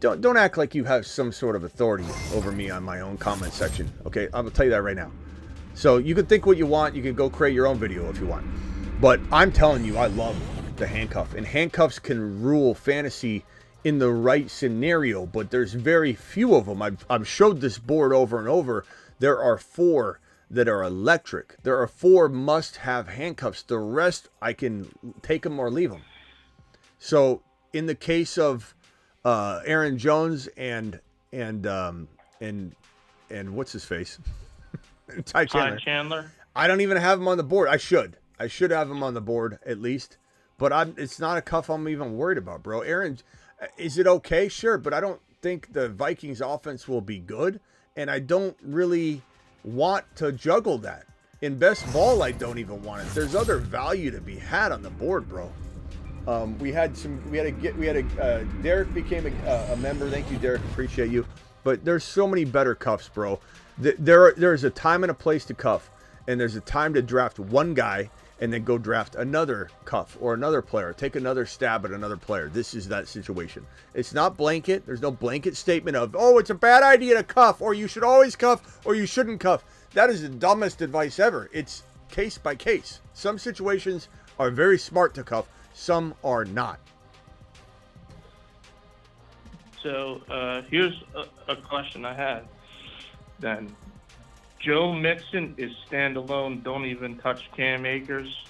don't act like you have some sort of authority over me on my own comment section. Okay, I'm gonna tell you that right now. So you can think what you want. You can go create your own video if you want. But I'm telling you, I love the handcuff. And handcuffs can rule fantasy in the right scenario, but there's very few of them. I've showed this board over and over. There are 4 that are electric. There are 4 must-have handcuffs. The rest, I can take them or leave them. So in the case of Aaron Jones and what's his face? Ty Chandler. I don't even have him on the board. I should have him on the board at least, but it's not a cuff I'm even worried about, bro. Aaron, is it okay? Sure, but I don't think the Vikings offense will be good, and I don't really want to juggle that. In best ball, I don't even want it. There's other value to be had on the board, bro. Derek became a member. Thank you, Derek. Appreciate you. But there's so many better cuffs, bro. There's a time and a place to cuff, and there's a time to draft one guy and then go draft another cuff or another player. Take another stab at another player. This is that situation. It's not blanket. There's no blanket statement of, oh, it's a bad idea to cuff, or you should always cuff, or you shouldn't cuff. That is the dumbest advice ever. It's case by case. Some situations are very smart to cuff. Some are not. So here's a question I had. Then Joe Mixon is standalone. Don't even touch Cam Akers.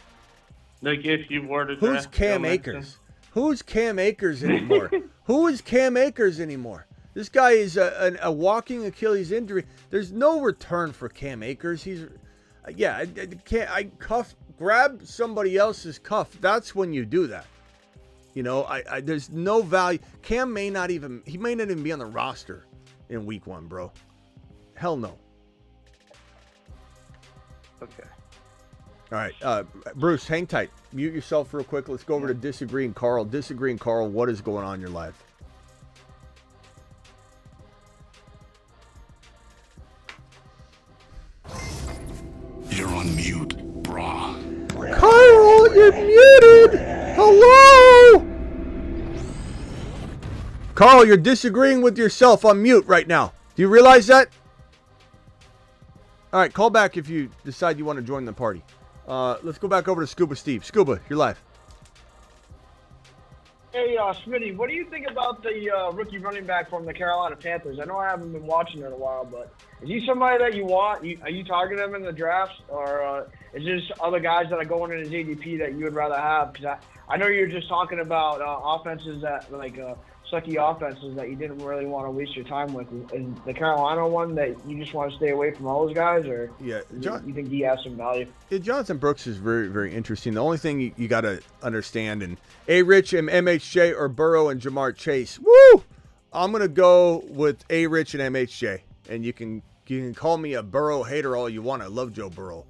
Like if you were to draft Who's Cam Akers? Who's Cam Akers anymore? Who is Cam Akers anymore? This guy is a walking Achilles injury. There's no return for Cam Akers. He's, yeah, grab somebody else's cuff. That's when you do that. You know, there's no value. Cam may not even be on the roster in week 1, bro. Hell no. Okay. All right, Bruce, hang tight. Mute yourself real quick. Let's go over to Disagreeing Carl. Disagreeing Carl, what is going on in your life? You're on mute, brah. Carl, you're muted. Hello? Carl, you're disagreeing with yourself on mute right now. Do you realize that? All right, call back if you decide you want to join the party. Let's go back over to Scuba Steve. Scuba, you're live. Hey, Smitty, what do you think about the rookie running back from the Carolina Panthers? I know I haven't been watching it in a while, but is he somebody that you want? Are you targeting him in the drafts, or is there just other guys that are going in his ADP that you would rather have? Because I know you're just talking about offenses that, like, sucky offenses that you didn't really want to waste your time with. Is the Carolina one that you just want to stay away from all those guys, or yeah, you think he has some value? Yeah, Jonathan Brooks is very, very interesting. The only thing you got to understand, and A-Rich and MHJ or Burrow and Jamar Chase, woo! I'm going to go with A-Rich and MHJ. And you can call me a Burrow hater all you want. I love Joe Burrow.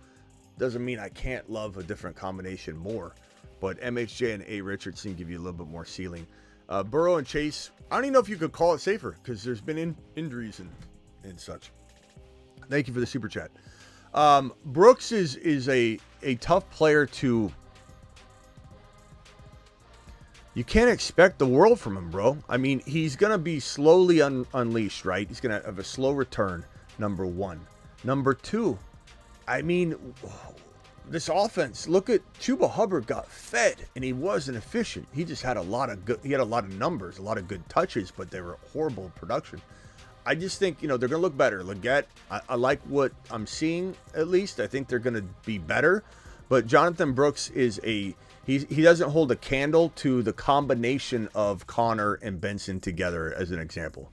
Doesn't mean I can't love a different combination more. But MHJ and A. Richardson give you a little bit more ceiling. Burrow and Chase, I don't even know if you could call it safer because there's been injuries and such. Thank you for the super chat. Brooks is a tough player to... You can't expect the world from him, bro. I mean, he's going to be slowly unleashed, right? He's going to have a slow return, number 1. Number 2, I mean, this offense, look at Chuba Hubbard got fed, and he wasn't efficient. He just had a lot of numbers, a lot of good touches, but they were horrible production. I just think, they're going to look better. Leggett, I like what I'm seeing, at least. I think they're going to be better. But Jonathan Brooks is he doesn't hold a candle to the combination of Connor and Benson together, as an example.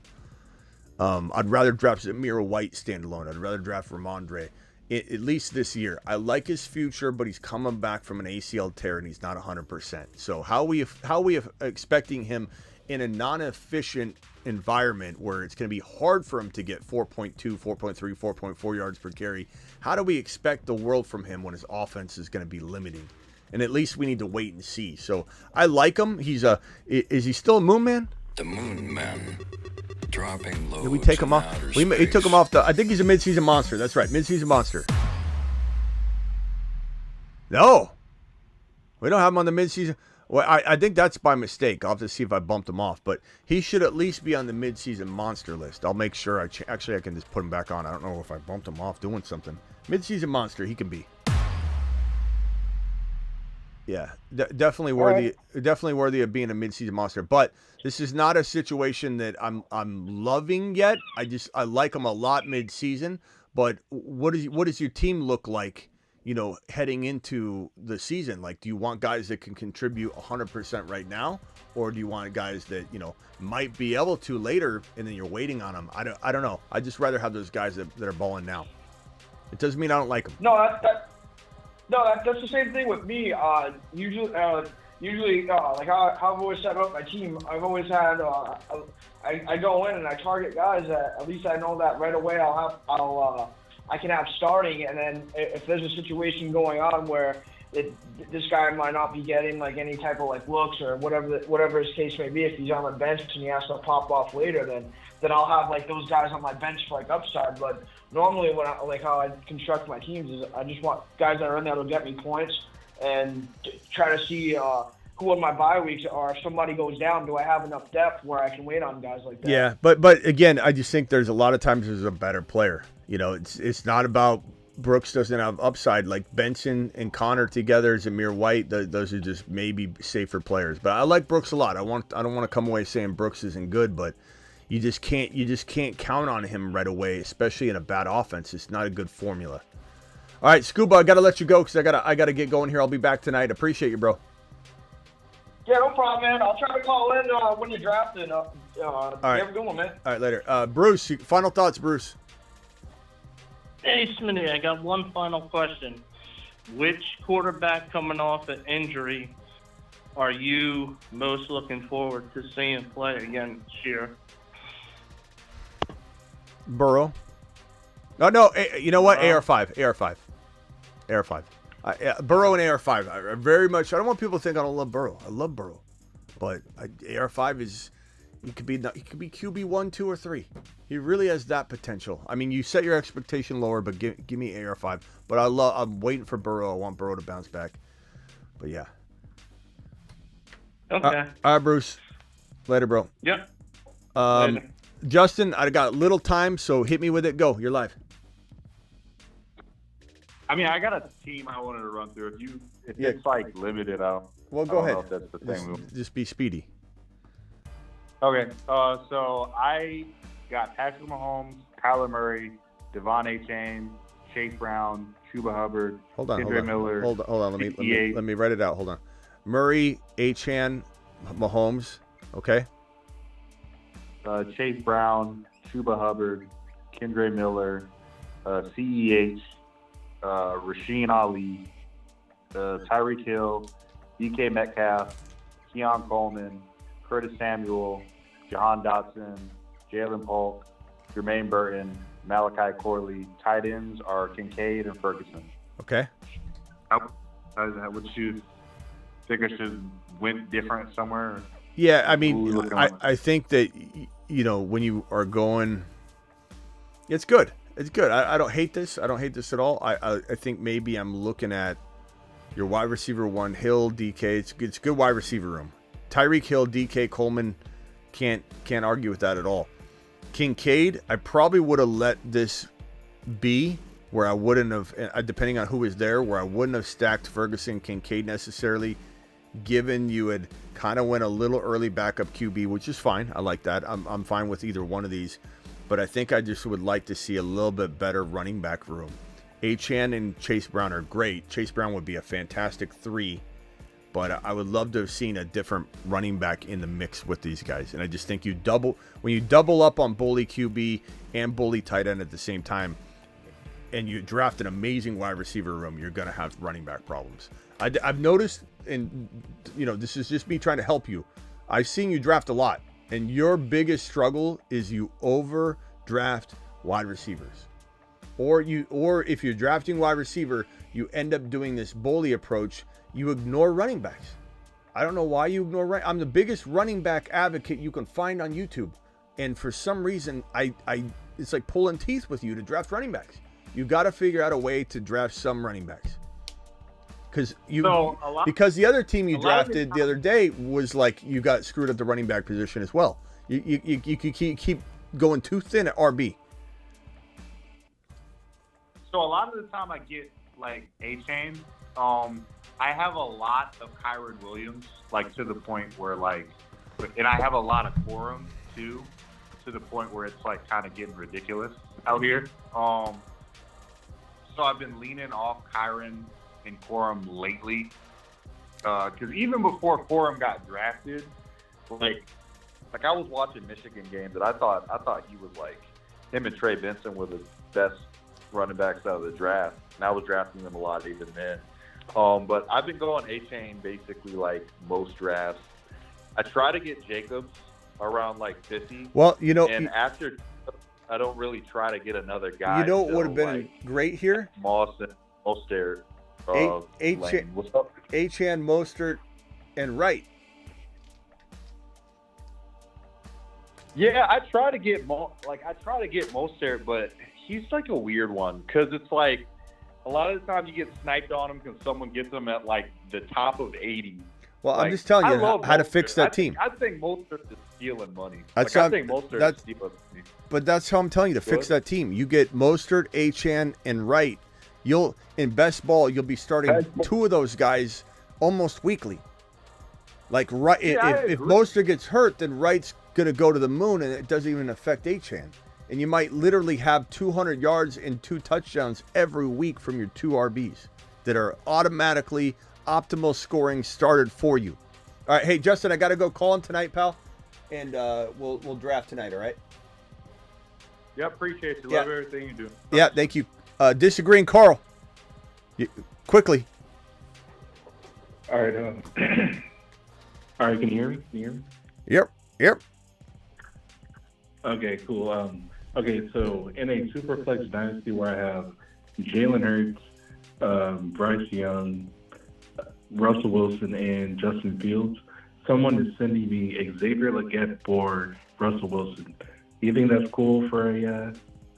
I'd rather draft Zamir White standalone. I'd rather draft Ramondre, at least this year. I like his future, but he's coming back from an ACL tear, and he's not 100%. So how we expecting him in a non-efficient environment where it's going to be hard for him to get 4.2, 4.3, 4.4 yards per carry? How do we expect the world from him when his offense is going to be limiting? And at least we need to wait and see. So I like him. Is he still a Moon Man? The Moon Man. Dropping loads. Did we take him off? He took him off I think he's a midseason monster. That's right, midseason monster. No. We don't have him on the midseason. Well, I think that's by mistake. I'll have to see if I bumped him off. But he should at least be on the midseason monster list. I'll make sure. I can just put him back on. I don't know if I bumped him off doing something. Midseason monster, he can be. Yeah, definitely worthy. Right. Definitely worthy of being a midseason monster. But this is not a situation that I'm loving yet. I like him a lot midseason. But what does your team look like? Heading into the season, like, do you want guys that can contribute 100% right now, or do you want guys that might be able to later, and then you're waiting on them? I don't know. I just rather have those guys that are balling now. It doesn't mean I don't like them. No, that's the same thing with me. Usually, like how I've always set up my team. I've always had I go in and I target guys that at least I know that right away I can have starting, and then if there's a situation going on where this guy might not be getting like any type of like looks or whatever his case may be, if he's on the bench and he has to pop off later, then I'll have like those guys on my bench for like upside. But normally when how I construct my teams is I just want guys that are in there to get me points and try to see who in my bye weeks are. If somebody goes down, do I have enough depth where I can wait on guys like that? Yeah, but again, I just think there's a lot of times there's a better player. It's not about Brooks doesn't have upside. Like Benson and Connor together, Zamir White, those are just maybe safer players. But I like Brooks a lot. I don't want to come away saying Brooks isn't good, but you just can't count on him right away, especially in a bad offense. It's not a good formula. All right, Scuba, I got to let you go because I got to get going here. I'll be back tonight. Appreciate you, bro. Yeah, no problem, man. I'll try to call in when you're drafting. All right. Have a good one, man. All right, later. Bruce, final thoughts, Bruce. Hey, Smitty, I got one final question. Which quarterback coming off an injury are you most looking forward to seeing play again this year? Burrow. No. You know what? AR5. Burrow and AR5 are very much. I don't want people to think I don't love Burrow. I love Burrow, but AR5 is. He could be QB 1, 2, or 3. He really has that potential. I mean, you set your expectation lower, but give me AR5. But I'm waiting for Burrow. I want Burrow to bounce back. But yeah. Okay. All right, Bruce. Later, bro. Yep. Later. Justin, I got little time, so hit me with it. Go. You're live. I mean, I got a team I wanted to run through. If it's like limited, I don't go ahead. know if that's the thing. Just be speedy. Okay. So I got Patrick Mahomes, Kyler Murray, Devon Achane, Chase Brown, Chuba Hubbard, Kendra Miller. Hold on. Let me write it out. Hold on. Murray, Achane, Mahomes. Okay. Chase Brown, Chuba Hubbard, Kendra Miller, CEH, Rasheen Ali, Tyreek Hill, DK Metcalf, Keon Coleman, Curtis Samuel, Jahan Dotson, Jalen Polk, Jermaine Burton, Malachi Corley. Tight ends are Kincaid and Ferguson. Okay. Would you think I should went different somewhere? Yeah, I mean, I think that, when you are going, it's good. It's good. I don't hate this. I don't hate this at all. I think maybe I'm looking at your wide receiver 1, Hill, DK. It's good wide receiver room. Tyreek Hill, DK, Coleman, can't argue with that at all. Kincaid, I probably would have let this be where I wouldn't have, depending on who was there, where I wouldn't have stacked Ferguson, Kincaid necessarily, given you had kind of went a little early backup QB, which is fine. I like that. I'm fine with either one of these. But I think I just would like to see a little bit better running back room. Achane and Chase Brown are great. Chase Brown would be a fantastic 3. But I would love to have seen a different running back in the mix with these guys. And I just think when you double up on bully QB and bully tight end at the same time, and you draft an amazing wide receiver room, you're going to have running back problems. I've noticed, and this is just me trying to help you. I've seen you draft a lot, and your biggest struggle is you overdraft wide receivers. Or if you're drafting wide receiver, you end up doing this bully approach. You ignore running backs. I don't know why you ignore I'm the biggest running back advocate you can find on YouTube. And for some reason, it's like pulling teeth with you to draft running backs. You got to figure out a way to draft some running backs. Because the other team you drafted the other day was like you got screwed at the running back position as well. You keep going too thin at RB. So a lot of the time I get like Achane. I have a lot of Kyron Williams, like to the point where and I have a lot of Quorum too, to the point where it's like kind of getting ridiculous out here. So I've been leaning off Kyron and Quorum lately, because even before Quorum got drafted, like I was watching Michigan games and I thought he was like him and Trey Benson were the best running backs out of the draft, and I was drafting them a lot even then. But I've been going Achane basically like most drafts. I try to get Jacobs around like 50. Well, and after I don't really try to get another guy. You know what would have been great here? Mostert. Achane, Mostert, and Wright. Yeah, I try to get Mostert, but he's like a weird one because it's like a lot of the time you get sniped on him because someone gets him at like the top of 80. Well, I'm just telling you how to fix that team. I think Mostert is stealing money. But that's how I'm telling you to fix that team. You get Mostert, Achane, and Wright. In best ball, you'll be starting 2 of those guys almost weekly. Like if Mostert gets hurt, then Wright's gonna go to the moon, and it doesn't even affect Achane. And you might literally have 200 yards and 2 touchdowns every week from your 2 RBs that are automatically optimal scoring started for you. All right, hey Justin, I got to go call him tonight, pal, and we'll draft tonight. All right. Yeah, appreciate you. Yeah. Love everything you do. Yeah, thank you. Disagreeing, Carl. Quickly. All right. All right. Can you hear me? Yep. Okay. Cool. Okay. So in a Superflex Dynasty where I have Jaylen Hurts, Bryce Young, Russell Wilson, and Justin Fields, someone is sending me Xavier Legette for Russell Wilson. Do you think that's cool for a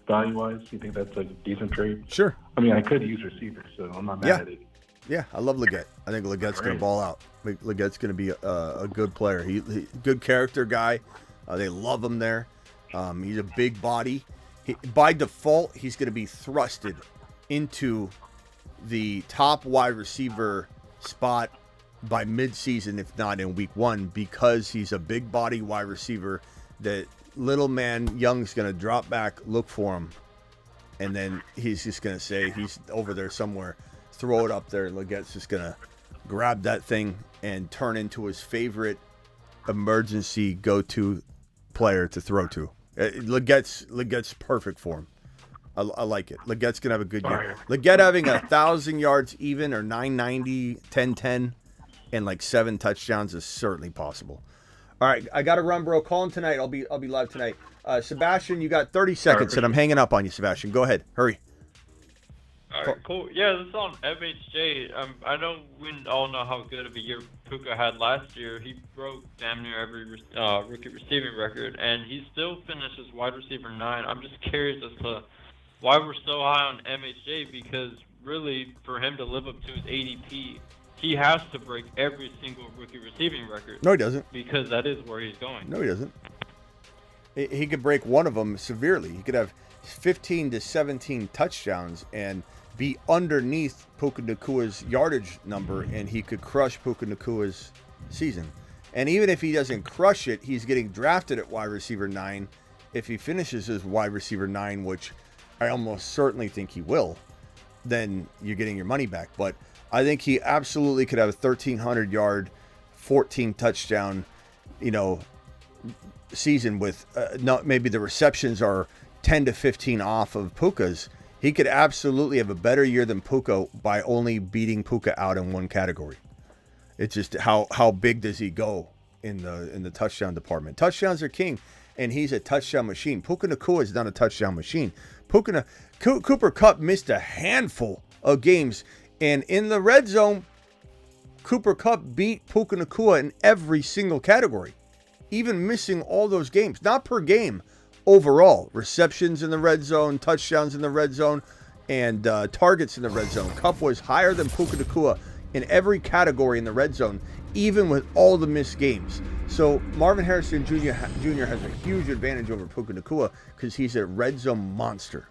value-wise? Do you think that's a decent trade? Sure. I mean, I could use receivers, so I'm not mad at it. Yeah, I love Legette. I think Legette's going to ball out. Legette's going to be a good player. He good character guy. They love him there. He's a big body. By default, he's going to be thrusted into the top wide receiver spot by midseason, if not in week 1, because he's a big body wide receiver that little man Young's going to drop back, look for him, and then he's just going to say he's over there somewhere, throw it up there. Legette's just going to grab that thing and turn into his favorite emergency go-to player to throw to. Legette's perfect for him. I like it. Legette's going to have a good year. Legette having 1,000 yards even or 990, 1010, and like 7 touchdowns is certainly possible. All right, I got to run, bro. Call him tonight. I'll be live tonight. Sebastian, you got 30 seconds, and I'm hanging up on you, Sebastian. Go ahead. Hurry. All right, cool. Yeah, this is on MHJ. I know we all know how good of a year Puka had last year. He broke damn near every rookie receiving record, and he still finishes wide receiver 9. I'm just curious as to why we're so high on MHJ, because really, for him to live up to his ADP, he has to break every single rookie receiving record. No, he doesn't. Because that is where he's going. No, he doesn't. He could break one of them severely. He could have 15 to 17 touchdowns and be underneath Puka Nakua's yardage number, and he could crush Puka Nakua's season. And even if he doesn't crush it, he's getting drafted at wide receiver 9. If he finishes as wide receiver 9, which I almost certainly think he will, then you're getting your money back. But I think he absolutely could have a 1,300 yard, 14 touchdown, season with not maybe the receptions are 10 to 15 off of Puka's. He could absolutely have a better year than Puka by only beating Puka out in one category. It's just how big does he go in the touchdown department? Touchdowns are king, and he's a touchdown machine. Puka Nacua is not a touchdown machine. Cooper Kupp missed a handful of games, and in the red zone, Cooper Kupp beat Puka Nacua in every single category, even missing all those games. Not per game, overall. Receptions in the red zone, touchdowns in the red zone, and targets in the red zone. Kupp was higher than Puka Nacua in every category in the red zone, even with all the missed games. So Marvin Harrison Jr. has a huge advantage over Puka Nacua because he's a red zone monster.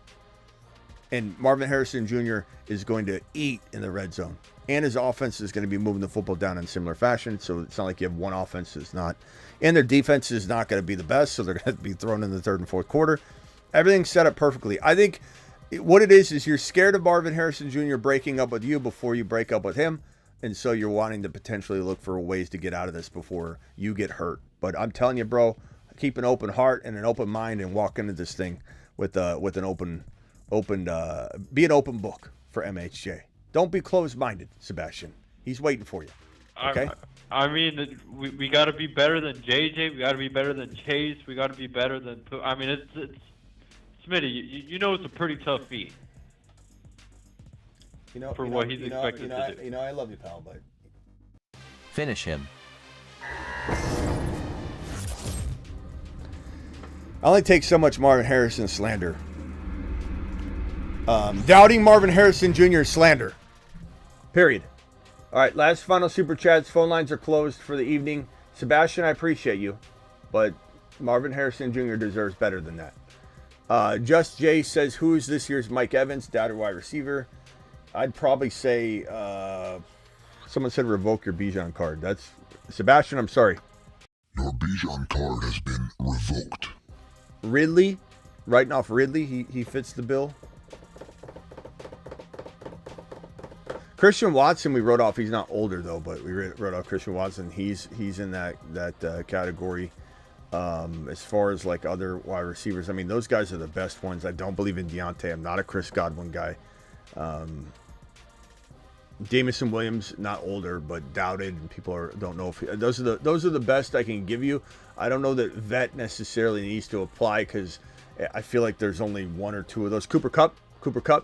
And Marvin Harrison Jr. is going to eat in the red zone. And his offense is going to be moving the football down in similar fashion. So it's not like you have one offense that's not. And their defense is not going to be the best, so they're going to be thrown in the third and fourth quarter. Everything's set up perfectly. I think what it is you're scared of Marvin Harrison Jr. breaking up with you before you break up with him. And so you're wanting to potentially look for ways to get out of this before you get hurt. But I'm telling you, bro, keep an open heart and an open mind and walk into this thing with an open be an open book for MHJ. Don't be closed-minded, Sebastian. He's waiting for you. Okay? I mean, we got to be better than JJ. We got to be better than Chase. We got to be better than. I mean, it's Smitty. You know, it's a pretty tough feat. What he's expected to do. I love you, pal, but finish him. I only take so much Marvin Harrison slander. Doubting Marvin Harrison Jr. slander. Period. All right, last final super chats. Phone lines are closed for the evening. Sebastian, I appreciate you, but Marvin Harrison Jr. deserves better than that. Just Jay says, who's this year's Mike Evans, doubter wide receiver? I'd probably say someone said revoke your Bijan card. That's Sebastian, I'm sorry. Your Bijan card has been revoked. Ridley, writing off Ridley, he fits the bill. Christian Watson, we wrote off. He's not older though, but we wrote off Christian Watson. He's in that category. As far as like other wide receivers, I mean, those guys are the best ones. I don't believe in Deontay. I'm not a Chris Godwin guy. Jamison Williams, not older, but doubted, and people don't know if those are the best I can give you. I don't know that vet necessarily needs to apply because I feel like there's only one or two of those. Cooper Kupp.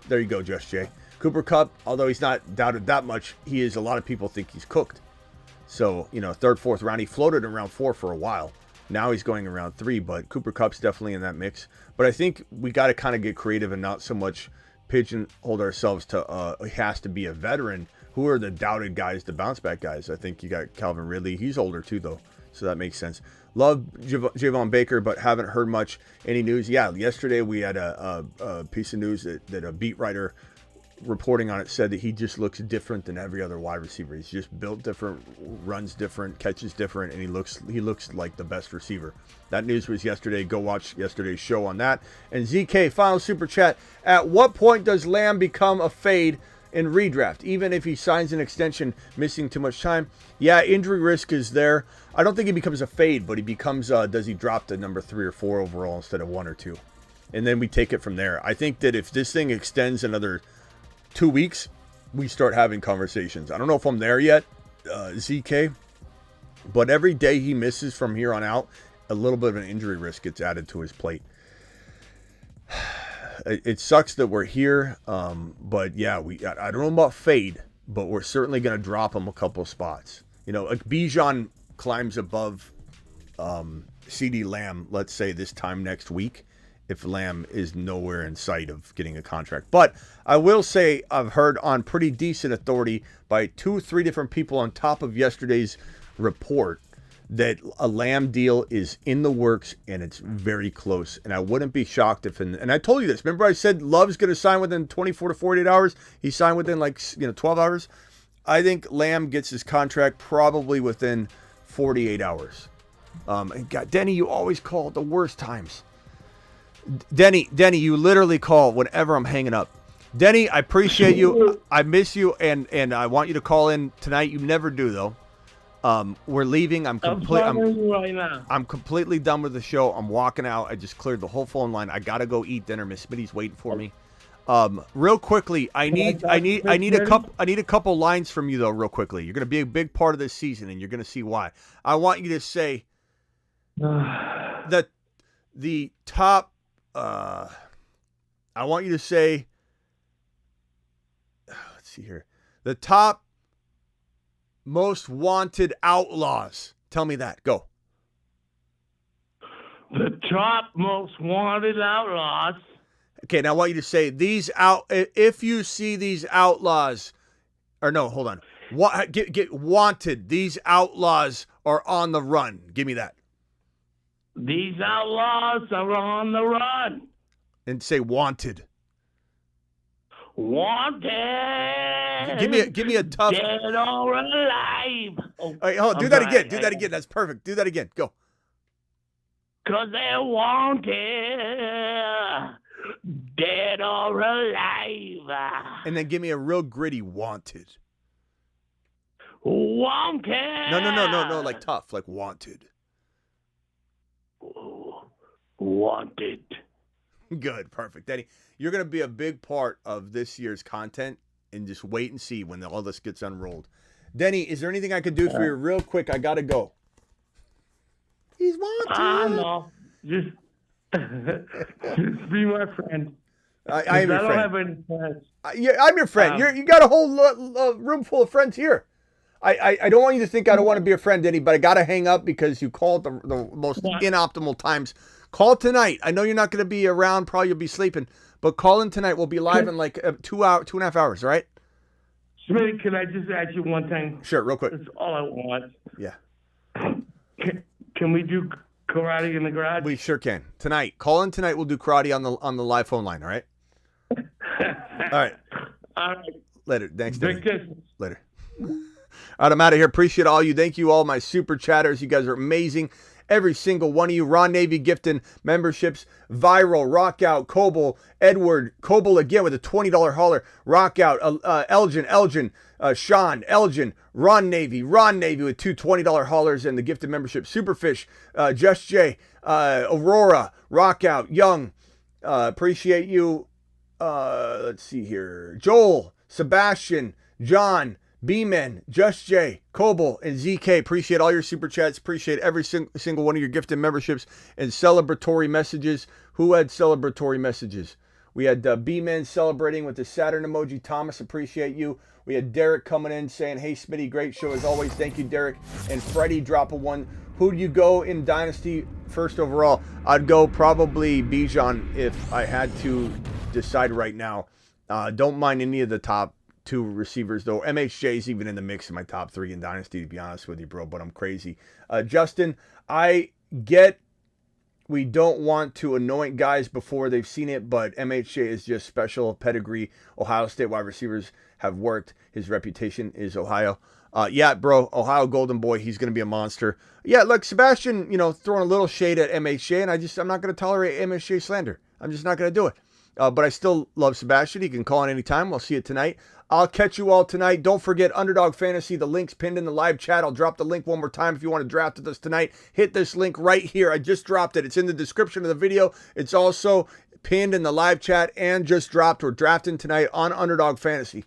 There you go, Just Jay. Cooper Kupp, although he's not doubted that much, he is. A lot of people think he's cooked. So third, fourth round, he floated in round 4 for a while. Now he's going around 3, but Cooper Kupp's definitely in that mix. But I think we got to kind of get creative and not so much pigeonhole ourselves to he has to be a veteran. Who are the doubted guys, the bounce back guys? I think you got Calvin Ridley. He's older too, though, so that makes sense. Love Javon Baker, but haven't heard much. Any news? Yeah, yesterday we had a piece of news that a beat writer reporting on it said that he just looks different than every other wide receiver. He's just built different, runs different, catches different, and he looks like the best receiver. That news was yesterday. Go watch yesterday's show on that. And ZK, final super chat. At what point does Lamb become a fade in redraft, even if he signs an extension missing too much time? Yeah, injury risk is there. I don't think he becomes a fade, but he becomes, does he drop to number 3 or 4 overall instead of 1 or 2? And then we take it from there. I think that if this thing extends another 2 weeks, we start having conversations. I don't know if I'm there yet, ZK, but every day he misses from here on out, a little bit of an injury risk gets added to his plate. It sucks that we're here, but yeah, I don't know about fade, but we're certainly going to drop him a couple spots. Like Bijan climbs above CD Lamb, let's say this time next week, if Lamb is nowhere in sight of getting a contract. But I will say I've heard on pretty decent authority by 2-3 different people on top of yesterday's report that a Lamb deal is in the works and it's very close. And I wouldn't be shocked if, and I told you this, remember I said Love's going to sign within 24 to 48 hours. He signed within 12 hours. I think Lamb gets his contract probably within 48 hours. God, Denny, you always call at the worst times. Denny, you literally call whenever I'm hanging up. Denny, I appreciate you. I miss you, and I want you to call in tonight. You never do, though. We're leaving. I'm completely done with the show. I'm walking out. I just cleared the whole phone line. I gotta go eat dinner. Miss Smitty's waiting for me. Real quickly, I need a couple lines from you though. Real quickly, you're gonna be a big part of this season, and you're gonna see why. I want you to say that the top. I want you to say. Let's see here. The top most wanted outlaws. Tell me that. Go. The top most wanted outlaws. Okay, now I want you to say these out. If you see these outlaws, or no, hold on. Get wanted. These outlaws are on the run. Give me that. These outlaws are on the run. And say wanted. Wanted. Give me a tough. Dead or alive. All right, hold on. Do that again. Do that again. That's perfect. Do that again. Go. 'Cause they're wanted. Dead or alive. And then give me a real gritty wanted. Wanted. No. Like tough. Like wanted. Wanted. Good. Perfect. Eddie, you're going to be a big part of this year's content, and just wait and see when all this gets unrolled. Denny, is there anything I could do for you real quick? I got to go. He's wanted. No. Just be my friend. I am your friend. I don't have any friends. I'm your friend. You got a whole room full of friends here. I don't want you to think I don't want to be a friend, Denny, but I got to hang up because you called the most inoptimal times. Call tonight. I know you're not going to be around. Probably you'll be sleeping. But call in tonight. We'll be live in like 2.5 hours, all right? Smitty, can I just ask you one thing? Sure, real quick. That's all I want. Yeah. Can we do karate in the garage? We sure can. Tonight. Call in tonight. We'll do karate on the live phone line, all right? All right. All right. Later. Thanks, Denny. Later. All right, I'm out of here. Appreciate all you. Thank you all my super chatters. You guys are amazing. every single one of you. Ron Navy gifting memberships. Viral, Rockout, Coble, Edward, Coble again with a $20 hauler. Rockout, Elgin, Sean, Elgin, Ron Navy with two $20 haulers and the gifted membership. Superfish, Just J, Aurora, Rockout, Young, appreciate you. Let's see here. Joel, Sebastian, John, B-Men, Just J, Coble, and ZK. Appreciate all your super chats. Appreciate every single one of your gifted memberships and celebratory messages. Who had celebratory messages? We had B-Men celebrating with the Saturn emoji. Thomas, appreciate you. We had Derek coming in saying, hey, Smitty, great show as always. Thank you, Derek. And Freddie, drop a one. Who'd you go in Dynasty first overall? I'd go probably Bijan if I had to decide right now. Don't mind any of the top two receivers, though. MHJ's even in the mix in my top three in Dynasty, to be honest with you, bro, but I'm crazy. Justin, I get we don't want to anoint guys before they've seen it, but MHJ is just special pedigree. Ohio State wide receivers have worked. His reputation is Ohio. Yeah, bro, Ohio Golden Boy, he's going to be a monster. Yeah, look, Sebastian, throwing a little shade at MHJ, and I'm not going to tolerate MHJ slander. I'm just not going to do it. But I still love Sebastian. He can call in anytime. We'll see you tonight. I'll catch you all tonight. Don't forget Underdog Fantasy. The link's pinned in the live chat. I'll drop the link one more time if you want to draft with us tonight. Hit this link right here. I just dropped it. It's in the description of the video. It's also pinned in the live chat and just dropped. We're drafting tonight on Underdog Fantasy.